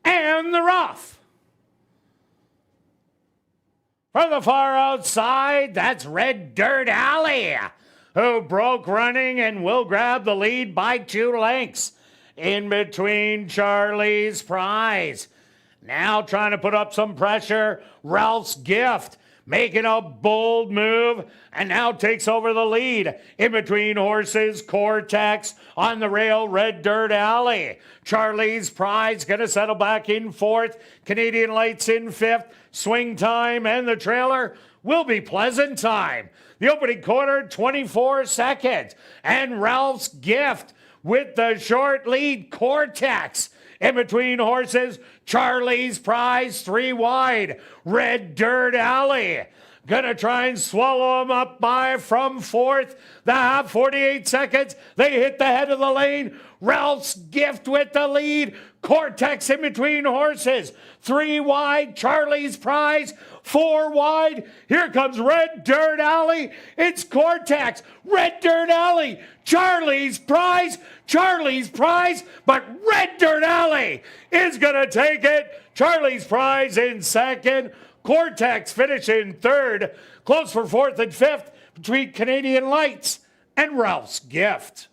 and the rough. From the far outside, that's Red Dirt Alley, who broke running and will grab the lead by 2 lengths. In between Charlie's Prize. Now trying to put up some pressure, Ralph's Gift making a bold move and now takes over the lead. In between horses, Cortex on the rail, Red Dirt Alley. Charlie's Prize going to settle back in 4th. Canadian Lights in 5th. Swing Time and the trailer will be Pleasant Time. The opening quarter, 24 seconds. And Ralph's Gift with the short lead, Cortex. In between horses, Charlie's Prize, 3 wide. Red Dirt Alley. Gonna try and swallow him up from 4th. The half, 48 seconds. They hit the head of the lane. Ralph's Gift with the lead. Cortex in between horses. 3 wide, Charlie's Prize. 4 wide. Here comes Red Dirt Alley. It's Cortex. Red Dirt Alley. Charlie's Prize. Charlie's Prize. But Red Dirt Alley is going to take it. Charlie's Prize in 2nd. Cortex finish in 3rd. Close for 4th and 5th between Canadian Lights and Ralph's Gift.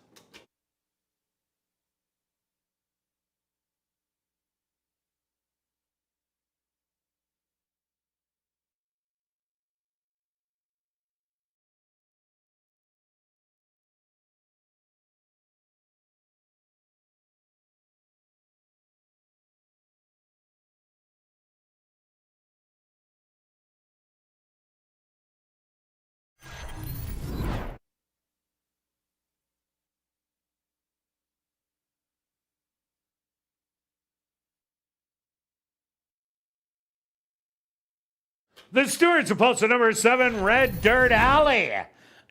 The stewards are posted number 7, Red Dirt Alley.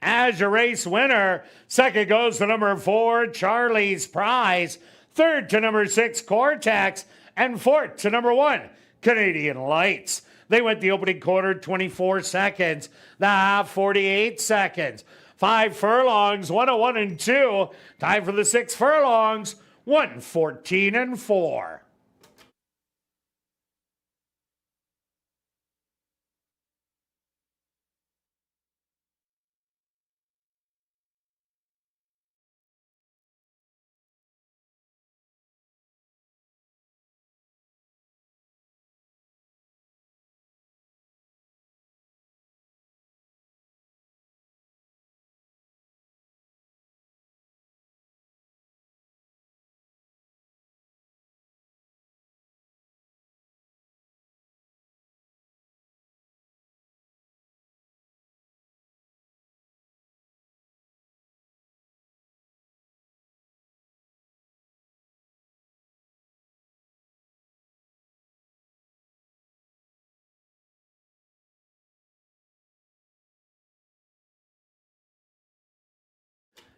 As your race winner, 2nd goes to number 4, Charlie's Prize. 3rd to number 6, Cortex. And 4th to number 1, Canadian Lights. They went the opening quarter, 24 seconds. The half, 48 seconds. 5 furlongs, 101 and 2. Time for the 6 furlongs, 114 and 4.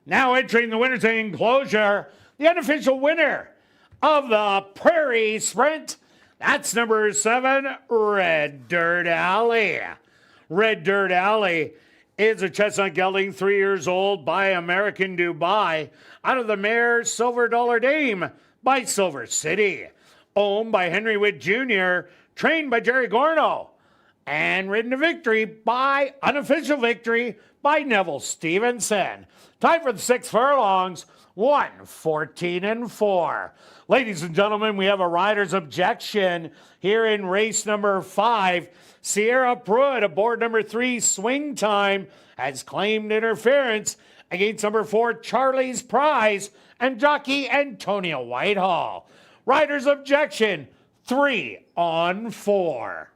Now entering the winner's enclosure, the unofficial winner of the Prairie Sprint, that's number 7, Red Dirt Alley. Red Dirt Alley is a chestnut gelding, 3 years old, by American Dubai, out of the mare Silver Dollar Dame by Silver City. Owned by Henry Witt Jr., trained by Jerry Gorno, and ridden to victory by unofficial victory by Neville Stevenson. Time for the 6 furlongs, 114 and 4. Ladies and gentlemen, we have a rider's objection here in race number 5. Sierra Pruitt aboard number 3, Swing Time, has claimed interference against number 4, Charlie's Prize, and jockey Antonio Whitehall. Rider's objection, 3 on 4.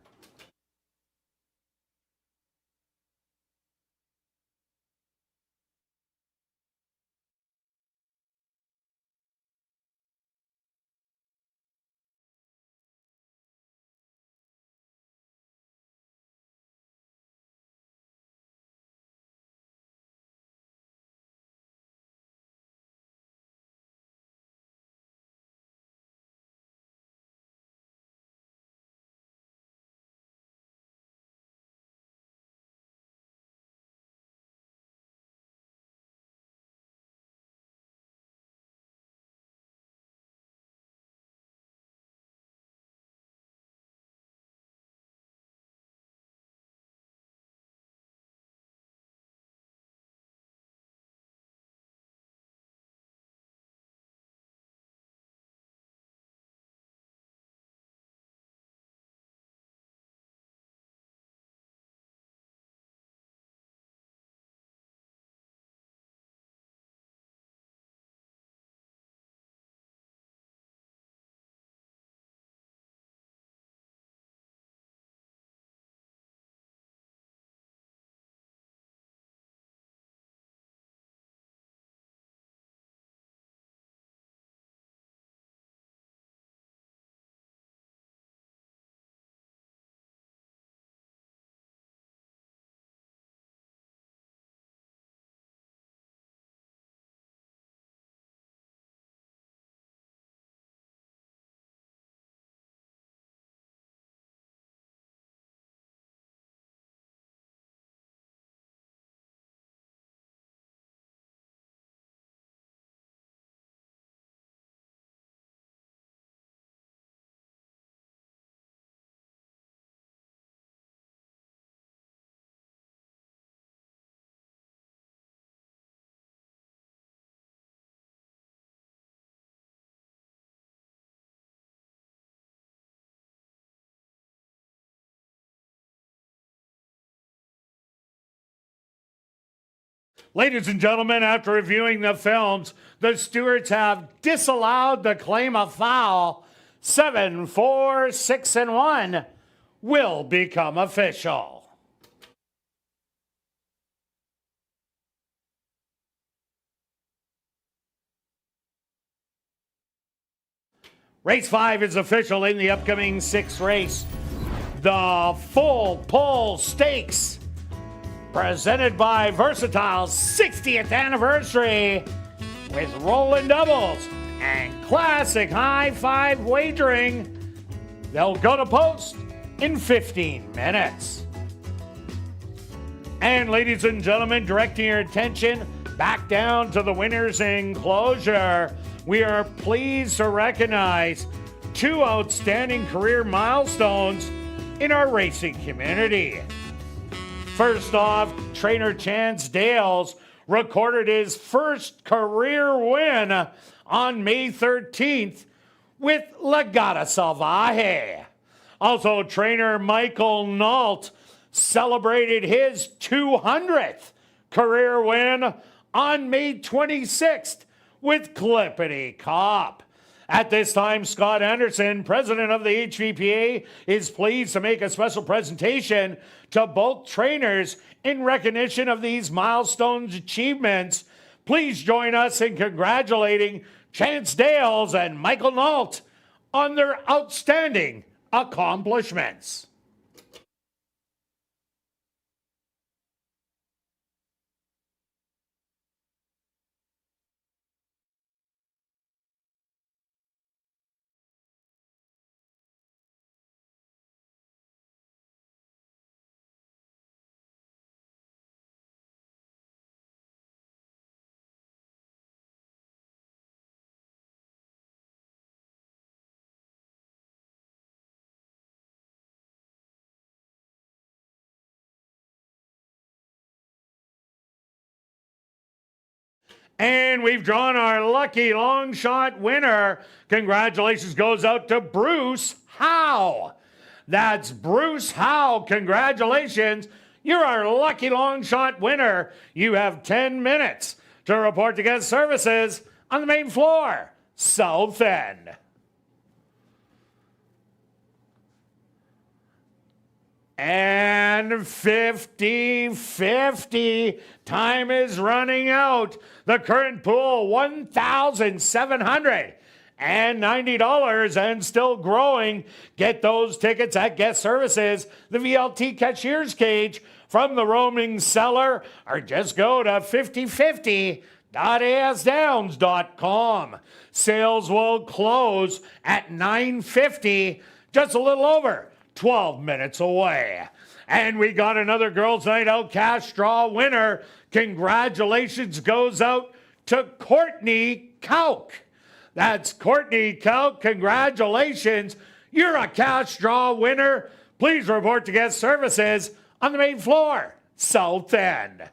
Ladies and gentlemen, after reviewing the films, the stewards have disallowed the claim of foul. 7, 4, 6, and 1 will become official. Race 5 is official in the upcoming 6th race. The Full Pull Stakes, presented by Versatile's 60th anniversary with rolling doubles and classic high five wagering. They'll go to post in 15 minutes. And ladies and gentlemen, directing your attention back down to the winner's enclosure, we are pleased to recognize 2 outstanding career milestones in our racing community. First off, trainer Chance Dales recorded his first career win on May 13th with Legata Salvaje. Also, trainer Michael Nault celebrated his 200th career win on May 26th with Clippity Cop. At this time, Scott Anderson, president of the HVPA, is pleased to make a special presentation to both trainers in recognition of these milestones achievements. Please join us in congratulating Chance Dales and Michael Nault on their outstanding accomplishments. And we've drawn our lucky long shot winner. Congratulations goes out to Bruce Howe. That's Bruce Howe. Congratulations. You're our lucky long shot winner. You have 10 minutes to report to guest services on the main floor, South End. And 50-50. Time is running out. The current pool, $1,790 and still growing. Get those tickets at guest services, the VLT cashier's cage from the roaming cellar, or just go to 5050.asdowns.com. Sales will close at 9:50, just a little over 12 minutes away. And we got another Girls Night Out cash draw winner. Congratulations goes out to Courtney Kauk. That's Courtney Kauk. Congratulations. You're a cash draw winner. Please report to guest services on the main floor, South End.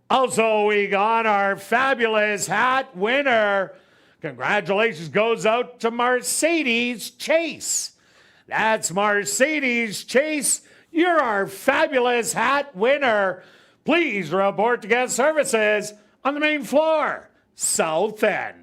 Also, we got our fabulous hat winner. Congratulations goes out to Mercedes Chase. That's Mercedes Chase. You're our fabulous hat winner. Please report to guest services on the main floor, South End.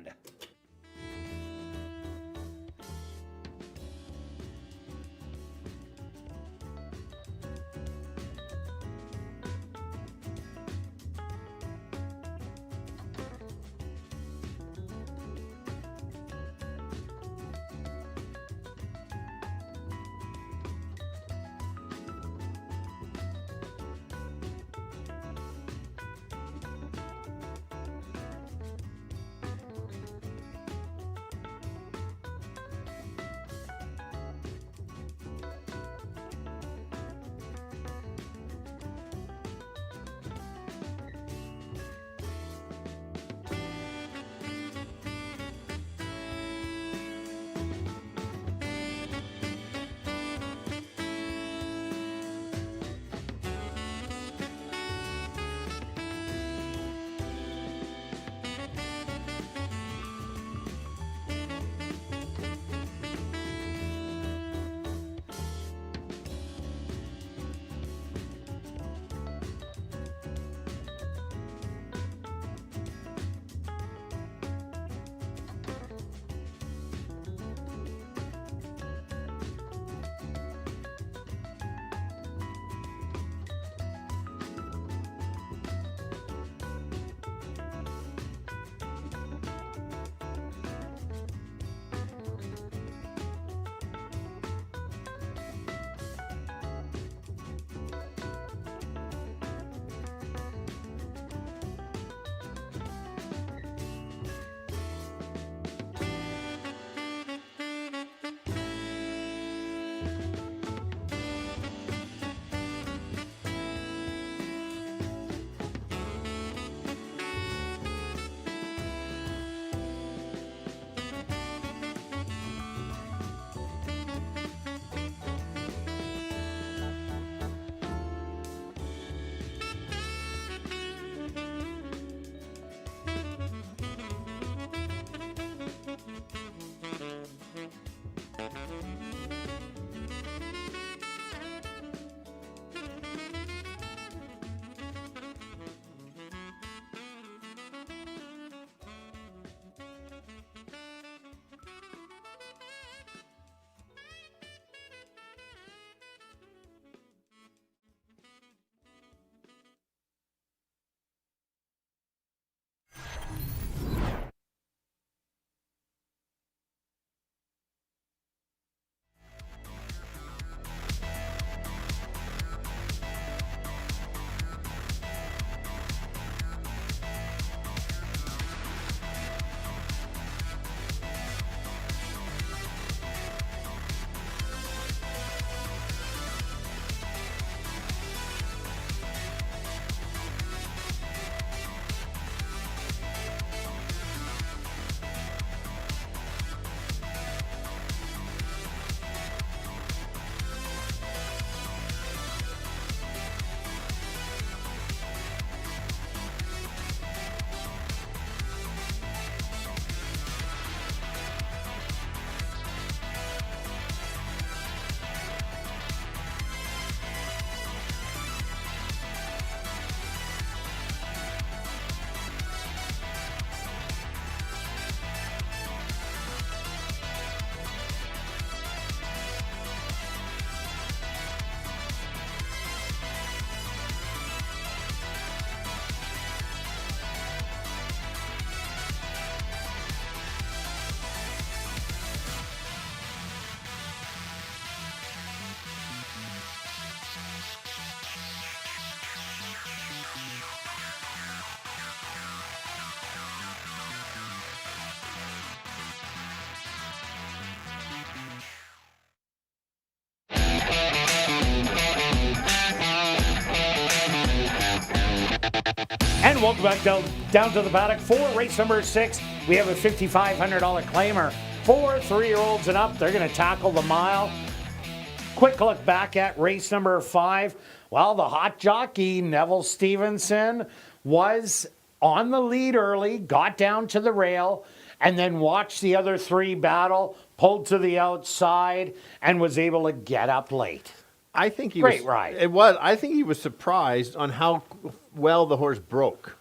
And welcome back down to the paddock for race number 6. We have a $5,500 claimer for 3-year-olds and up. They're going to tackle the mile. Quick look back at race number 5. Well, the hot jockey, Neville Stevenson, was on the lead early, got down to the rail, and then watched the other 3 battle, pulled to the outside, and was able to get up late. I think he Great ride. It was. I think he was surprised on how well the horse broke.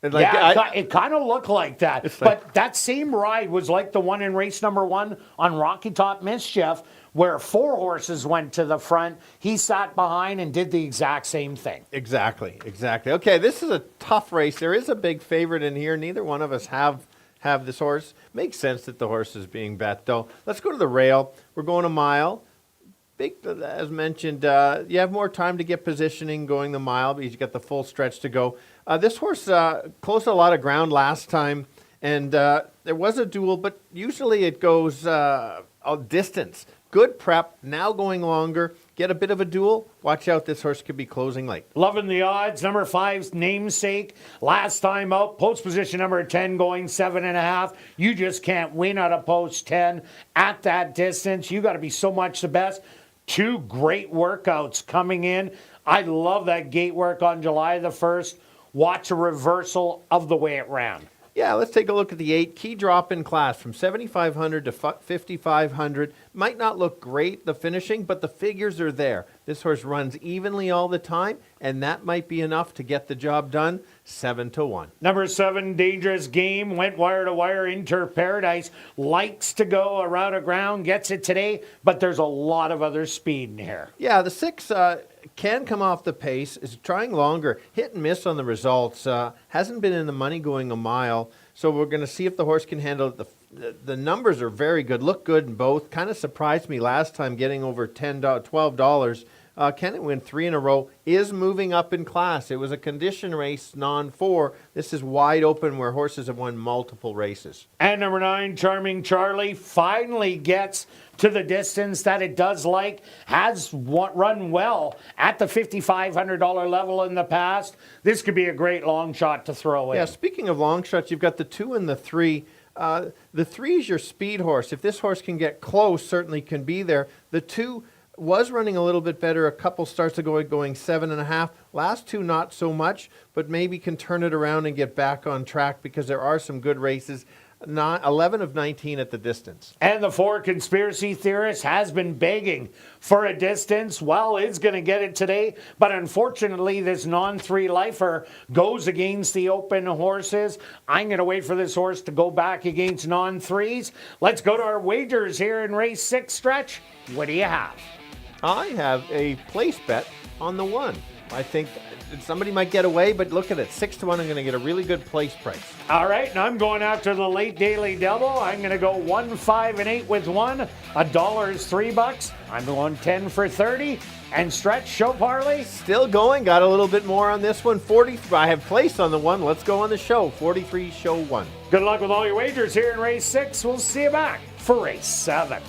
And It kind of looked like that. But that same ride was like the one in race number 1 on Rocky Top Mischief, where 4 horses went to the front. He sat behind and did the exact same thing. Exactly. Okay, this is a tough race. There is a big favorite in here. Neither one of us have this horse. Makes sense that the horse is being bet, though. Let's go to the rail. We're going a mile. Big, as mentioned, you have more time to get positioning going the mile because you got the full stretch to go. This horse closed a lot of ground last time, and there was a duel, but usually it goes a distance. Good prep, now going longer. Get a bit of a duel. Watch out, this horse could be closing late. Loving the odds. Number 5's Namesake. Last time out, post position number 10 going 7.5. You just can't win out of post 10 at that distance. You got to be so much the best. 2 great workouts coming in. I love that gate work on July the 1st. Watch a reversal of the way it ran. Yeah, let's take a look at the 8. Key drop in class from 7,500 to 5,500. Might not look great, the finishing, but the figures are there. This horse runs evenly all the time, and that might be enough to get the job done. 7-1. Number 7, Dangerous Game, went wire to wire. Inter Paradise likes to go around a ground, gets it today, but there's a lot of other speed in here. Yeah, the 6 can come off the pace, is trying longer, hit and miss on the results, hasn't been in the money going a mile, so we're going to see if the horse can handle it. The numbers are very good, look good in both. Kind of surprised me last time getting over $10, $12. Can it win 3 in a row? Is moving up in class. It was a condition race, non-4. This is wide open where horses have won multiple races. And number 9, Charming Charlie, finally gets to the distance that it does like. Has run well at the $5,500 level in the past. This could be a great long shot to throw in. Yeah, speaking of long shots, you've got the 2 and the 3. The 3 is your speed horse. If this horse can get close, certainly can be there. The 2 was running a little bit better. A couple starts ago going 7.5. Last 2 not so much, but maybe can turn it around and get back on track because there are some good races. 11 of 19 at the distance. And the 4, Conspiracy Theorist, has been begging for a distance. Well, it's going to get it today, but unfortunately this non-3 lifer goes against the open horses. I'm going to wait for this horse to go back against non-3s. Let's go to our wagers here in race 6 stretch. What do you have? I have a place bet on the 1. I think somebody might get away, but look at it. 6-1, I'm going to get a really good place price. All right, and I'm going after the late daily double. I'm going to go 1, 5, and 8 with 1. $1 is $3. I'm going 10 for 30. And stretch, show parlay. Still going. Got a little bit more on this one. 40. I have place on the 1. Let's go on the show. 43, show 1. Good luck with all your wagers here in race 6. We'll see you back for race 7.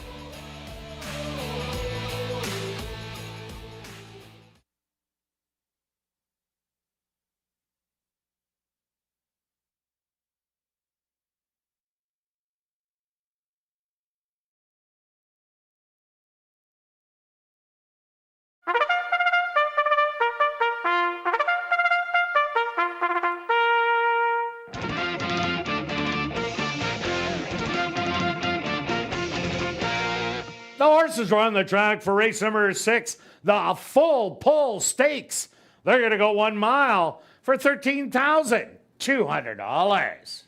The horses are on the track for race number 6, the Full Pull Stakes. They're going to go 1 mile for $13,200.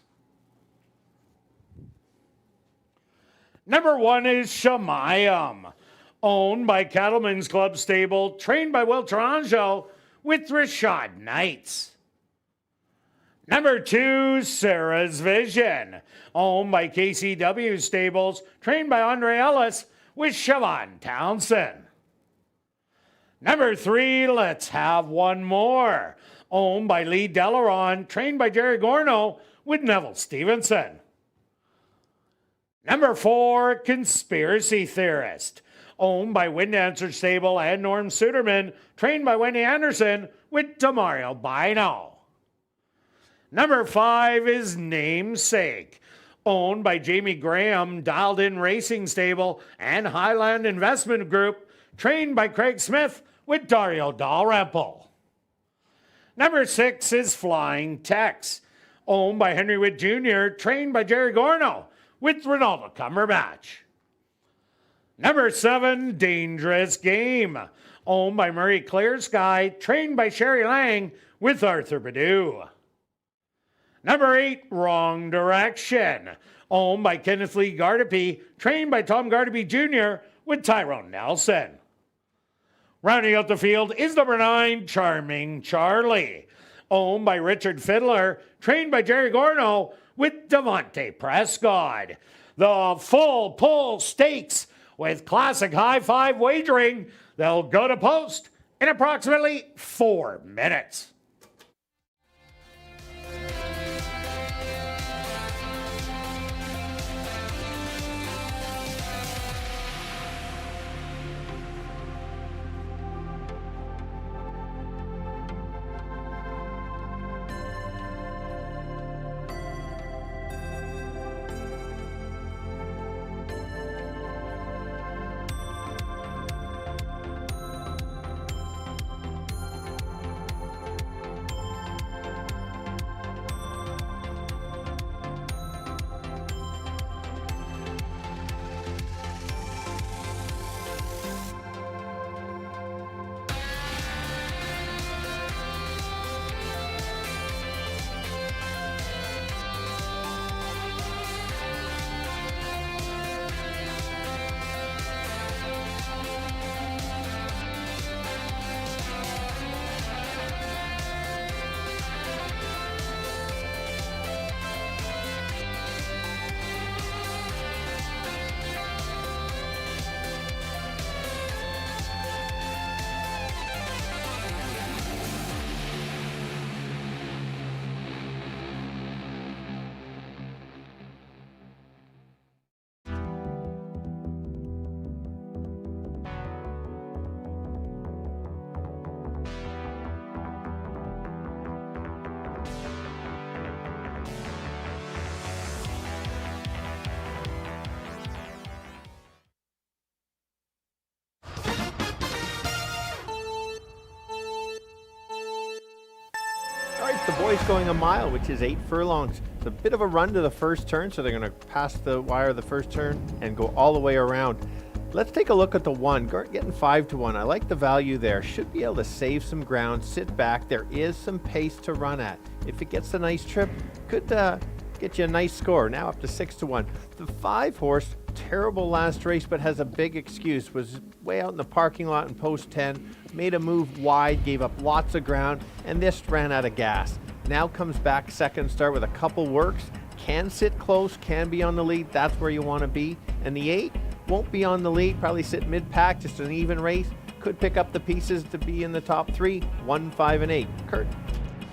Number 1 is Shemayim, owned by Cattlemen's Club Stable, trained by Will Taranjo with Rashad Knights. Number 2, Sarah's Vision, owned by KCW Stables, trained by Andre Ellis with Siobhan Townsend. Number 3, Let's Have One More, owned by Lee Delaron, trained by Jerry Gorno with Neville Stevenson. Number 4, Conspiracy Theorist, owned by Windancer Stable and Norm Suderman, trained by Wendy Anderson with Demario Bino. Number 5 is Namesake, owned by Jamie Graham, Dialed In Racing Stable, and Highland Investment Group, trained by Craig Smith with Dario Dalrymple. Number 6 is Flying Tex, owned by Henry Witt Jr., trained by Jerry Gorno with Ronaldo Cumberbatch. Number 7, Dangerous Game, owned by Murray Clear Sky, trained by Sherry Lang with Arthur Badu. Number 8, Wrong Direction, owned by Kenneth Lee Gardapi, trained by Tom Gardapi Jr. with Tyrone Nelson. Rounding out the field is number 9, Charming Charlie, owned by Richard Fiddler, trained by Jerry Gorno with Devontae Prescott. The full pull stakes with classic high five wagering. They'll go to post in approximately 4 minutes. The boys going a mile, which is 8 furlongs. It's a bit of a run to the first turn, so they're going to pass the wire of the first turn and go all the way around. Let's take a look at the 1. Getting 5 to 1. I like the value there. Should be able to save some ground, sit back. There is some pace to run at. If it gets a nice trip, could get you a nice score. Now up to 6 to 1. The 5 horse, terrible last race, but has a big excuse. Was way out in the parking lot in post 10, made a move wide, gave up lots of ground, and this ran out of gas. Now comes back second start with a couple works, can sit close, can be on the lead. That's where you want to be. And the 8 won't be on the lead, probably sit mid-pack, just an even race. Could pick up the pieces to be in the top 3, 1, 5, and 8. Kirt.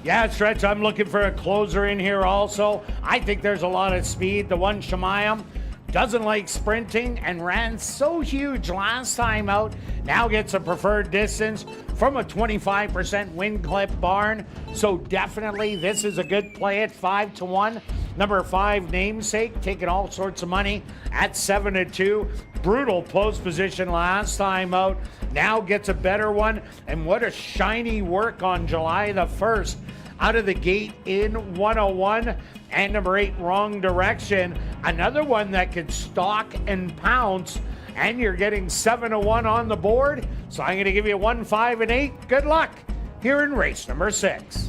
Yeah, Stretch, I'm looking for a closer in here also. I think there's a lot of speed. The 1, Shemayim, doesn't like sprinting and ran so huge last time out. Now gets a preferred distance from a 25% win clip barn. So definitely this is a good play at 5 to 1. Number 5, Namesake, taking all sorts of money at 7 to 2. Brutal post position last time out. Now gets a better one. And what a shiny work on July the 1st. Out of the gate in 101. And number 8, Wrong Direction. Another one that could stalk and pounce. And you're getting 7 to 1 on the board. So I'm going to give you 1, 5, and 8. Good luck here in race number 6.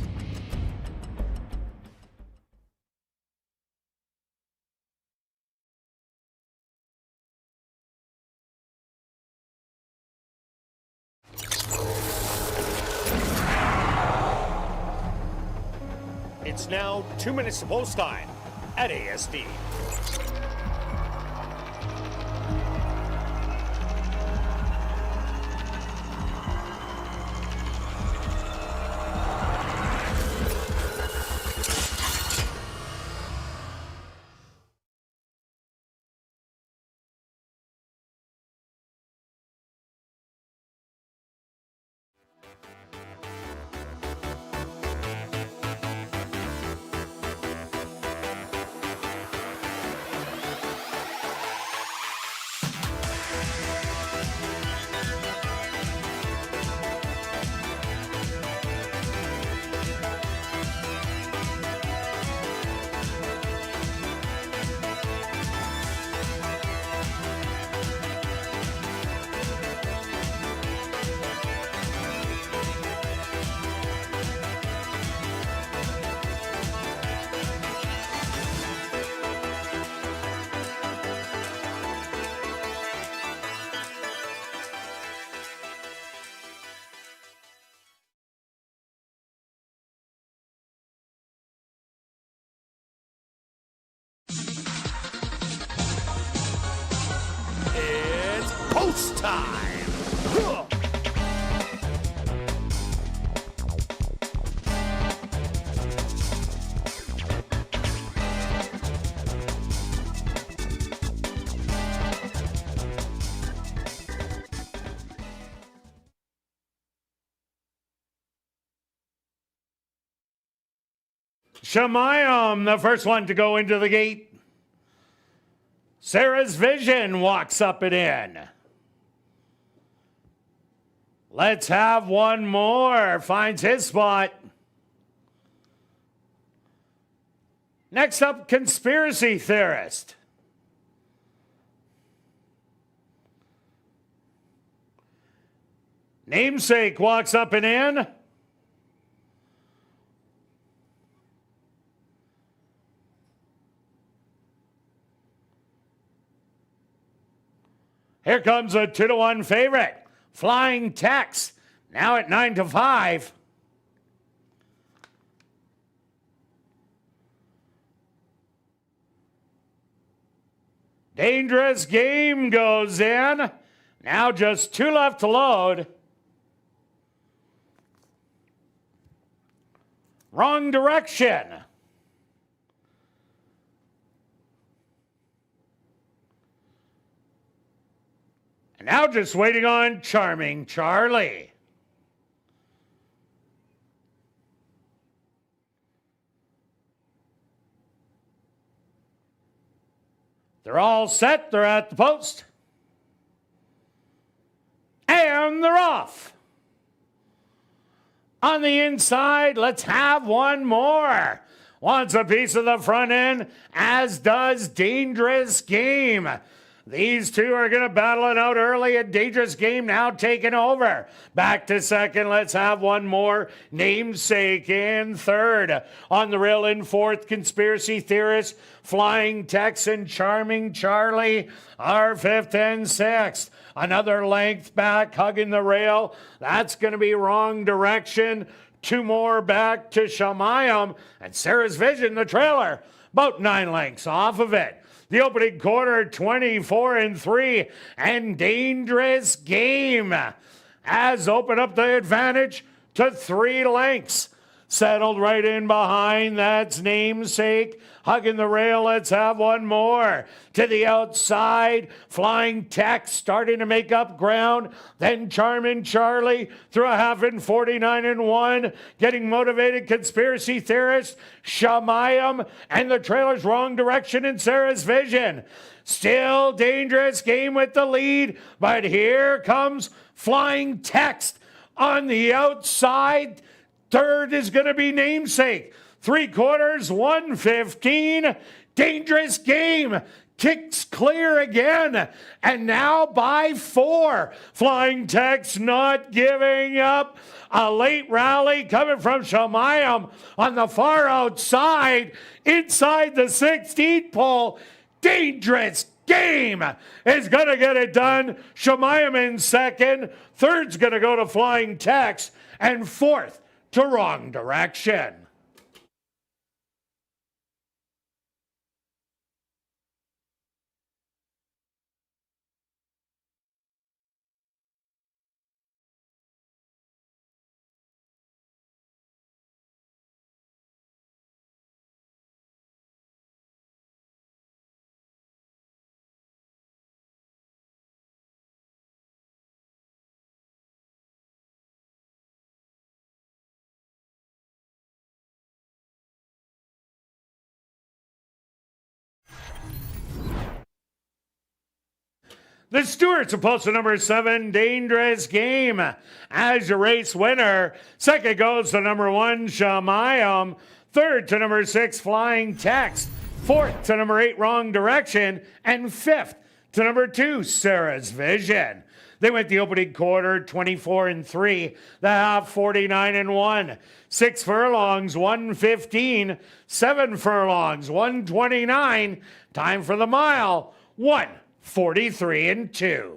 It's now 2 minutes to post time at ASD. Shemayim, the first one to go into the gate. Sarah's Vision walks up and in. Let's have one more. Finds his spot. Next up, Conspiracy Theorist. Namesake walks up and in. Here comes a 2-1 favorite. Flying Tex, now at 9-5. Dangerous Game goes in. Now just 2 left to load. Wrong Direction. And now just waiting on Charming Charlie. They're all set. They're at the post. And they're off. On the inside, let's have one more. Wants a piece of the front end, as does Dangerous Game. These two are going to battle it out early. A Dangerous Game now taking over. Back to second. Let's have one more. Namesake in third. On the rail in fourth, Conspiracy Theorist, Flying Tex, and Charming Charlie are fifth and sixth. Another length back, hugging the rail. That's going to be Wrong Direction. 2 more back to Shemayim. And Sarah's Vision, the trailer, about 9 lengths off of it. The opening quarter, 24-3, and Dangerous Game has opened up the advantage to 3 lengths. Settled right in behind, that's Namesake. Hugging the rail, let's have one more. To the outside, Flying Tex starting to make up ground. Then Charmin' Charlie through a half in 49-1. Getting motivated, Conspiracy Theorist, Shemayim, and the trailer's Wrong Direction in Sarah's Vision. Still Dangerous Game with the lead, but here comes Flying Tex on the outside. Third is going to be Namesake. 3/4, 115. Dangerous Game kicks clear again. And now by 4. Flying Tex not giving up. A late rally coming from Shemayim on the far outside. Inside the 16th pole. Dangerous Game is going to get it done. Shemayim in second. Third's going to go to Flying Tex. And fourth to Wrong Direction. The Stewarts of postal number 7, Dangerous Game, as your race winner. Second goes to number 1, Shemayim. Third to number 6, Flying Tex. Fourth to number 8, Wrong Direction. And fifth to number 2, Sarah's Vision. They went the opening quarter 24-3, the half 49-1. 6 furlongs, 115. 7 furlongs, 129. Time for the mile, 1:43-2.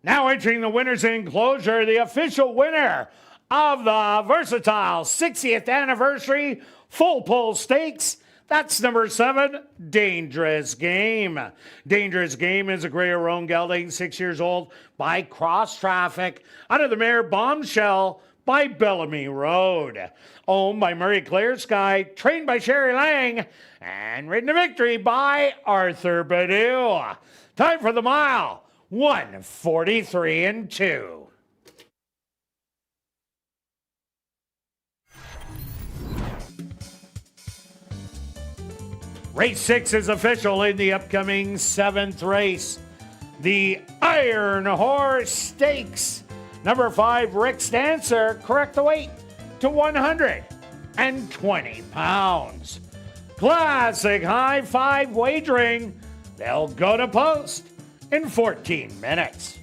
Now entering the winner's enclosure, the official winner of the versatile 60th anniversary full pull stakes. That's number 7, Dangerous Game. Dangerous Game is a grey roan gelding, 6 years old, by Cross Traffic, under the mare Bombshell by Bellamy Road. Owned by Murray Clear Sky, trained by Sherry Lang, and ridden to victory by Arthur Badu. Time for the mile, 1:43 2. Race 6 is official in the upcoming 7th race. The Iron Horse Stakes. Number 5, Rick Stancer, correct the weight to 120 pounds. Classic high 5 wagering. They'll go to post in 14 minutes.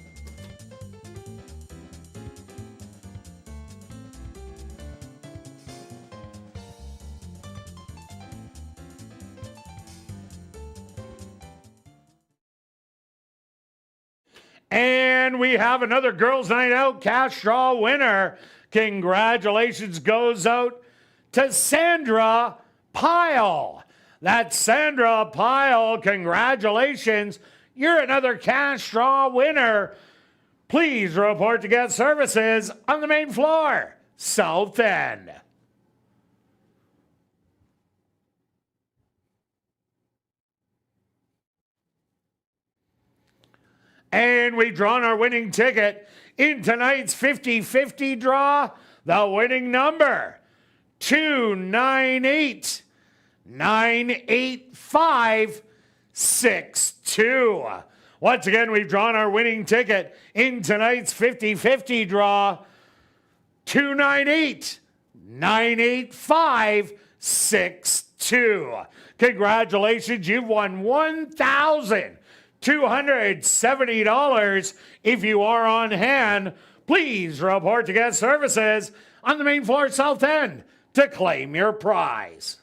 And we have another Girls Night Out cash draw winner. Congratulations goes out to Sandra Pyle. That's Sandra Pyle. Congratulations. You're another cash draw winner. Please report to guest services on the main floor, South End. And we've drawn our winning ticket in tonight's 50-50 draw. The winning number, 298-985-62. Once again, we've drawn our winning ticket in tonight's 50-50 draw, 298-985-62. Congratulations, you've won $1,270. If you are on hand, please report to guest services on the main floor, South End, to claim your prize.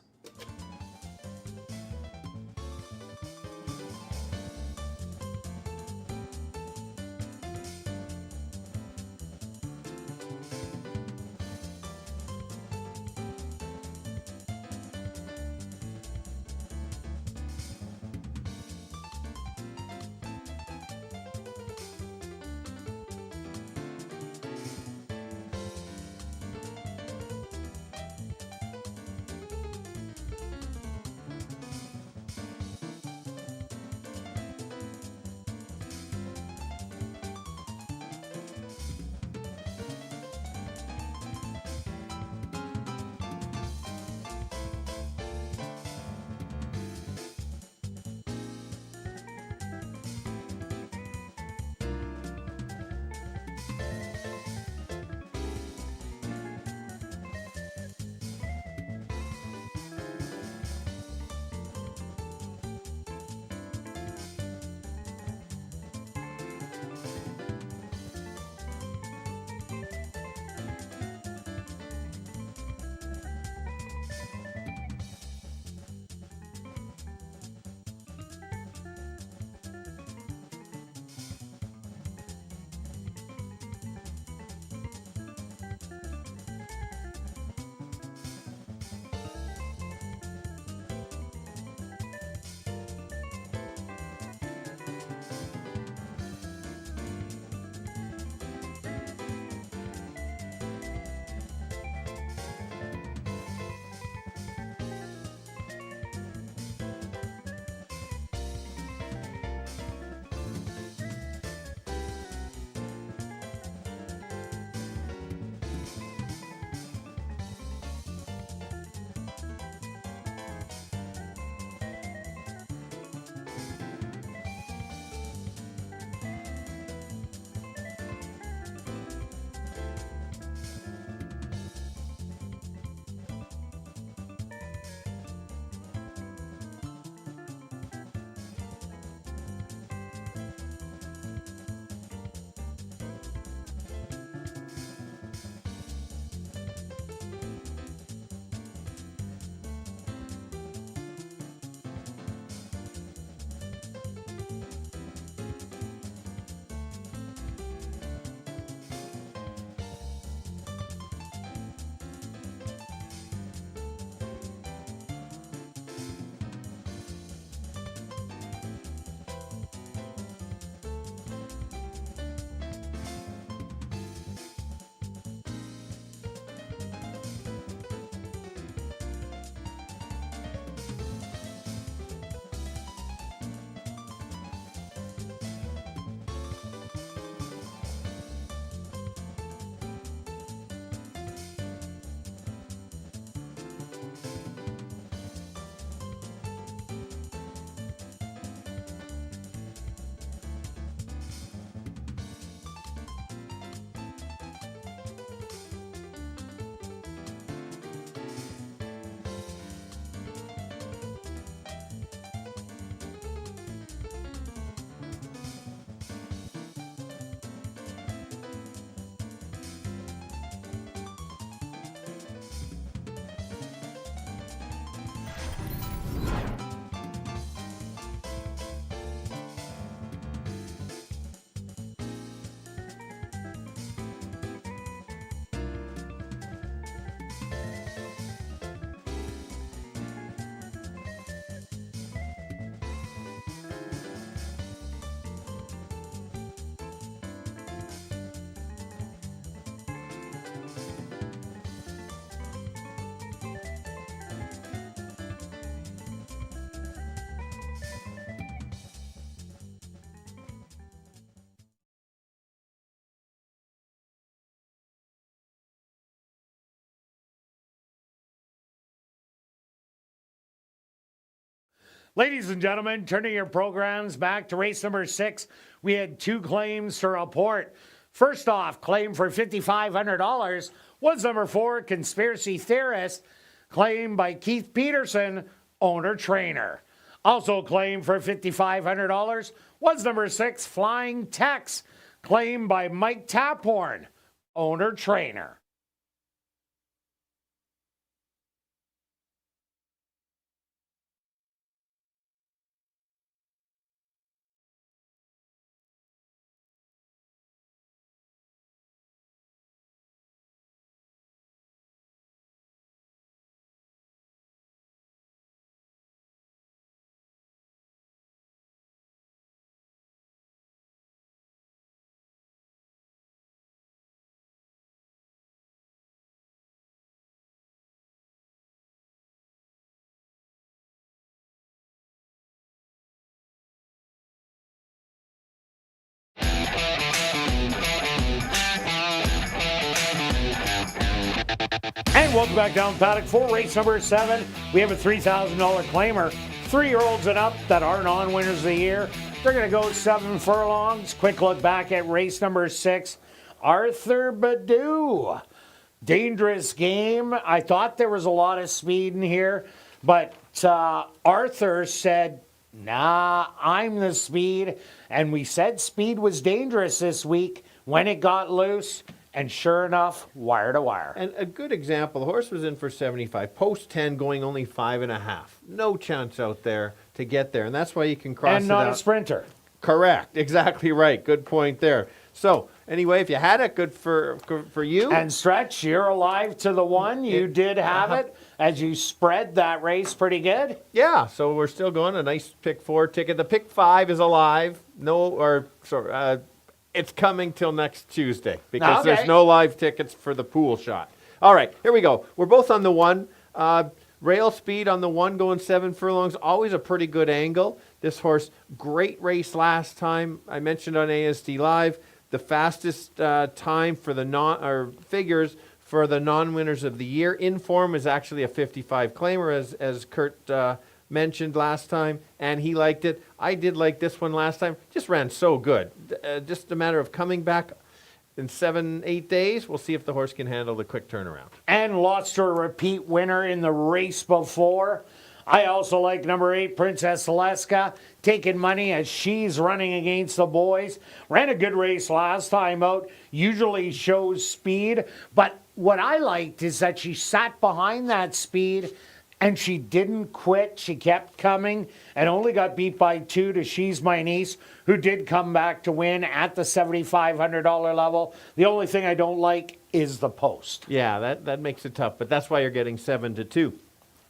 Ladies and gentlemen, turning your programs back to race number 6, we had 2 claims to report. First off, claim for $5,500 was number 4, Conspiracy Theorist, claimed by Keith Peterson, owner-trainer. Also claimed for $5,500 was number 6, Flying Tex, claimed by Mike Taphorn, owner-trainer. And welcome back down paddock for race number 7. We have a $3,000 claimer. 3-year-olds and up that are non-winners of the year. They're going to go 7 furlongs. Quick look back at race number 6. Arthur Badu. Dangerous game. I thought there was a lot of speed in here, but Arthur said, nah, I'm the speed. And we said speed was dangerous this week when it got loose. And sure enough, wire to wire. And a good example, the horse was in for 75, post 10 going only 5.5. No chance out there to get there, and that's why you can cross and it not out. a sprinter. Correct, exactly right. Good point there. So anyway, if you had it, good for you. And Stretch, you're alive to the one. You did have it as you spread that race pretty good. Yeah, so we're still going. A nice pick 4 ticket. The pick 5 is alive. It's coming till next Tuesday because there's no live tickets for the pool shot. All right, here we go. We're both on the 1. Rail speed on the 1 going 7 furlongs. Always a pretty good angle. This horse, great race last time. I mentioned on ASD Live, the fastest time for the figures for the non-winners of the year. In form is actually a 55 claimer, as Kirt mentioned last time, and he liked it. I did like this one last time. Just ran so good. Just a matter of coming back in 7-8 days. We'll see if the horse can handle the quick turnaround. And lost to a repeat winner in the race before. I also like number 8, Princess Aleska, taking money as she's running against the boys. Ran a good race last time out. Usually shows speed, but what I liked is that she sat behind that speed and she didn't quit. She kept coming and only got beat by 2 to She's My Niece, who did come back to win at the $7,500 level. The only thing I don't like is the post. Yeah, that makes it tough, but that's why you're getting 7-2.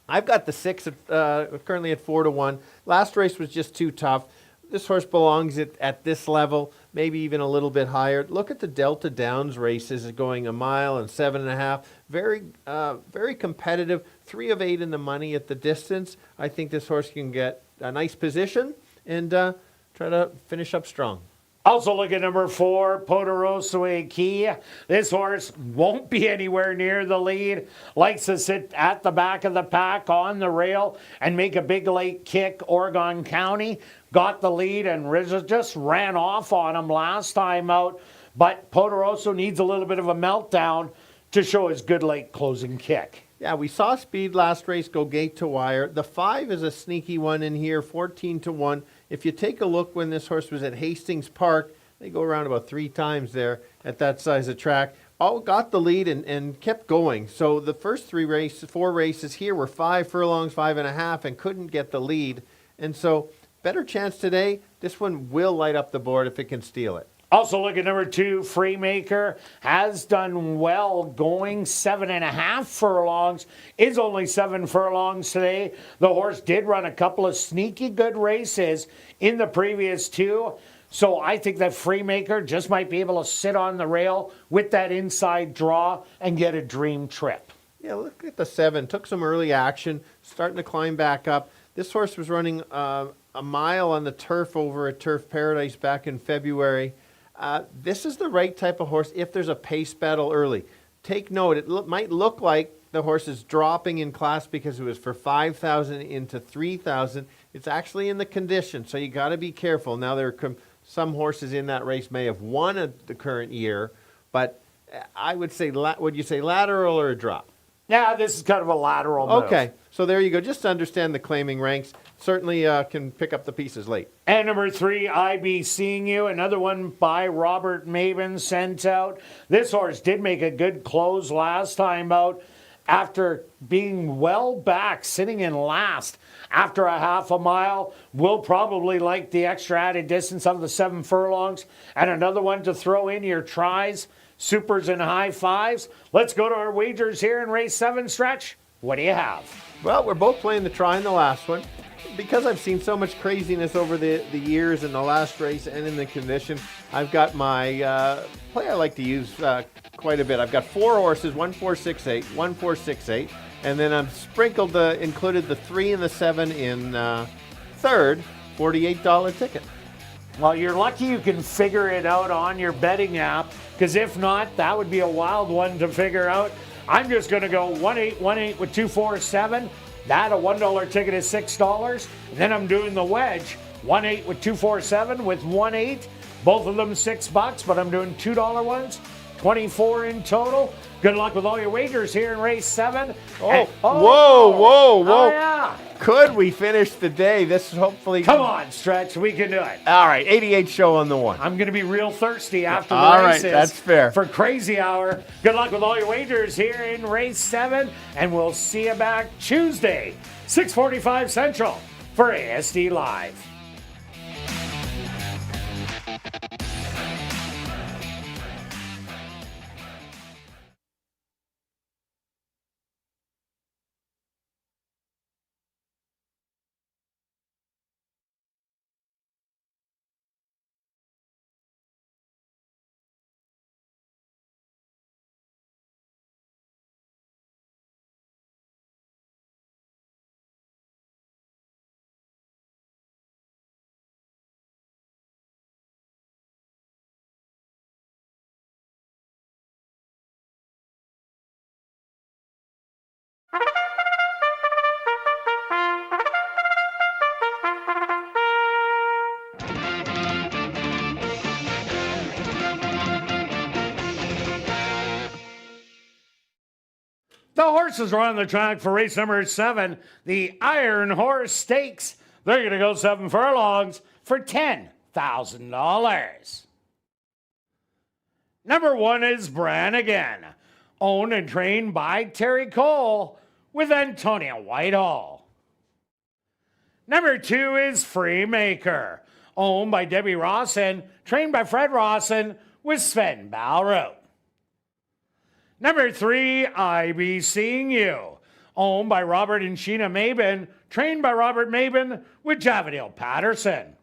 I've got the 6 currently at 4-1. Last race was just too tough. This horse belongs at this level, maybe even a little bit higher. Look at the Delta Downs races going 1 mile and 7.5. Very competitive. 3 of 8 in the money at the distance. I think this horse can get a nice position and try to finish up strong. Also look at number 4, Poderoso Key. This horse won't be anywhere near the lead. Likes to sit at the back of the pack on the rail and make a big late kick. Oregon County got the lead and just ran off on him last time out. But Poderoso needs a little bit of a meltdown to show his good late closing kick. Yeah, we saw speed last race go gate to wire. The 5 is a sneaky one in here, 14-1. If you take a look when this horse was at Hastings Park, they go around about 3 times there at that size of track. All got the lead and kept going. So the first 4 races here were 5 furlongs, 5.5, and couldn't get the lead. And so better chance today. This one will light up the board if it can steal it. Also look at number 2, Freemaker. Has done well going 7.5 furlongs. Is only 7 furlongs today. The horse did run a couple of sneaky good races in the previous 2. So I think that Freemaker just might be able to sit on the rail with that inside draw and get a dream trip. Yeah, look at the 7. Took some early action, starting to climb back up. This horse was running a mile on the turf over at Turf Paradise back in February. This is the right type of horse if there's a pace battle early. Take note, it might look like the horse is dropping in class because it was for 5,000 into 3,000. It's actually in the condition, so you got to be careful. Now, some horses in that race may have won the current year, but I would say, would you say lateral or a drop? Yeah, this is kind of a lateral move. Okay, so there you go. Just to understand the claiming ranks. Certainly can pick up the pieces late. And number 3, I Be Seeing You, another one by Robert Maben sent out. This horse did make a good close last time out after being well back, sitting in last after a half a mile. Will probably like the extra added distance of the 7 furlongs. And another one to throw in your tries, supers and high fives. Let's go to our wagers here in race 7, Stretch. What do you have? Well, we're both playing the try in the last one. Because I've seen so much craziness over the years in the last race and in the condition, I've got my play I like to use quite a bit. I've got 4 horses, 1, 4, 6, 8, 1, 4, 6, 8, and then I've included the 3 and the 7 in third, $48 ticket. Well, you're lucky you can figure it out on your betting app, because if not, that would be a wild one to figure out. I'm just going to go 1-8, 1-8 with 2, 4, 7. That, a $1 ticket is $6. And then I'm doing the wedge, 1-8 with 2, 4, 7 with 1-8. Both of them $6, but I'm doing $2 ones, 24 in total. Good luck with all your wagers here in race 7. Whoa. Oh, yeah. Could we finish the day? This is hopefully... Come on, Stretch. We can do it. All right, 88 show on the 1. I'm going to be real thirsty after the all races. Right, that's fair. For Crazy Hour. Good luck with all your wagers here in race 7, and we'll see you back Tuesday, 6:45 Central for ASD Live. The horses are on the track for race number 7, the Iron Horse Stakes. They're going to go 7 furlongs for $10,000. Number 1 is Brannigan, owned and trained by Terry Cole with Antonia Whitehall. Number 2 is Freemaker, owned by Debbie Rawson, trained by Fred Rawson with Sven Balrout. Number 3, I Be Seeing You, owned by Robert and Sheena Maben, trained by Robert Maben with Javadil Patterson.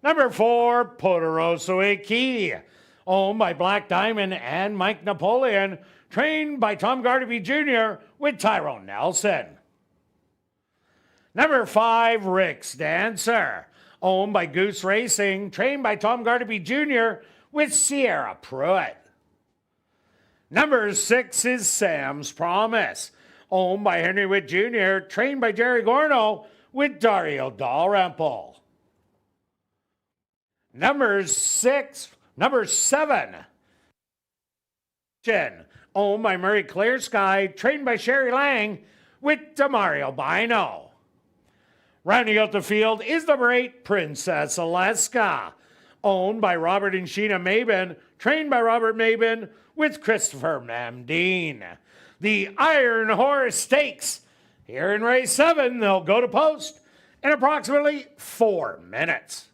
Number 4, Poderoso Iki, owned by Black Diamond and Mike Napoleon, trained by Tom Gardaby Jr. with Tyrone Nelson. Number 5, Rick's Dancer, owned by Goose Racing, trained by Tom Gardaby Jr. with Sierra Pruitt. Number 6 is Sam's Promise, owned by Henry Witt Jr., trained by Jerry Gorno with Dario Dalrymple. Number 7, owned by Murray Clear Sky, trained by Sherry Lang with Demario Bino. Rounding out the field is number 8, Princess Alaska, owned by Robert and Sheena Maben, trained by Robert Maben with Christopher Mamdine. The Iron Horse Stakes. Here in race 7, they'll go to post in approximately 4 minutes.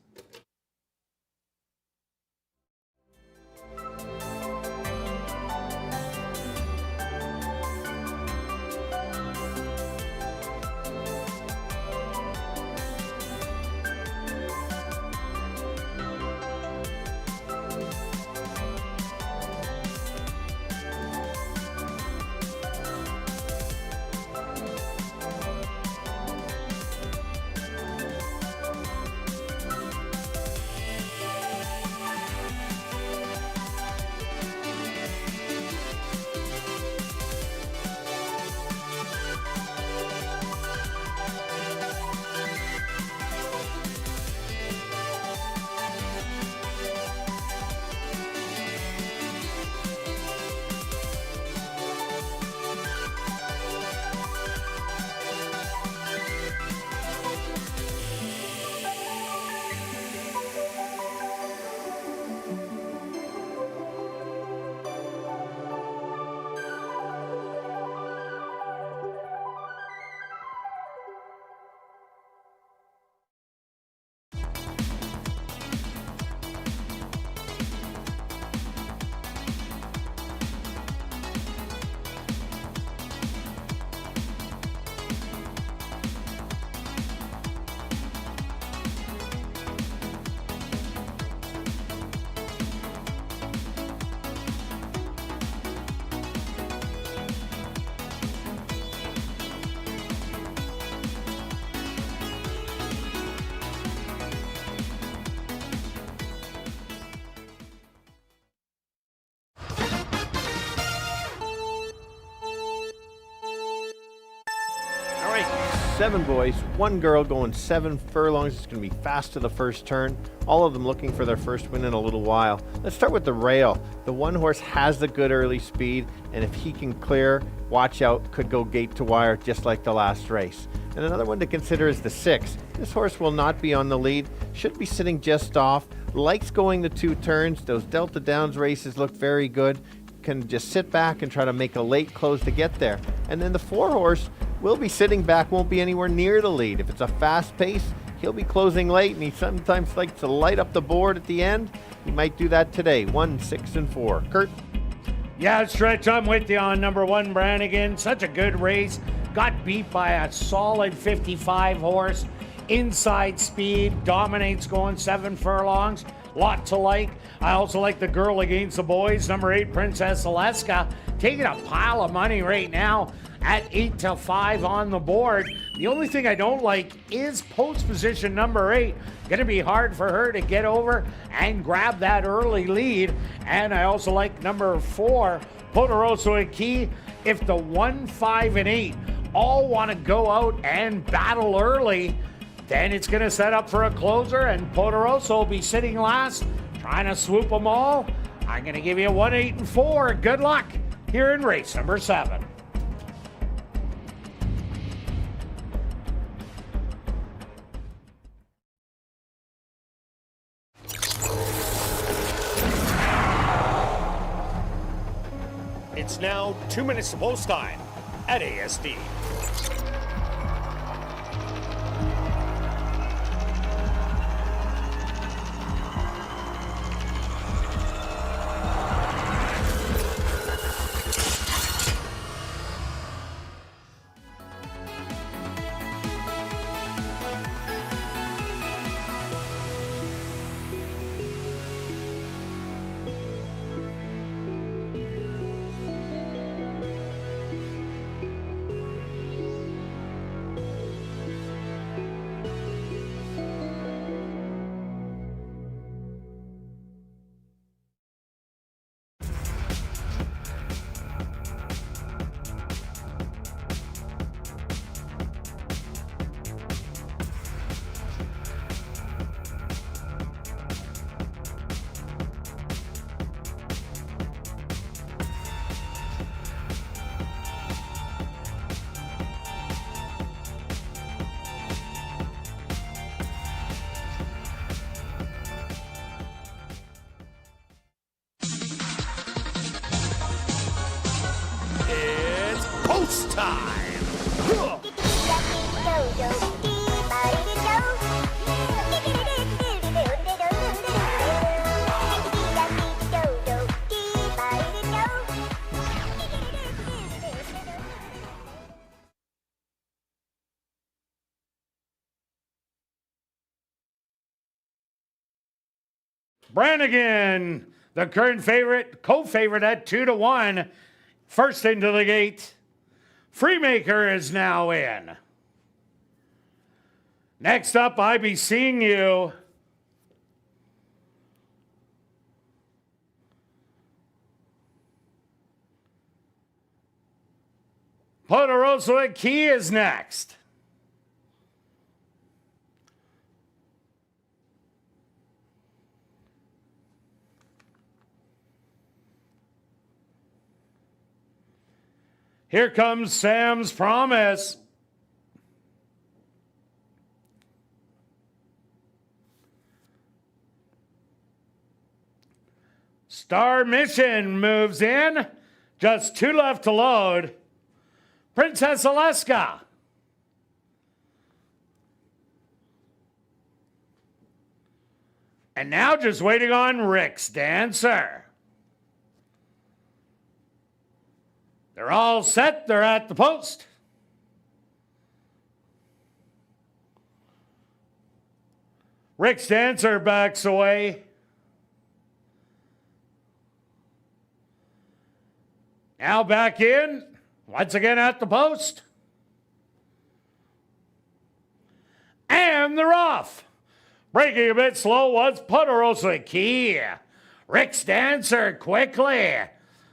7 boys, 1 girl going 7 furlongs. It's going to be fast to the first turn. All of them looking for their first win in a little while. Let's start with the rail. The 1 horse has the good early speed, and if he can clear, watch out, could go gate to wire just like the last race. And another one to consider is the 6. This horse will not be on the lead, should be sitting just off, likes going the 2 turns. Those Delta Downs races look very good. Can just sit back and try to make a late close to get there. And then the 4 horse will be sitting back, won't be anywhere near the lead. If it's a fast pace, he'll be closing late, and he sometimes likes to light up the board at the end. He might do that today. 1, 6, and 4. Kirt? Yeah, Stretch, I'm with you on number 1, Brannigan. Such a good race. Got beat by a solid 55 horse. Inside speed, dominates going 7 furlongs. Lot to like. I also like the girl against the boys, number 8, Princess Alaska, taking a pile of money right now at 8-5 on the board. The only thing I don't like is post position number 8. Going to be hard for her to get over and grab that early lead. And I also like number 4, Poderoso Key. If the 1, 5, and 8 all want to go out and battle early, then it's going to set up for a closer, and Poderoso will be sitting last, trying to swoop them all. I'm going to give you 1, 8, and 4. Good luck here in race number 7. It's now 2 minutes to post time at ASD. It's post time. Brannigan, the current favorite, co-favorite at 2-1. First into the gate. Freemaker is now in. Next up, I Be Seeing You. Poderoso Key is next. Here comes Sam's Promise. Star Mission moves in. Just 2 left to load. Princess Alaska. And now just waiting on Rick's Dancer. They're all set. They're at the post. Rick's Dancer backs away. Now back in. Once again at the post. And they're off. Breaking a bit slow was Poderoso Key. Rick's Dancer quickly.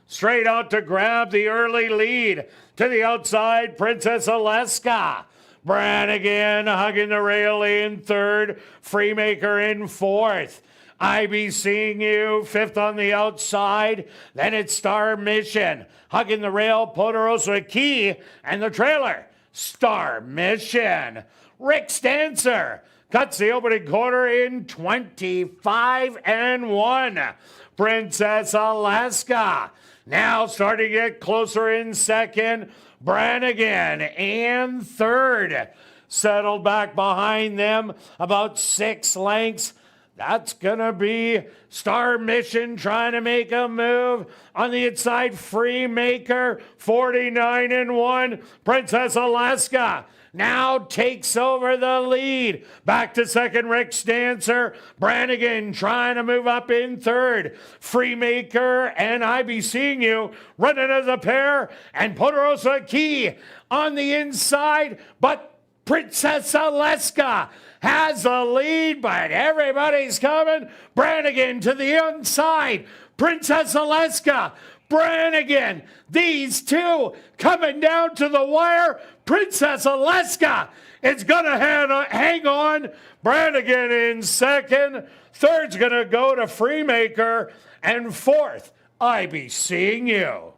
Straight out to grab the early lead. To the outside, Princess Alaska. Brannigan hugging the rail in third. Freemaker in fourth. I Be Seeing You, fifth on the outside. Then it's Star Mission. Hugging the rail, Poderosa Key, and the trailer, Star Mission. Rick Stancer cuts the opening quarter in 25-1. Princess Alaska now starting to get closer in second. Brannigan in third. Settled back behind them about 6 lengths. That's going to be Star Mission trying to make a move. On the inside, Freemaker, 49-1. Princess Alaska now takes over the lead. Back to second, Rick Stancer. Brannigan trying to move up in third. Freemaker and I Be Seeing You running as a pair. And Poderosa Key on the inside. But Princess Alaska has the lead, but everybody's coming. Brannigan to the inside. Princess Alaska, Brannigan. These two coming down to the wire. Princess Alaska is going to hang on. Brannigan in second. Third's going to go to Freemaker. And fourth, I Be Seeing You.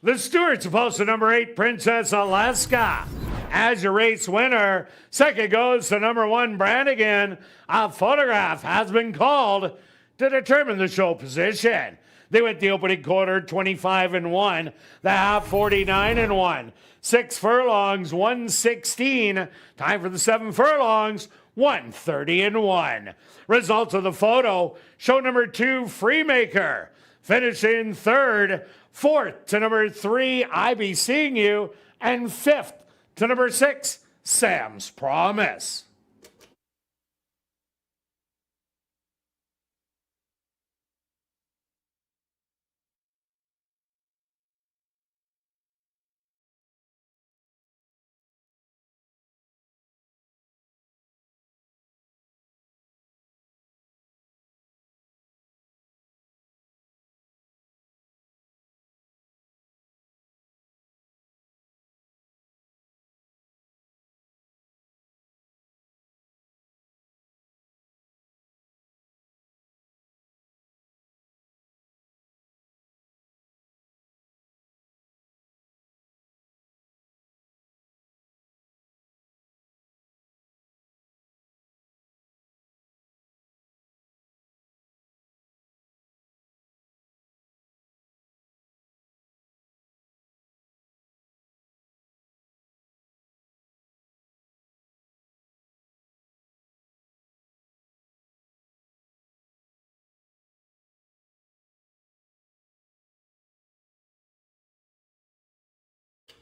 The Stewart's opposed to number 8, Princess Alaska. As your race winner, second goes to number 1, Brannigan. A photograph has been called to determine the show position. They went the opening quarter 25-1, the half 49-1. 6 furlongs, 116. Time for the 7 furlongs, 130-1. Results of the photo show number 2, Freemaker. Finishing third. Fourth to number 3, I Be Seeing You. And fifth to number 6, Sam's Promise.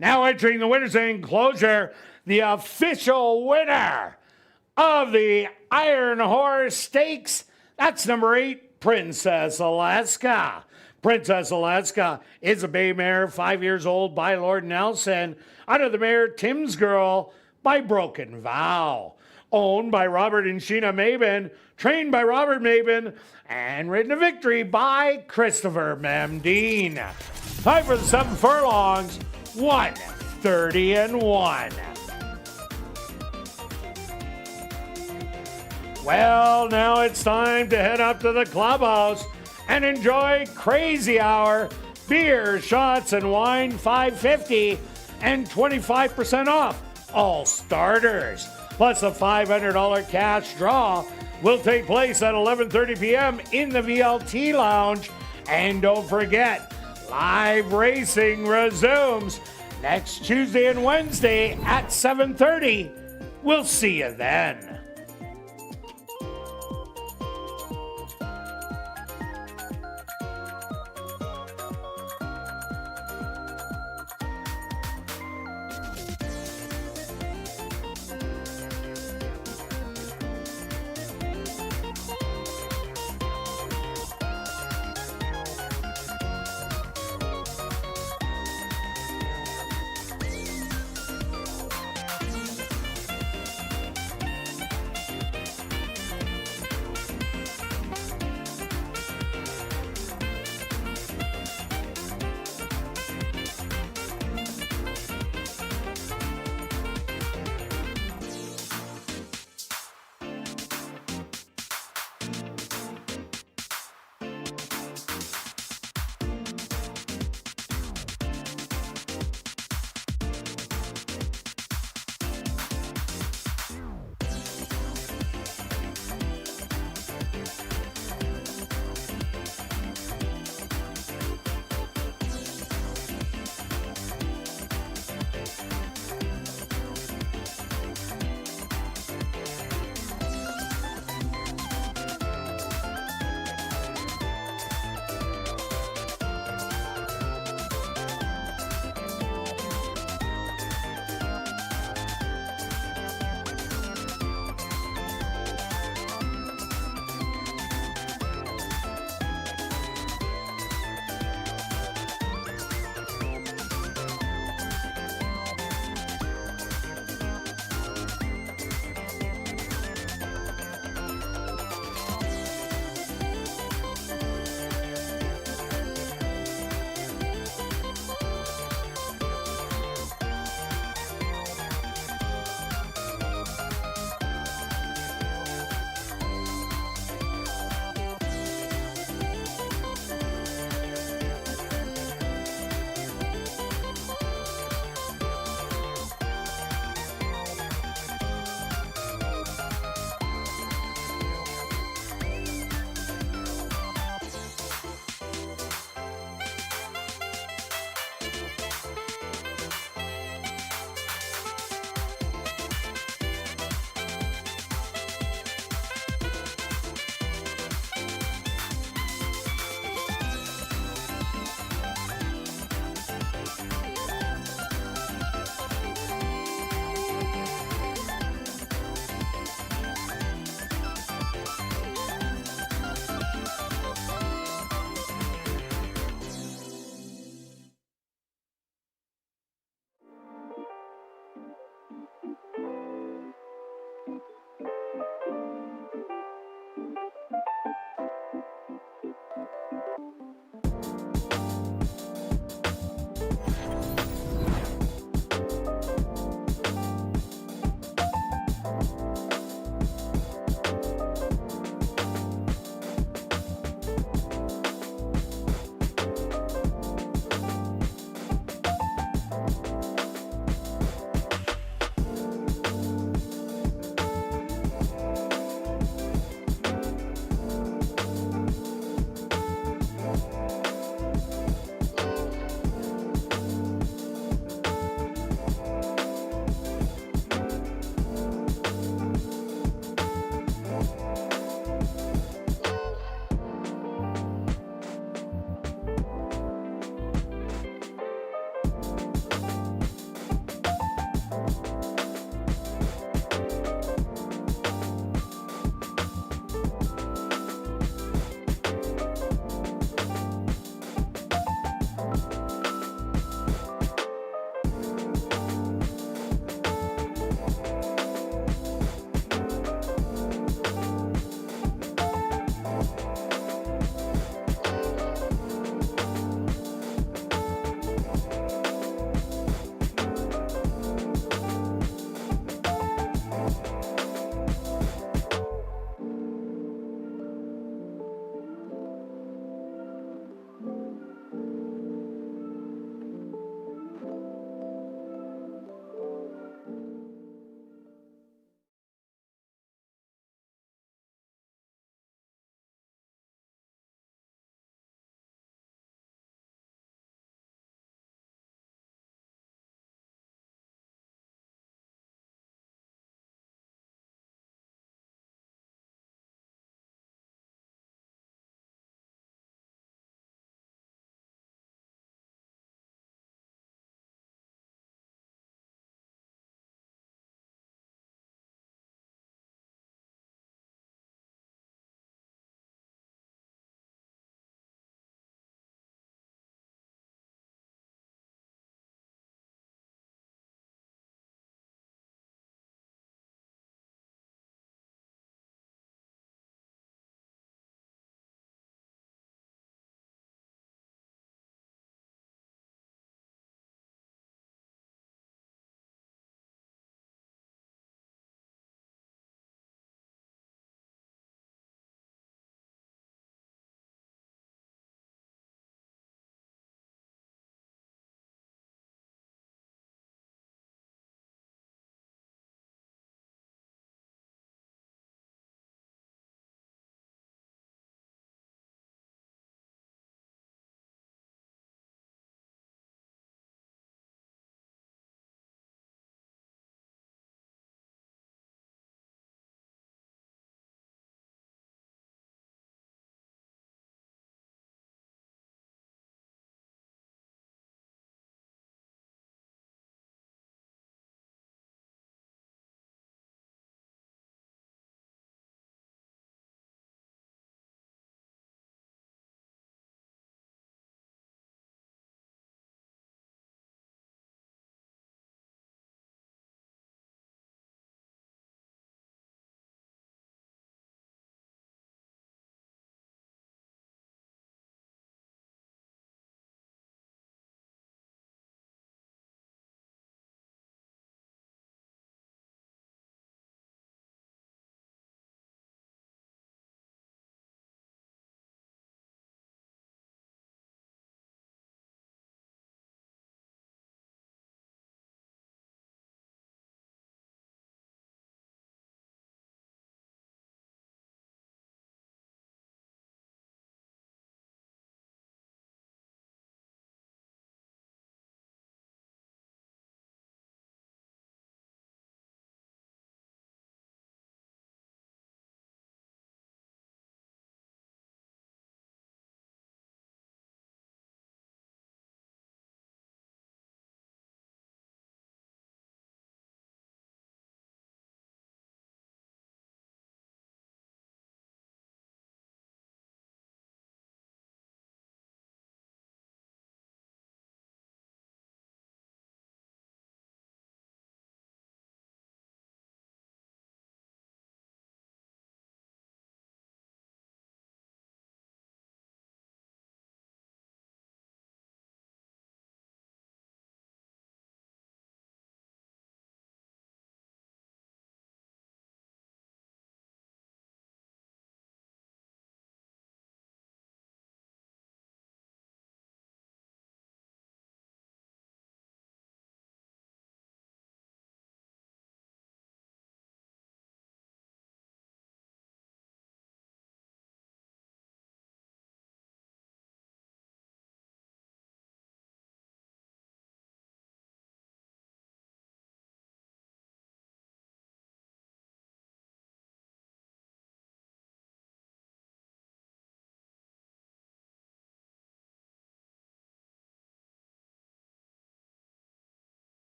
Now entering the winner's enclosure, the official winner of the Iron Horse Stakes. That's number 8, Princess Alaska. Princess Alaska is a bay mare, 5 years old, by Lord Nelson. Under the mare, Tim's Girl by Broken Vow. Owned by Robert and Sheena Mabin, trained by Robert Mabin, and ridden to victory by Christopher Memdine. Time for the 7 furlongs, 130-1. Well, now it's time to head up to the clubhouse and enjoy Crazy Hour. Beer, shots, and wine, $5.50 and 25% off all starters. Plus a $500 cash draw will take place at 11:30 p.m. in the VLT Lounge. And don't forget, live racing resumes next Tuesday and Wednesday at 7:30. We'll see you then.